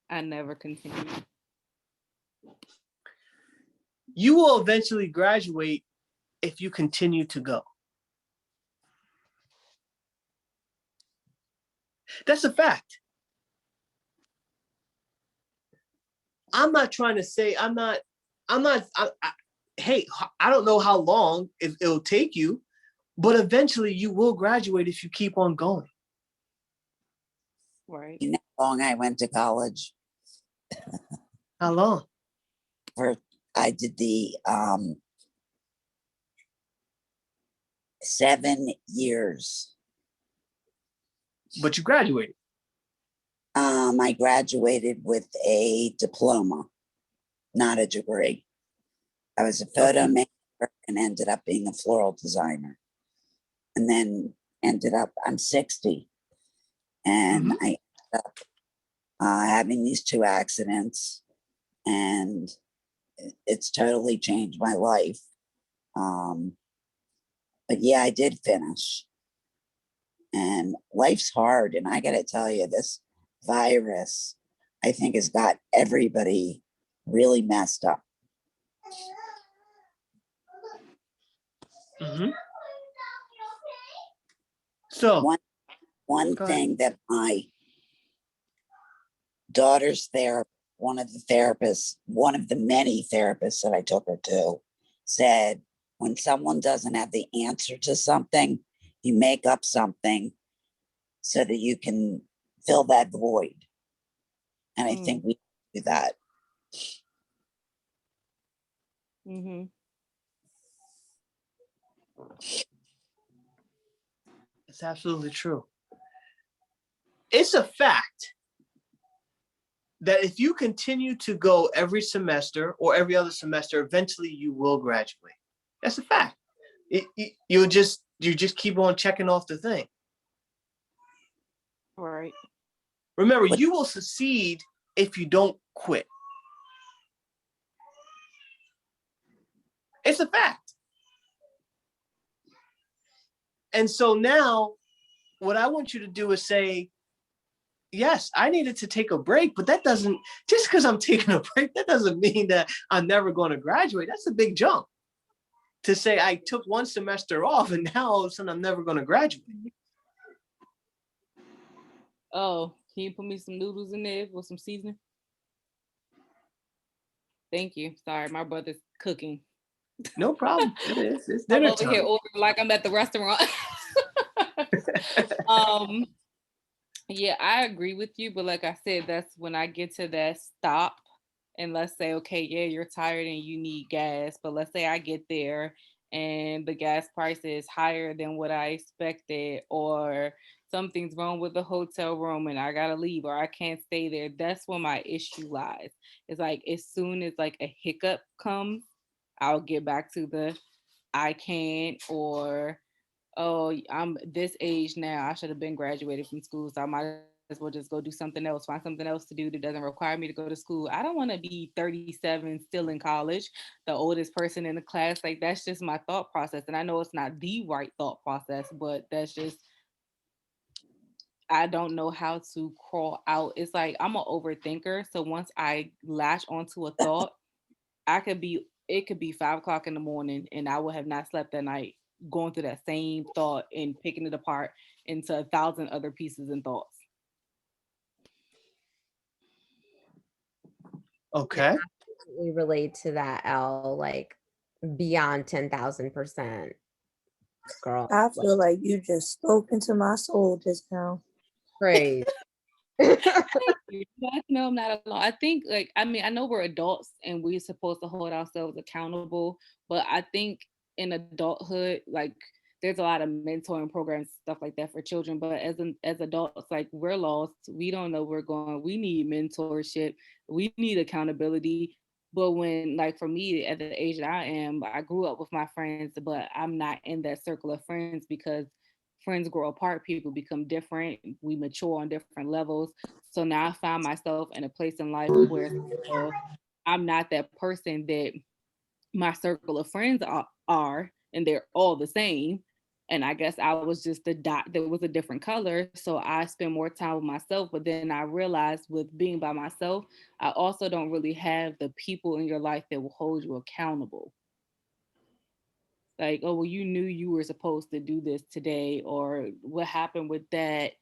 I never continued. You will eventually graduate if you continue to go. That's a fact. I'm not trying to say, hey, I don't know how long it'll take you, but eventually you will graduate if you keep on going. Right. You know how long I went to college? How long? I did the 7 years. But you graduated. I graduated with a diploma, not a degree. I was a photo maker and ended up being a floral designer. And then I'm 60. And I ended up having these 2 accidents. And it's totally changed my life. But yeah, I did finish. And life's hard. And I got to tell you, this virus, I think, has got everybody really messed up. So one thing that my daughter's therapist, one of the many therapists that I took her to, said, when someone doesn't have the answer to something, you make up something so that you can fill that void. And I think we do that. Mm-hmm. It's absolutely true. It's a fact that if you continue to go every semester or every other semester, eventually you will graduate. That's a fact. You just keep on checking off the thing. All right. Remember, you will succeed if you don't quit. It's a fact. And so now what I want you to do is say, yes, I needed to take a break, but that doesn't, just because I'm taking a break, that doesn't mean that I'm never going to graduate. That's a big jump to say I took 1 semester off and now all of a sudden I'm never going to graduate. Oh, can you put me some noodles in there with some seasoning? Thank you. Sorry, my brother's cooking. No problem. It's dinner I'm over time. here ordering like I'm at the restaurant. Yeah, I agree with you, but like I said, that's when I get to that stop and let's say, okay, yeah, you're tired and you need gas, but let's say I get there and the gas price is higher than what I expected, or something's wrong with the hotel room and I gotta leave, or I can't stay there. That's when my issue lies. It's like as soon as like a hiccup comes, I'll get back to the I can't, or oh, I'm this age now, I should have been graduated from school, so I might as well just go do something else, find something else to do that doesn't require me to go to school. I don't want to be 37 still in college, the oldest person in the class. Like, that's just my thought process. And I know it's not the right thought process, but that's just, I don't know how to crawl out. It's like I'm an overthinker. So once I latch onto a thought, it could be 5 o'clock in the morning and I would have not slept that night going through that same thought and picking it apart into 1,000 other pieces and thoughts. Okay. We relate to that, Elle, like beyond 10,000%. Girl. I feel like you just spoke into my soul just now. Great. No, I'm not alone. I think, like, I mean, I know we're adults and we're supposed to hold ourselves accountable, but I think in adulthood, like, there's a lot of mentoring programs, stuff like that for children. But as adults, like, we're lost. We don't know where we're going. We need mentorship. We need accountability. But when, like, for me, at the age that I am, I grew up with my friends, but I'm not in that circle of friends because friends grow apart, people become different, we mature on different levels. So now I find myself in a place in life where I'm not that person that my circle of friends are, and they're all the same. And I guess I was just the dot that was a different color. So I spend more time with myself. But then I realized with being by myself, I also don't really have the people in your life that will hold you accountable. Like, oh, well, you knew you were supposed to do this today, or what happened with that.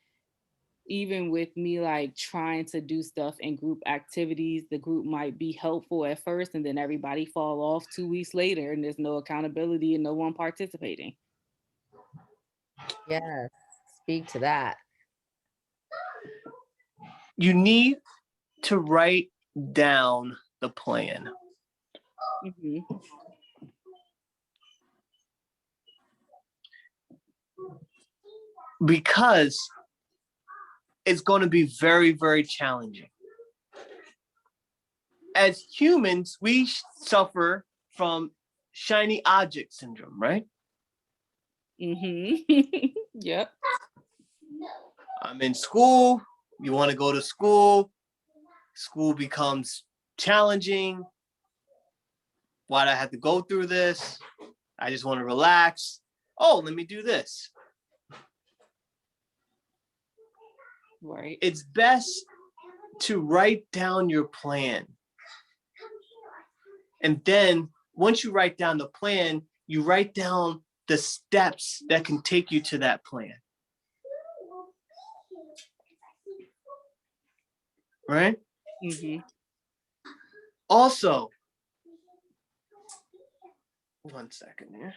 Even with me, like, trying to do stuff in group activities, the group might be helpful at first and then everybody fall off 2 weeks later and there's no accountability and no one participating. Yes, speak to that. You need to write down the plan. Mm-hmm. Because it's going to be very, very challenging. As humans, we suffer from shiny object syndrome, right? Mm-hmm. Yep. I'm in school. You want to go to school. School becomes challenging. Why do I have to go through this? I just want to relax. Oh, let me do this. Right. It's best to write down your plan. And then once you write down the plan, you write down the steps that can take you to that plan. Right? Mm-hmm. Also, one second here.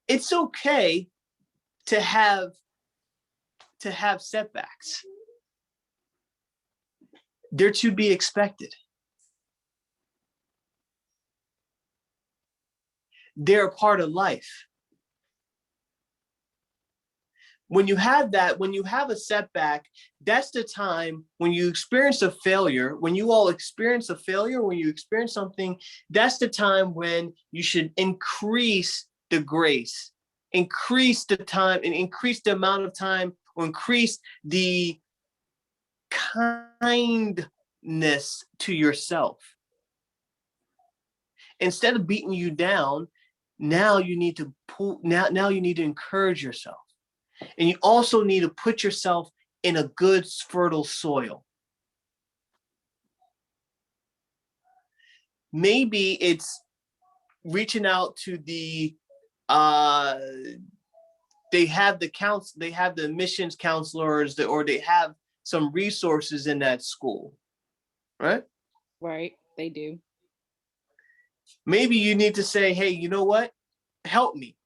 It's okay to have setbacks. They're to be expected. They're a part of life. When you have a setback, that's the time when you experience a failure, when you all experience a failure, when you experience something, that's the time when you should increase the grace, increase the time, and increase the amount of time, or increase the kindness to yourself. Instead of beating you down, now you need to encourage yourself. And you also need to put yourself in a good, fertile soil. Maybe it's reaching out to the they have the admissions counselors, or they have some resources in that school, right? Right, they do. Maybe you need to say, hey, you know what? Help me.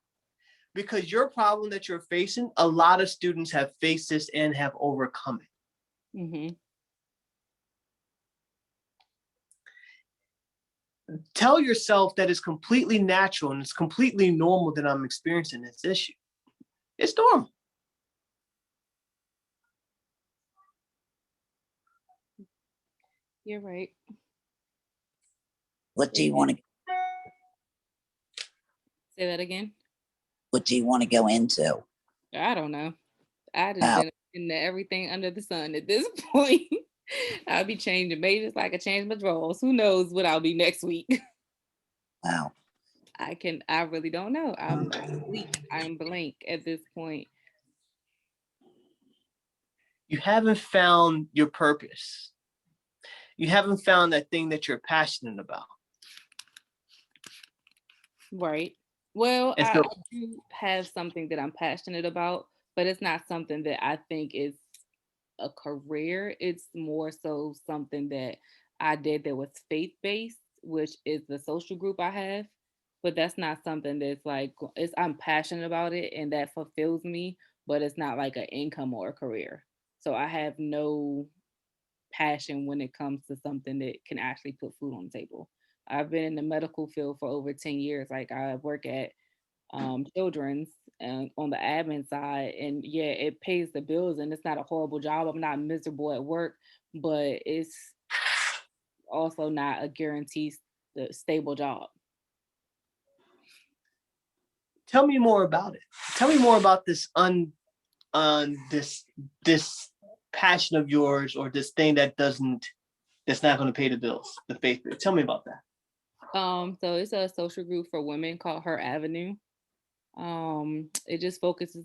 Because your problem that you're facing, a lot of students have faced this and have overcome it. Mm-hmm. Tell yourself that it's completely natural and it's completely normal that I'm experiencing this issue. It's normal. You're right. What do you want to say that again? What do you want to go into? I don't know. I done been into everything under the sun at this point. I'll be changing babies like I change my drawers. Who knows what I'll be next week? Wow. I really don't know. I'm bleak. I'm blank at this point. You haven't found your purpose. You haven't found that thing that you're passionate about. Right. Well, I do have something that I'm passionate about, but it's not something that I think is a career. It's more so something that I did that was faith-based, which is the social group I have. But that's not something that's like, I'm passionate about it and that fulfills me, but it's not like an income or a career. So I have no passion when it comes to something that can actually put food on the table. I've been in the medical field for over 10 years. Like I work at children's and on the admin side, and yeah, it pays the bills and it's not a horrible job. I'm not miserable at work, but it's also not a guaranteed stable job. Tell me more about it. Tell me more about this this passion of yours, or this thing that's not going to pay the bills, the faith. Tell me about that. So it's a social group for women called Her Avenue. It just focus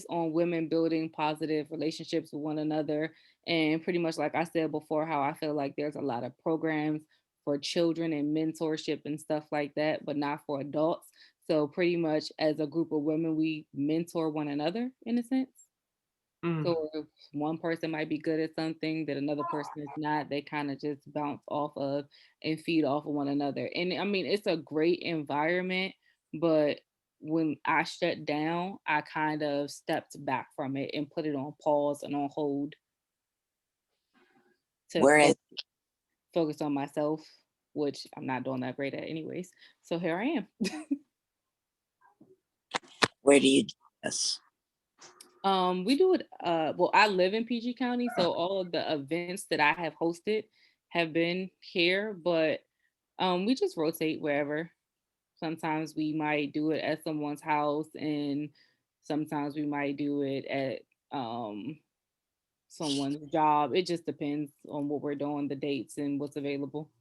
on women building positive relationships with one another, and pretty much like I said before, how I feel like there's a lot of programs for children and mentorship and stuff like that, but not for adults. So pretty much as a group of women, we mentor one another in a sense. So if one person might be good at something that another person is not, they kind of just bounce off of and feed off of one another. And I mean, it's a great environment, but when I shut down, I kind of stepped back from it and put it on pause and on hold to Whereas, focus on myself, which I'm not doing that great at anyways. So here I am. where do you do this? We do it, well, I live in PG County, so all of the events that I have hosted have been here, but we just rotate wherever. Sometimes we might do it at someone's house, and sometimes we might do it at someone's job. It just depends on what we're doing, the dates, and what's available.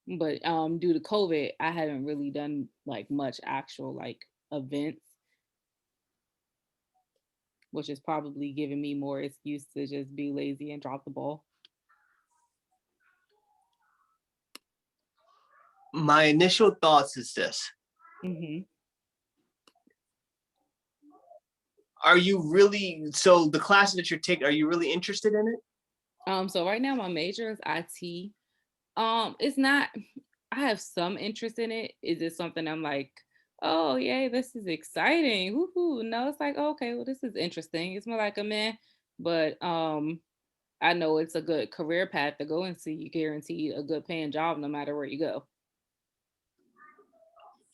But due to COVID, I haven't really done like much actual like events, which is probably giving me more excuse to just be lazy and drop the ball. My initial thoughts is this. Mm-hmm. Are you really, so the classes that you're taking, are you really interested in it? So right now my major is IT. It's not, I have some interest in it. Is it something I'm like, oh yay, this is exciting. Woohoo. No, it's like, oh, okay, well, this is interesting. It's more like a meh, but I know it's a good career path to go and see. You guaranteed a good paying job no matter where you go.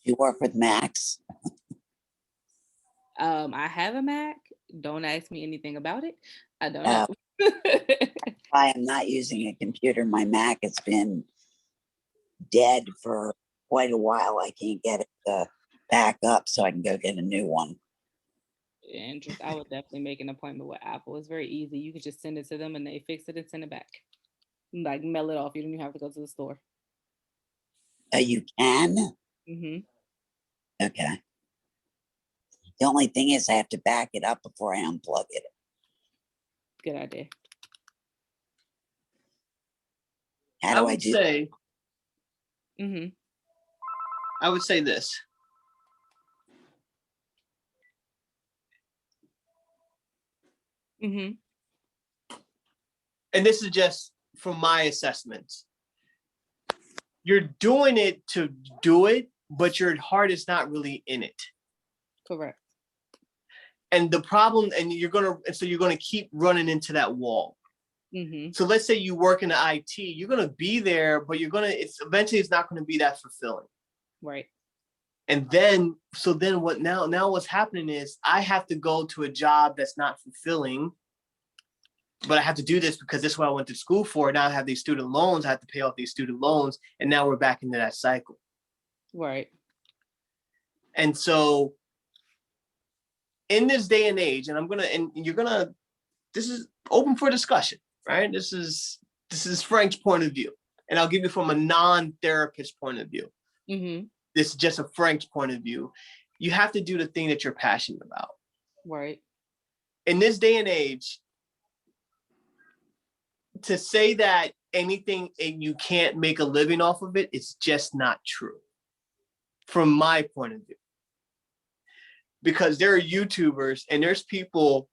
You work with Macs? I have a Mac. Don't ask me anything about it. I don't know. I am not using a computer. My Mac has been dead for quite a while. I can't get it to back up so I can go get a new one. Interest. I would definitely make an appointment with Apple. It's very easy. You can just send it to them and they fix it and send it back. Like mail it off. You don't even have to go to the store. You can? Mm-hmm. Okay. The only thing is I have to back it up before I unplug it. Good idea. How do I do say, mm-hmm. I would say this. Mm-hmm. And this is just from my assessments. You're doing it to do it, but your heart is not really in it. Correct. And the problem, and you're gonna keep running into that wall. Mm-hmm. So let's say you work in the IT, you're gonna be there, but eventually it's not gonna be that fulfilling. Right. And then, what now what's happening is I have to go to a job that's not fulfilling, but I have to do this because this is what I went to school for. Now I have these student loans, I have to pay off these student loans, and now we're back into that cycle. Right. And so in this day and age, this is open for discussion, right? This is Frank's point of view. And I'll give you from a non-therapist point of view. Mm-hmm. This is just a Frank's point of view. You have to do the thing that you're passionate about. Right. In this day and age, to say that anything and you can't make a living off of it, it's just not true from my point of view. Because there are YouTubers and there's people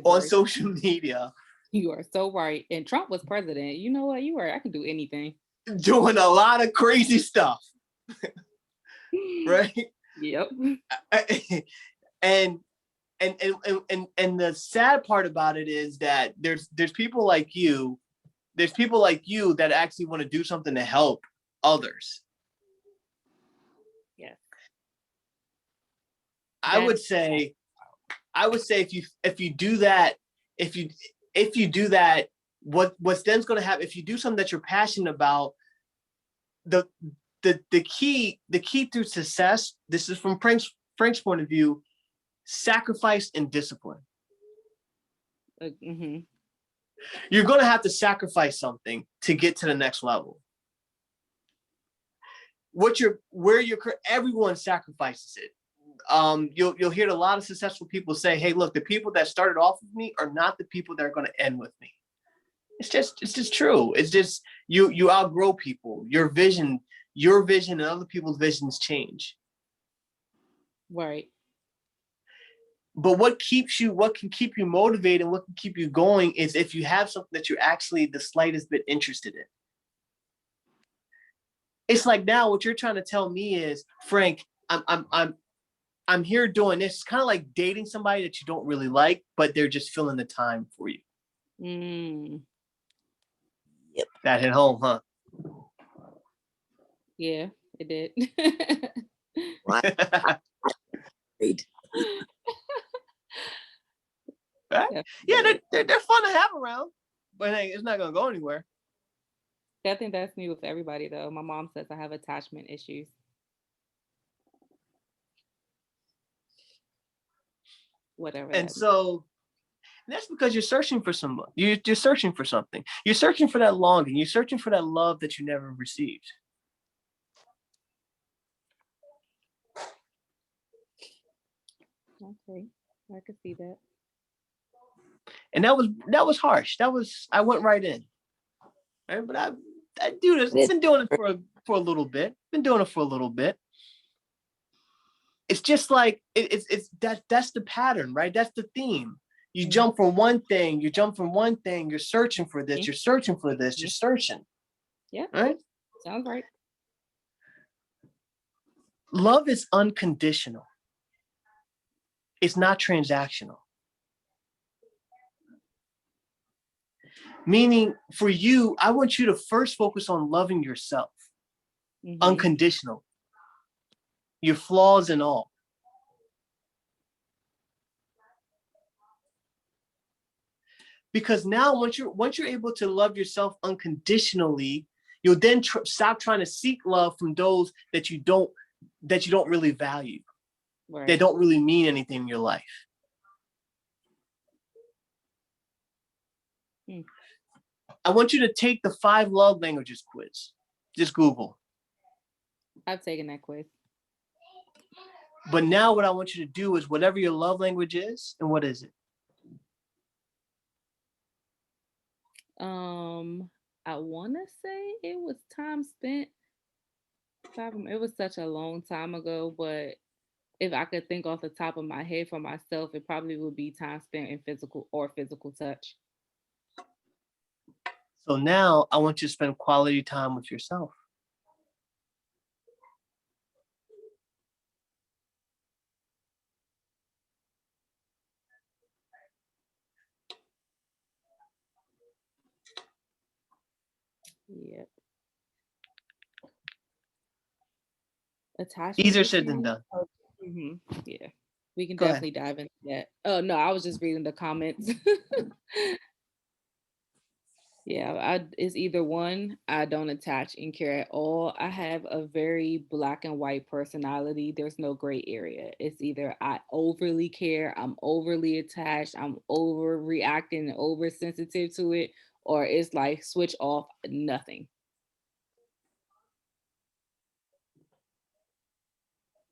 on social media. You are so right. And Trump was president. You know what? You are. I can do anything. Doing a lot of crazy stuff. Right? Yep. And the sad part about it is that there's people like you, that actually want to do something to help others. Yeah. I would say if you do that, what's then's going to happen, if you do something that you're passionate about, the key to success, this is from Frank's point of view, sacrifice and discipline. Mm-hmm. You're going to have to sacrifice something to get to the next level. Everyone sacrifices it. You'll hear a lot of successful people say, hey, look, the people that started off with me are not the people that are going to end with me. It's just true. It's just you outgrow people. Your vision and other people's visions change. Right. But what can keep you motivated and what can keep you going is if you have something that you're actually the slightest bit interested in. It's like now what you're trying to tell me is, Frank, I'm here doing this. It's kind of like dating somebody that you don't really like, but they're just filling the time for you. Yep. That hit home, huh? Yeah, it did. Right. Right? Yeah, they're fun to have around, but hey, it's not gonna go anywhere. I think that's me with everybody though. My mom says I have attachment issues. Whatever. And so that's because you're searching for someone. You're searching for something. You're searching for that longing. You're searching for that love that you never received. Okay, I could see that. And that was harsh. I went right in. Right? But I do this. I've been doing it for a little bit. It's just like that's the pattern, right? That's the theme. You jump from one thing, you're searching for this, you're searching for this, you're searching. Yeah. Right? Sounds right. Love is unconditional. It's not transactional. Meaning for you, I want you to first focus on loving yourself unconditional, your flaws and all. Because now once you're able to love yourself unconditionally, you'll then stop trying to seek love from those that you don't really value. Right. They don't really mean anything in your life. I want you to take the 5 love languages quiz. Just Google. I've taken that quiz. But now what I want you to do is whatever your love language is, and what is it? I want to say it was time spent. It was such a long time ago, but if I could think off the top of my head for myself, it probably would be time spent in physical touch. So now I want you to spend quality time with yourself. Yep. Attachment. Easier said than done. Yeah. We can definitely dive into that. Oh, no, I was just reading the comments. Yeah, it's either one, I don't attach and care at all. I have a very black and white personality. There's no gray area. It's either I overly care, I'm overly attached, I'm overreacting and oversensitive to it, or it's like switch off, nothing.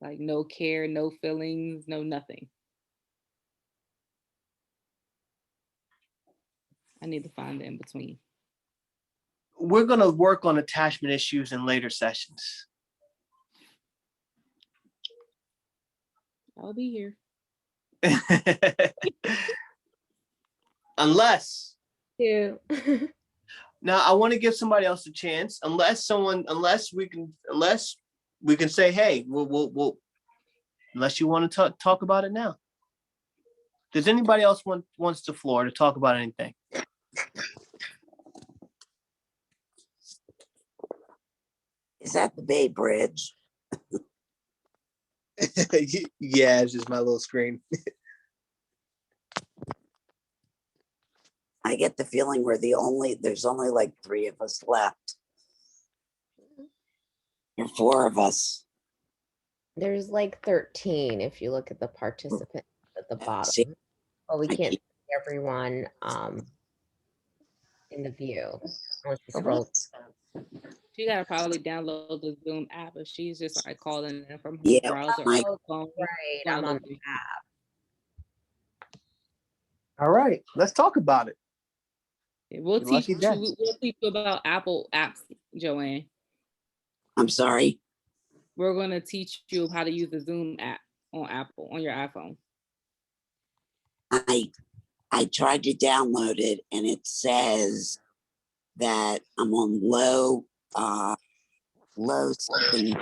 Like no care, no feelings, no nothing. I need to find the in between. We're going to work on attachment issues in later sessions. I'll be here. Unless. Yeah. Now I want to give somebody else a chance. Unless we can say, hey, we'll unless you want to talk about it now. Does anybody else wants the floor to talk about anything? Is that the Bay Bridge? Yeah, it's just my little screen. I get the feeling there's only like 3 of us left. Or 4 of us. There's like 13 if you look at the participants at the bottom. But we can't see everyone in the view. Once you scroll. She gotta probably download the Zoom app if she's just like calling in from her browser or phone. Right, I'm on the app. All right, let's talk about it. We'll teach you about Apple apps, Joanne. I'm sorry. We're gonna teach you how to use the Zoom app on Apple on your iPhone. I tried to download it and it says that I'm on low something.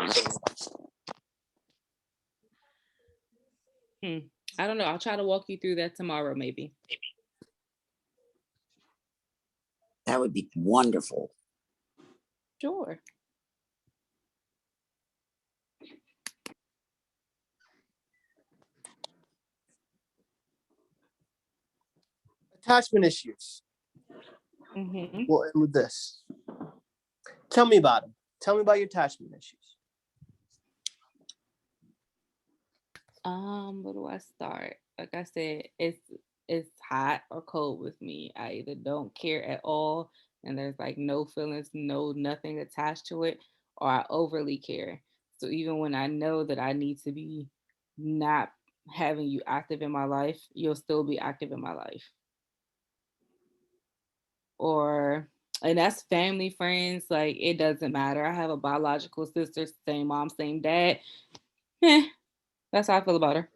I don't know. I'll try to walk you through that tomorrow, maybe. That would be wonderful. Sure. Attachment issues. Mm-hmm. We'll end with this. Tell me about them. Tell me about your attachment issues. Where do I start? Like I said, it's hot or cold with me. I either don't care at all and there's like no feelings, no nothing attached to it, or I overly care. So even when I know that I need to be not having you active in my life, you'll still be active in my life. Or and that's family, friends, like it doesn't matter. I have a biological sister, same mom, same dad. That's how I feel about her.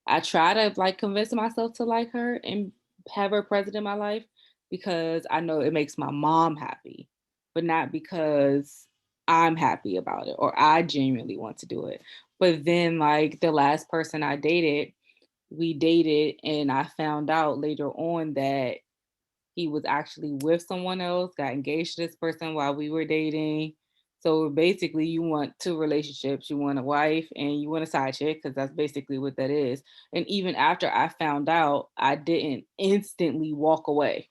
I try to like convince myself to like her and have her present in my life because I know it makes my mom happy, but not because I'm happy about it or I genuinely want to do it. But then, like the last person I dated, we dated, and I found out later on that he was actually with someone else, got engaged to this person while we were dating. So basically, you want two relationships. You want a wife and you want a side chick, because that's basically what that is. And even after I found out, I didn't instantly walk away,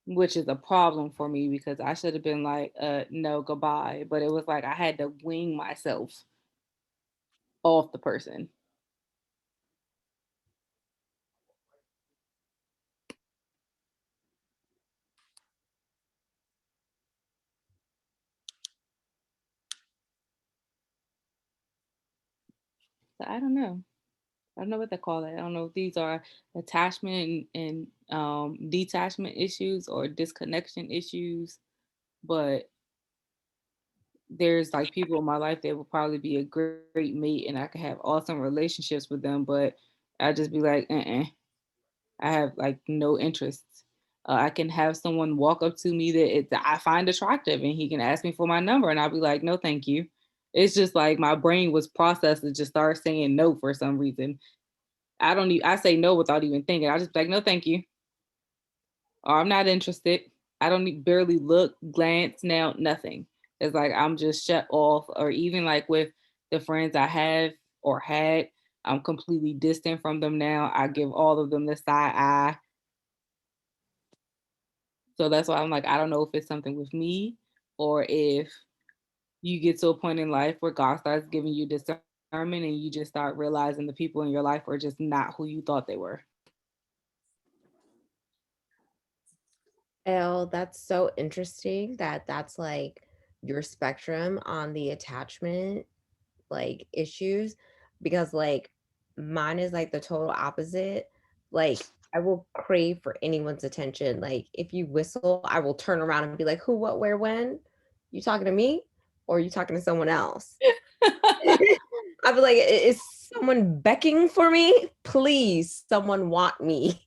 which is a problem for me because I should have been like, no, goodbye. But it was like I had to wing myself off the person. So I don't know. I don't know what they call it. I don't know if these are attachment and detachment issues or disconnection issues, but there's like people in my life that will probably be a great mate and I could have awesome relationships with them, but I just be like, I have like no interest. I can have someone walk up to me that I find attractive and he can ask me for my number and I'll be like, no, thank you. It's just like my brain was processed to just start saying no for some reason. I say no without even thinking. I just be like, no, thank you. Or I'm not interested. I don't barely look, glance, now, nothing. It's like I'm just shut off. Or even like with the friends I have or had, I'm completely distant from them now. I give all of them the side eye. So that's why I'm like, I don't know if it's something with me or if you get to a point in life where God starts giving you discernment and you just start realizing the people in your life are just not who you thought they were. Oh, that's so interesting that that's like your spectrum on the attachment like issues, because like mine is like the total opposite. Like I will crave for anyone's attention. Like if you whistle, I will turn around and be like, who, what, where, when? You talking to me or are you talking to someone else? I'd be like, is someone becking for me? Please, someone want me.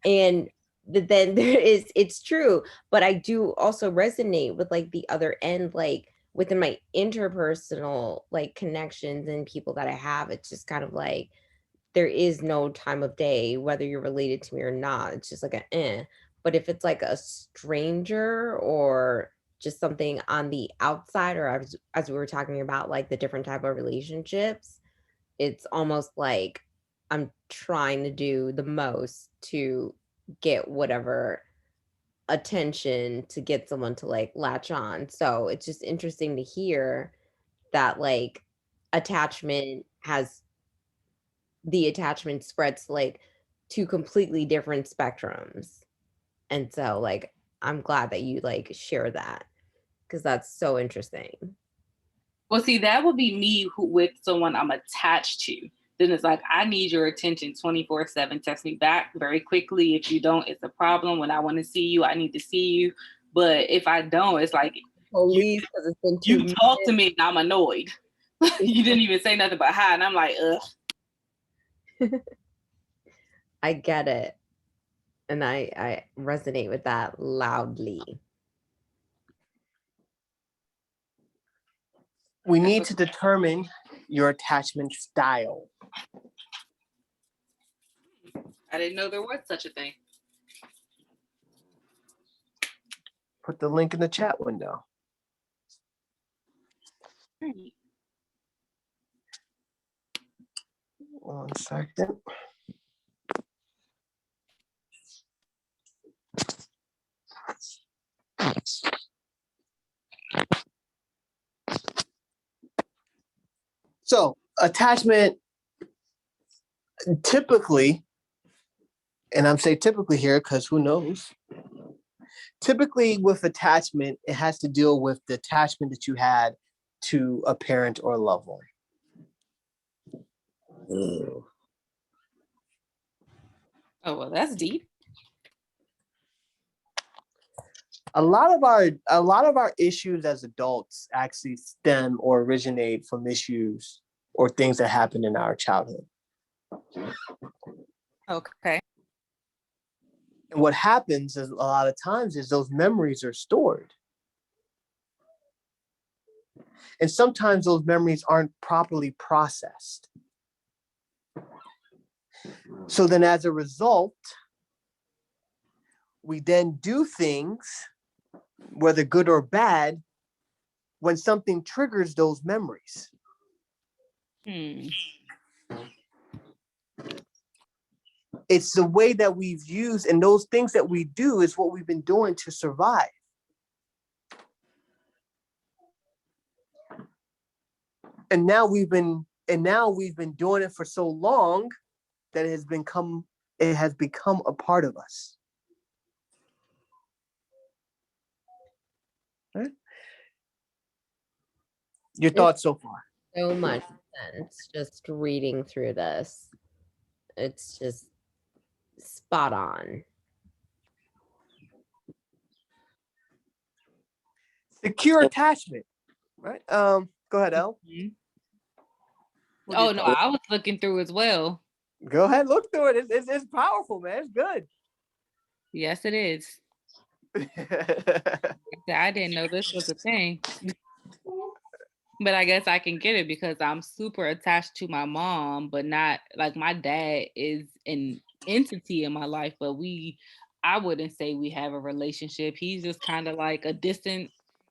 And then it's true. But I do also resonate with like the other end, like within my interpersonal like connections and people that I have. It's just kind of like there is no time of day, whether you're related to me or not. It's just like a But if it's like a stranger or just something on the outside, or as we were talking about, like the different type of relationships, it's almost like I'm trying to do the most to get whatever attention to get someone to like latch on. So it's just interesting to hear that like attachment has the attachment spreads to like two completely different spectrums. And so like I'm glad that you like share that because that's so interesting. Well, see, that would be me with someone I'm attached to. Then it's like, I need your attention 24/7. Text me back very quickly. If you don't, it's a problem. When I want to see you, I need to see you. But if I don't, it's like, Police, because it's been you talk to me and I'm annoyed. You didn't even say nothing but hi. And I'm like, ugh. I get it. And I resonate with that loudly. We need to determine your attachment style. I didn't know there was such a thing. Put the link in the chat window. One second. So attachment typically, and I'm saying typically here because who knows? Typically with attachment, it has to deal with the attachment that you had to a parent or a loved one. Oh, well, that's deep. A lot of our issues as adults actually stem or originate from issues or things that happened in our childhood. Okay. And what happens is a lot of times is those memories are stored. And sometimes those memories aren't properly processed. So then as a result, we then do things, whether good or bad, when something triggers those memories. It's the way that we've used, and those things that we do is what we've been doing to survive. And now we've been doing it for so long that it has become a part of us. Right? Your thoughts so far? So much sense just reading through this. It's just spot on. Secure attachment, right? Go ahead, Elle. Oh no, I was looking through as well. Go ahead, look through it. It's powerful, man. It's good. Yes, it is. I didn't know this was a thing. But I guess I can get it because I'm super attached to my mom, but not like my dad is an entity in my life, but I wouldn't say we have a relationship. He's just kind of like a distant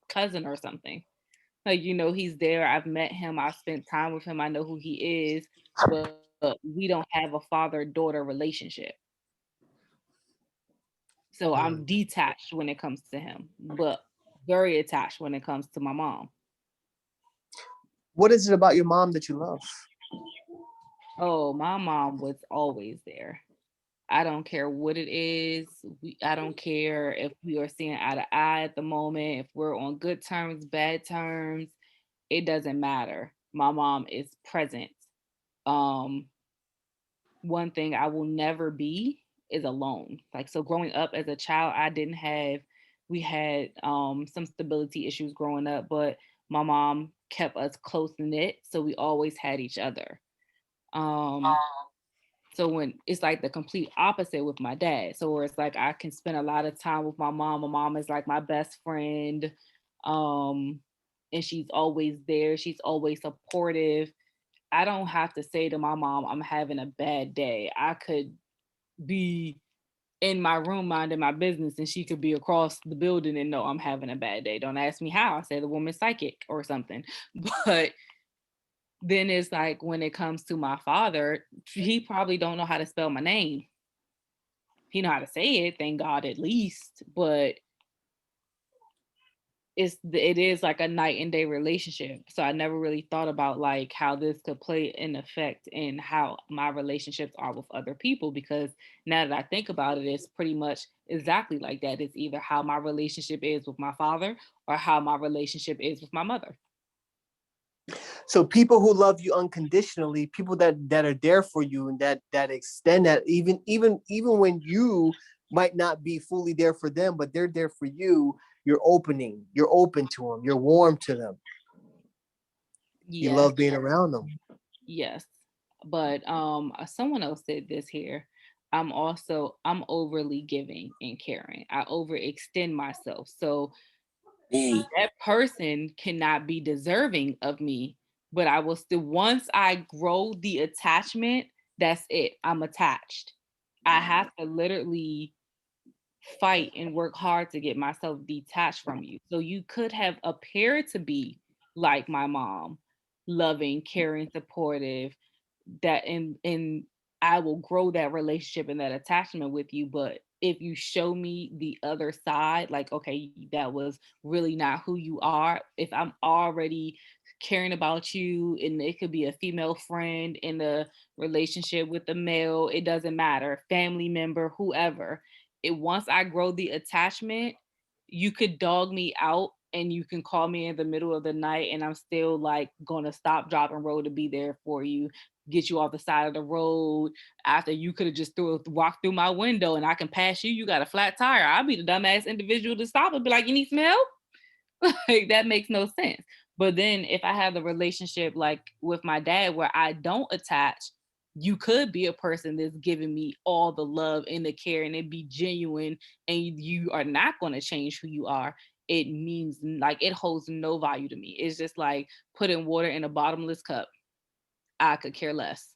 cousin or something. Like, he's there. I've met him. I've spent time with him. I know who he is, but we don't have a father-daughter relationship. So I'm detached when it comes to him, but very attached when it comes to my mom. What is it about your mom that you love? Oh, my mom was always there. I don't care what it is. I don't care if we are seeing eye to eye at the moment, if we're on good terms, bad terms. It doesn't matter. My mom is present. One thing I will never be is alone. Like, so growing up as a child, we had some stability issues growing up, but my mom kept us close knit. So we always had each other. So when it's like the complete opposite with my dad. So where it's like I can spend a lot of time with my mom. My mom is like my best friend. And she's always there. She's always supportive. I don't have to say to my mom, I'm having a bad day. I could be in my room minding my business and she could be across the building and know I'm having a bad day. Don't ask me how. I say the woman's psychic or something. But then it's like when it comes to my father, he probably don't know how to spell my name. He know how to say it, thank God at least, but it is like a night and day relationship. So I never really thought about like how this could play an effect in how my relationships are with other people, because now that I think about it, it's pretty much exactly like that. It's either how my relationship is with my father or how my relationship is with my mother. So people who love you unconditionally, people that are there for you and that extend that even when you might not be fully there for them, but they're there for you. You're open to them. You're warm to them. Yes. You love being around them. Yes. But someone else said this here. I'm overly giving and caring. I overextend myself. So Me. That person cannot be deserving of me, but I will still, once I grow the attachment, that's it. I'm attached. I have to literally fight and work hard to get myself detached from you. So you could have appeared to be like my mom, loving, caring, supportive, that and I will grow that relationship and that attachment with you. But if you show me the other side, like, okay, that was really not who you are. If I'm already caring about you, and it could be a female friend in a relationship with a male, it doesn't matter, family member, whoever. It once I grow the attachment, you could dog me out and you can call me in the middle of the night and I'm still like gonna stop, drop, and roll to be there for you, get you off the side of the road after you could have just walked through my window and I can pass you. You got a flat tire. I'll be the dumbass individual to stop and be like, you need some help? Like, that makes no sense. But then if I have the relationship like with my dad where I don't attach, you could be a person that's giving me all the love and the care and it be genuine and you are not going to change who you are. It means like it holds no value to me. It's just like putting water in a bottomless cup. I could care less.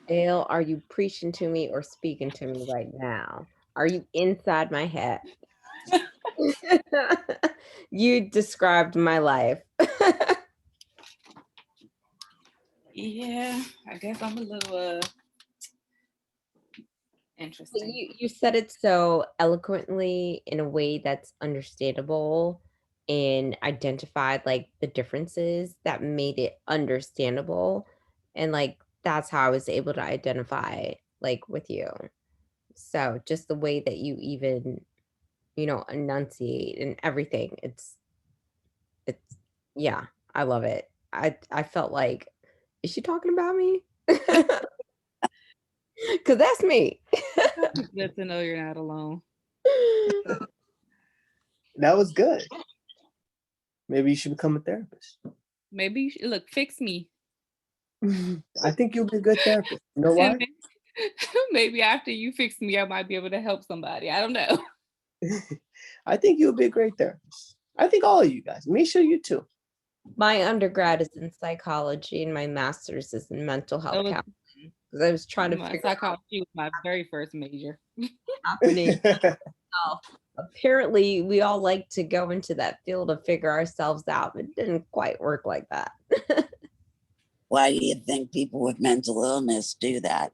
Dale, are you preaching to me or speaking to me right now? Are you inside my head? You described my life. Yeah, I guess I'm a little interesting. You said it so eloquently in a way that's understandable and identified like the differences that made it understandable. And like that's how I was able to identify like with you. So just the way that you even, enunciate and everything. It's yeah, I love it. I felt like, is she talking about me? Because that's me. It's good to know you're not alone. That was good. Maybe you should become a therapist. Maybe you should, look, fix me. I think you'll be a good therapist. You know why? Maybe after you fix me, I might be able to help somebody. I don't know. I think you'll be a great therapist. I think all of you guys. Misha, you too. My undergrad is in psychology and my master's is in mental health counseling. Because I was trying to figure psychology was my very first major. Apparently, we all like to go into that field to figure ourselves out. It didn't quite work like that. Why do you think people with mental illness do that?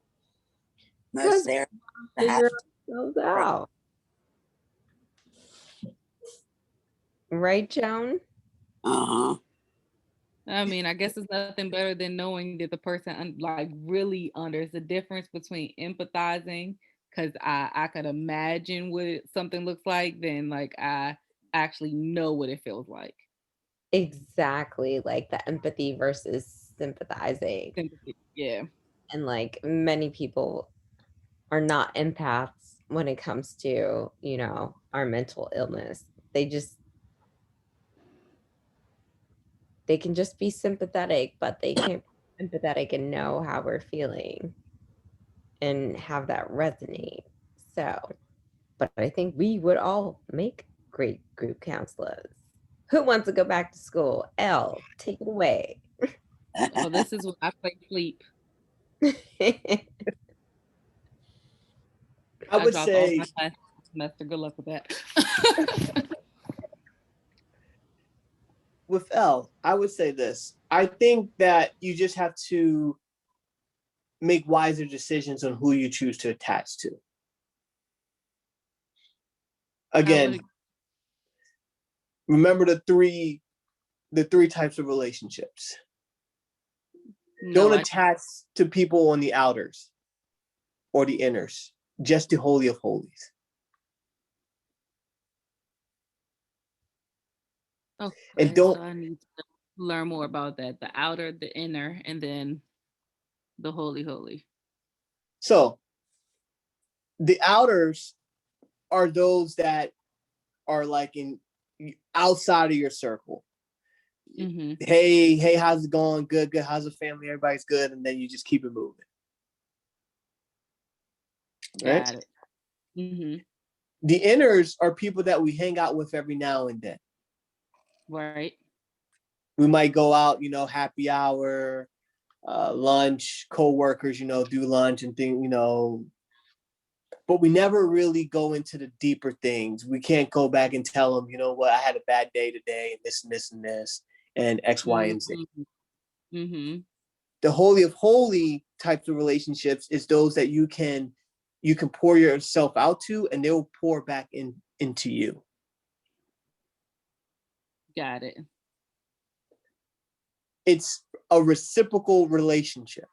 Most therapists figure ourselves out. Right, Joan? Uh-huh. I mean, I guess it's nothing better than knowing that the person like really there's a difference between empathizing, because I could imagine what something looks like, than like I actually know what it feels like. Exactly, like the empathy versus sympathizing. Sympathy, yeah. And like many people are not empaths when it comes to, our mental illness. They can just be sympathetic, but they can't be empathetic and know how we're feeling and have that resonate. So, but I think we would all make great group counselors. Who wants to go back to school? Elle, take it away. Oh, this is what I play sleep. I would say all my semester. Good luck with that. with Elle, I would say this. I think that you just have to make wiser decisions on who you choose to attach to. Again, remember the three types of relationships. Don't attach to people on the outers or the inners, just the holy of holies. Okay, and don't. So I need to learn more about that. The outer, the inner, and then the holy. So the outers are those that are like in outside of your circle. Mm-hmm. Hey, how's it going? Good. How's the family? Everybody's good. And then you just keep it moving. Got it. Mm-hmm. The inners are people that we hang out with every now and then. Right. We might go out, happy hour, lunch, co-workers, do lunch and things, but we never really go into the deeper things. We can't go back and tell them, what, I had a bad day today, and this and this and this, and X, Y, and Z. Mm-hmm. The holy of holy types of relationships is those that you can pour yourself out to, and they'll pour back into you. Got it. It's a reciprocal relationship.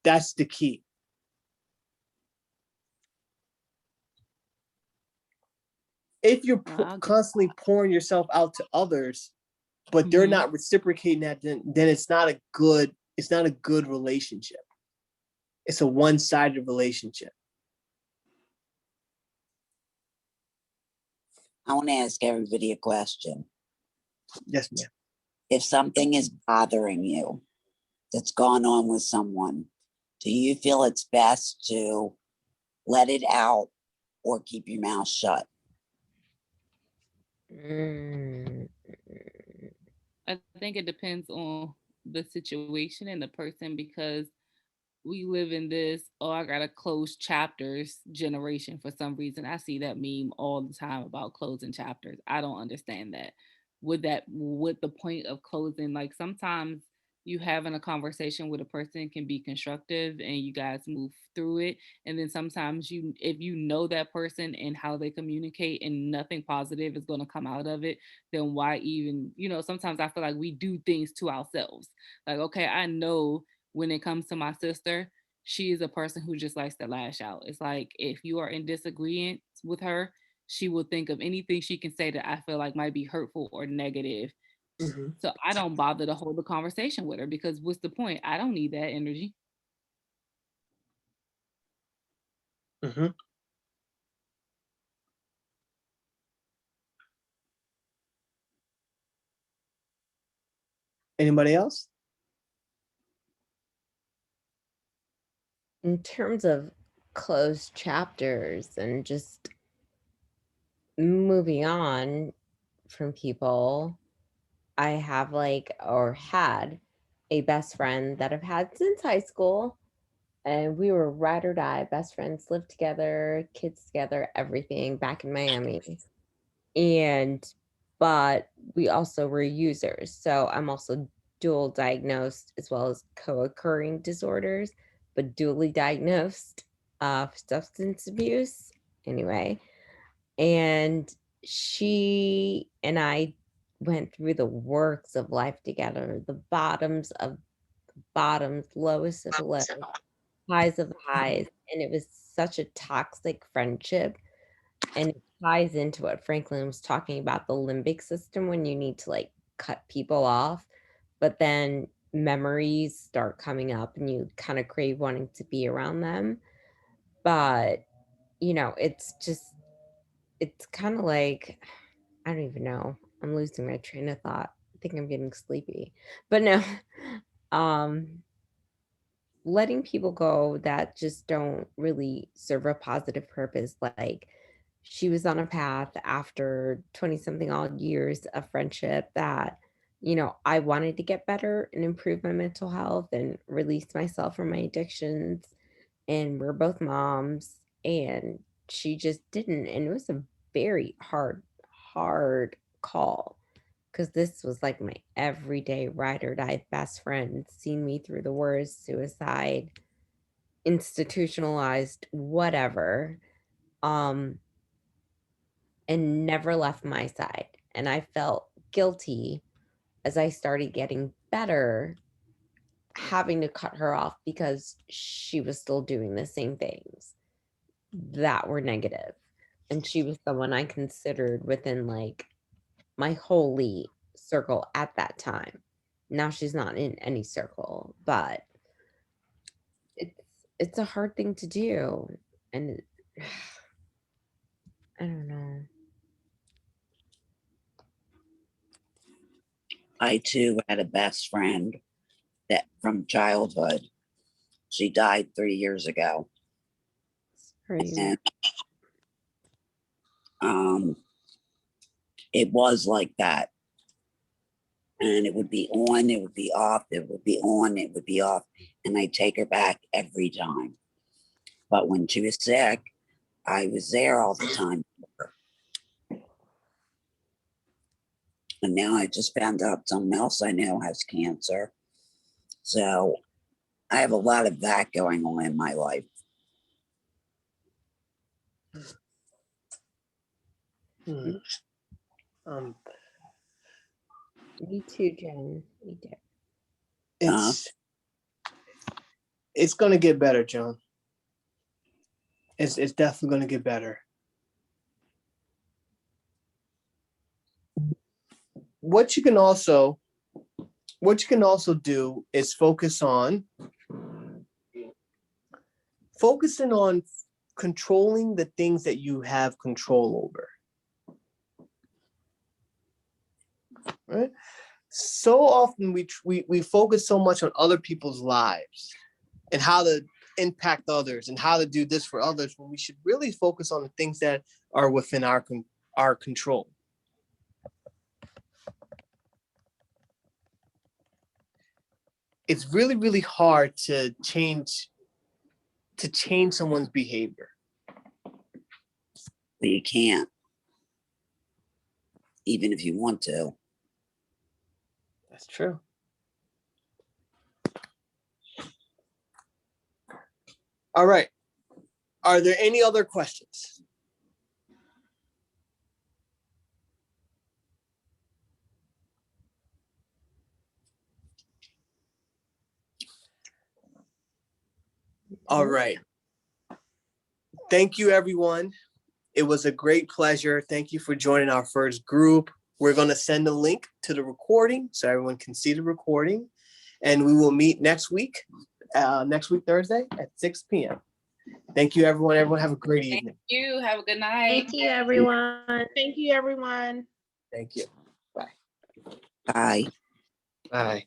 That's the key. If you're constantly pouring yourself out to others, but they're not reciprocating that, then it's not a good relationship. It's a one-sided relationship. I want to ask everybody a question. Yes, ma'am. If something is bothering you that's gone on with someone, do you feel it's best to let it out or keep your mouth shut? I think it depends on the situation and the person, because we live in this, I gotta close chapters generation for some reason. I see that meme all the time about closing chapters. I don't understand that. With the point of closing, like sometimes you having a conversation with a person can be constructive and you guys move through it. And then sometimes if you know that person and how they communicate and nothing positive is gonna come out of it, then why even, sometimes I feel like we do things to ourselves. Like, okay, I know when it comes to my sister, she is a person who just likes to lash out. It's like if you are in disagreement with her, she will think of anything she can say that I feel like might be hurtful or negative. Mm-hmm. So I don't bother to hold a conversation with her, because what's the point? I don't need that energy. Mm-hmm. Anybody else? In terms of closed chapters and just moving on from people, I have had a best friend that I've had since high school, and we were ride or die best friends, lived together, kids together, everything back in Miami. But we also were users. So I'm also dual diagnosed as well as co-occurring disorders, but dually diagnosed substance abuse anyway. And she and I went through the works of life together, the bottoms of bottoms, lowest of lows, highs of highs. And it was such a toxic friendship. And it ties into what Franklin was talking about, the limbic system, when you need to cut people off, but then memories start coming up and you kind of crave wanting to be around them. But, it's kind of like, I don't even know. I'm losing my train of thought. I think I'm getting sleepy. But no, letting people go that just don't really serve a positive purpose. Like, she was on a path after 20 something odd years of friendship that, I wanted to get better and improve my mental health and release myself from my addictions. And we're both moms, and she just didn't. And it was a very hard call, because this was like my everyday ride or die best friend, seen me through the worst, suicide, institutionalized, whatever, and never left my side. And I felt guilty as I started getting better, having to cut her off because she was still doing the same things that were negative. And she was someone I considered within my holy circle at that time. Now she's not in any circle, but it's a hard thing to do. And I don't know. I too had a best friend that from childhood. She died 3 years ago. Sorry. And it was like that. And it would be on, it would be off, it would be on, it would be off. And I take her back every time. But when she was sick, I was there all the time. And now I just found out someone else I know has cancer. So I have a lot of that going on in my life. Hmm. Me too, Jen. Me too. It's gonna get better, John. It's definitely gonna get better. What you can also do is focusing on controlling the things that you have control over. Right? So often we focus so much on other people's lives and how to impact others and how to do this for others, when we should really focus on the things that are within our control. It's really, really hard to change someone's behavior. But you can't, even if you want to. That's true. All right. Are there any other questions? All right. Thank you, everyone. It was a great pleasure. Thank you for joining our first group. We're going to send a link to the recording so everyone can see the recording. And we will meet next week Thursday at 6 p.m. Thank you, everyone. Everyone have a great evening. Thank you. Have a good night. Thank you, everyone. Thank you, everyone. Thank you. Bye. Bye. Bye.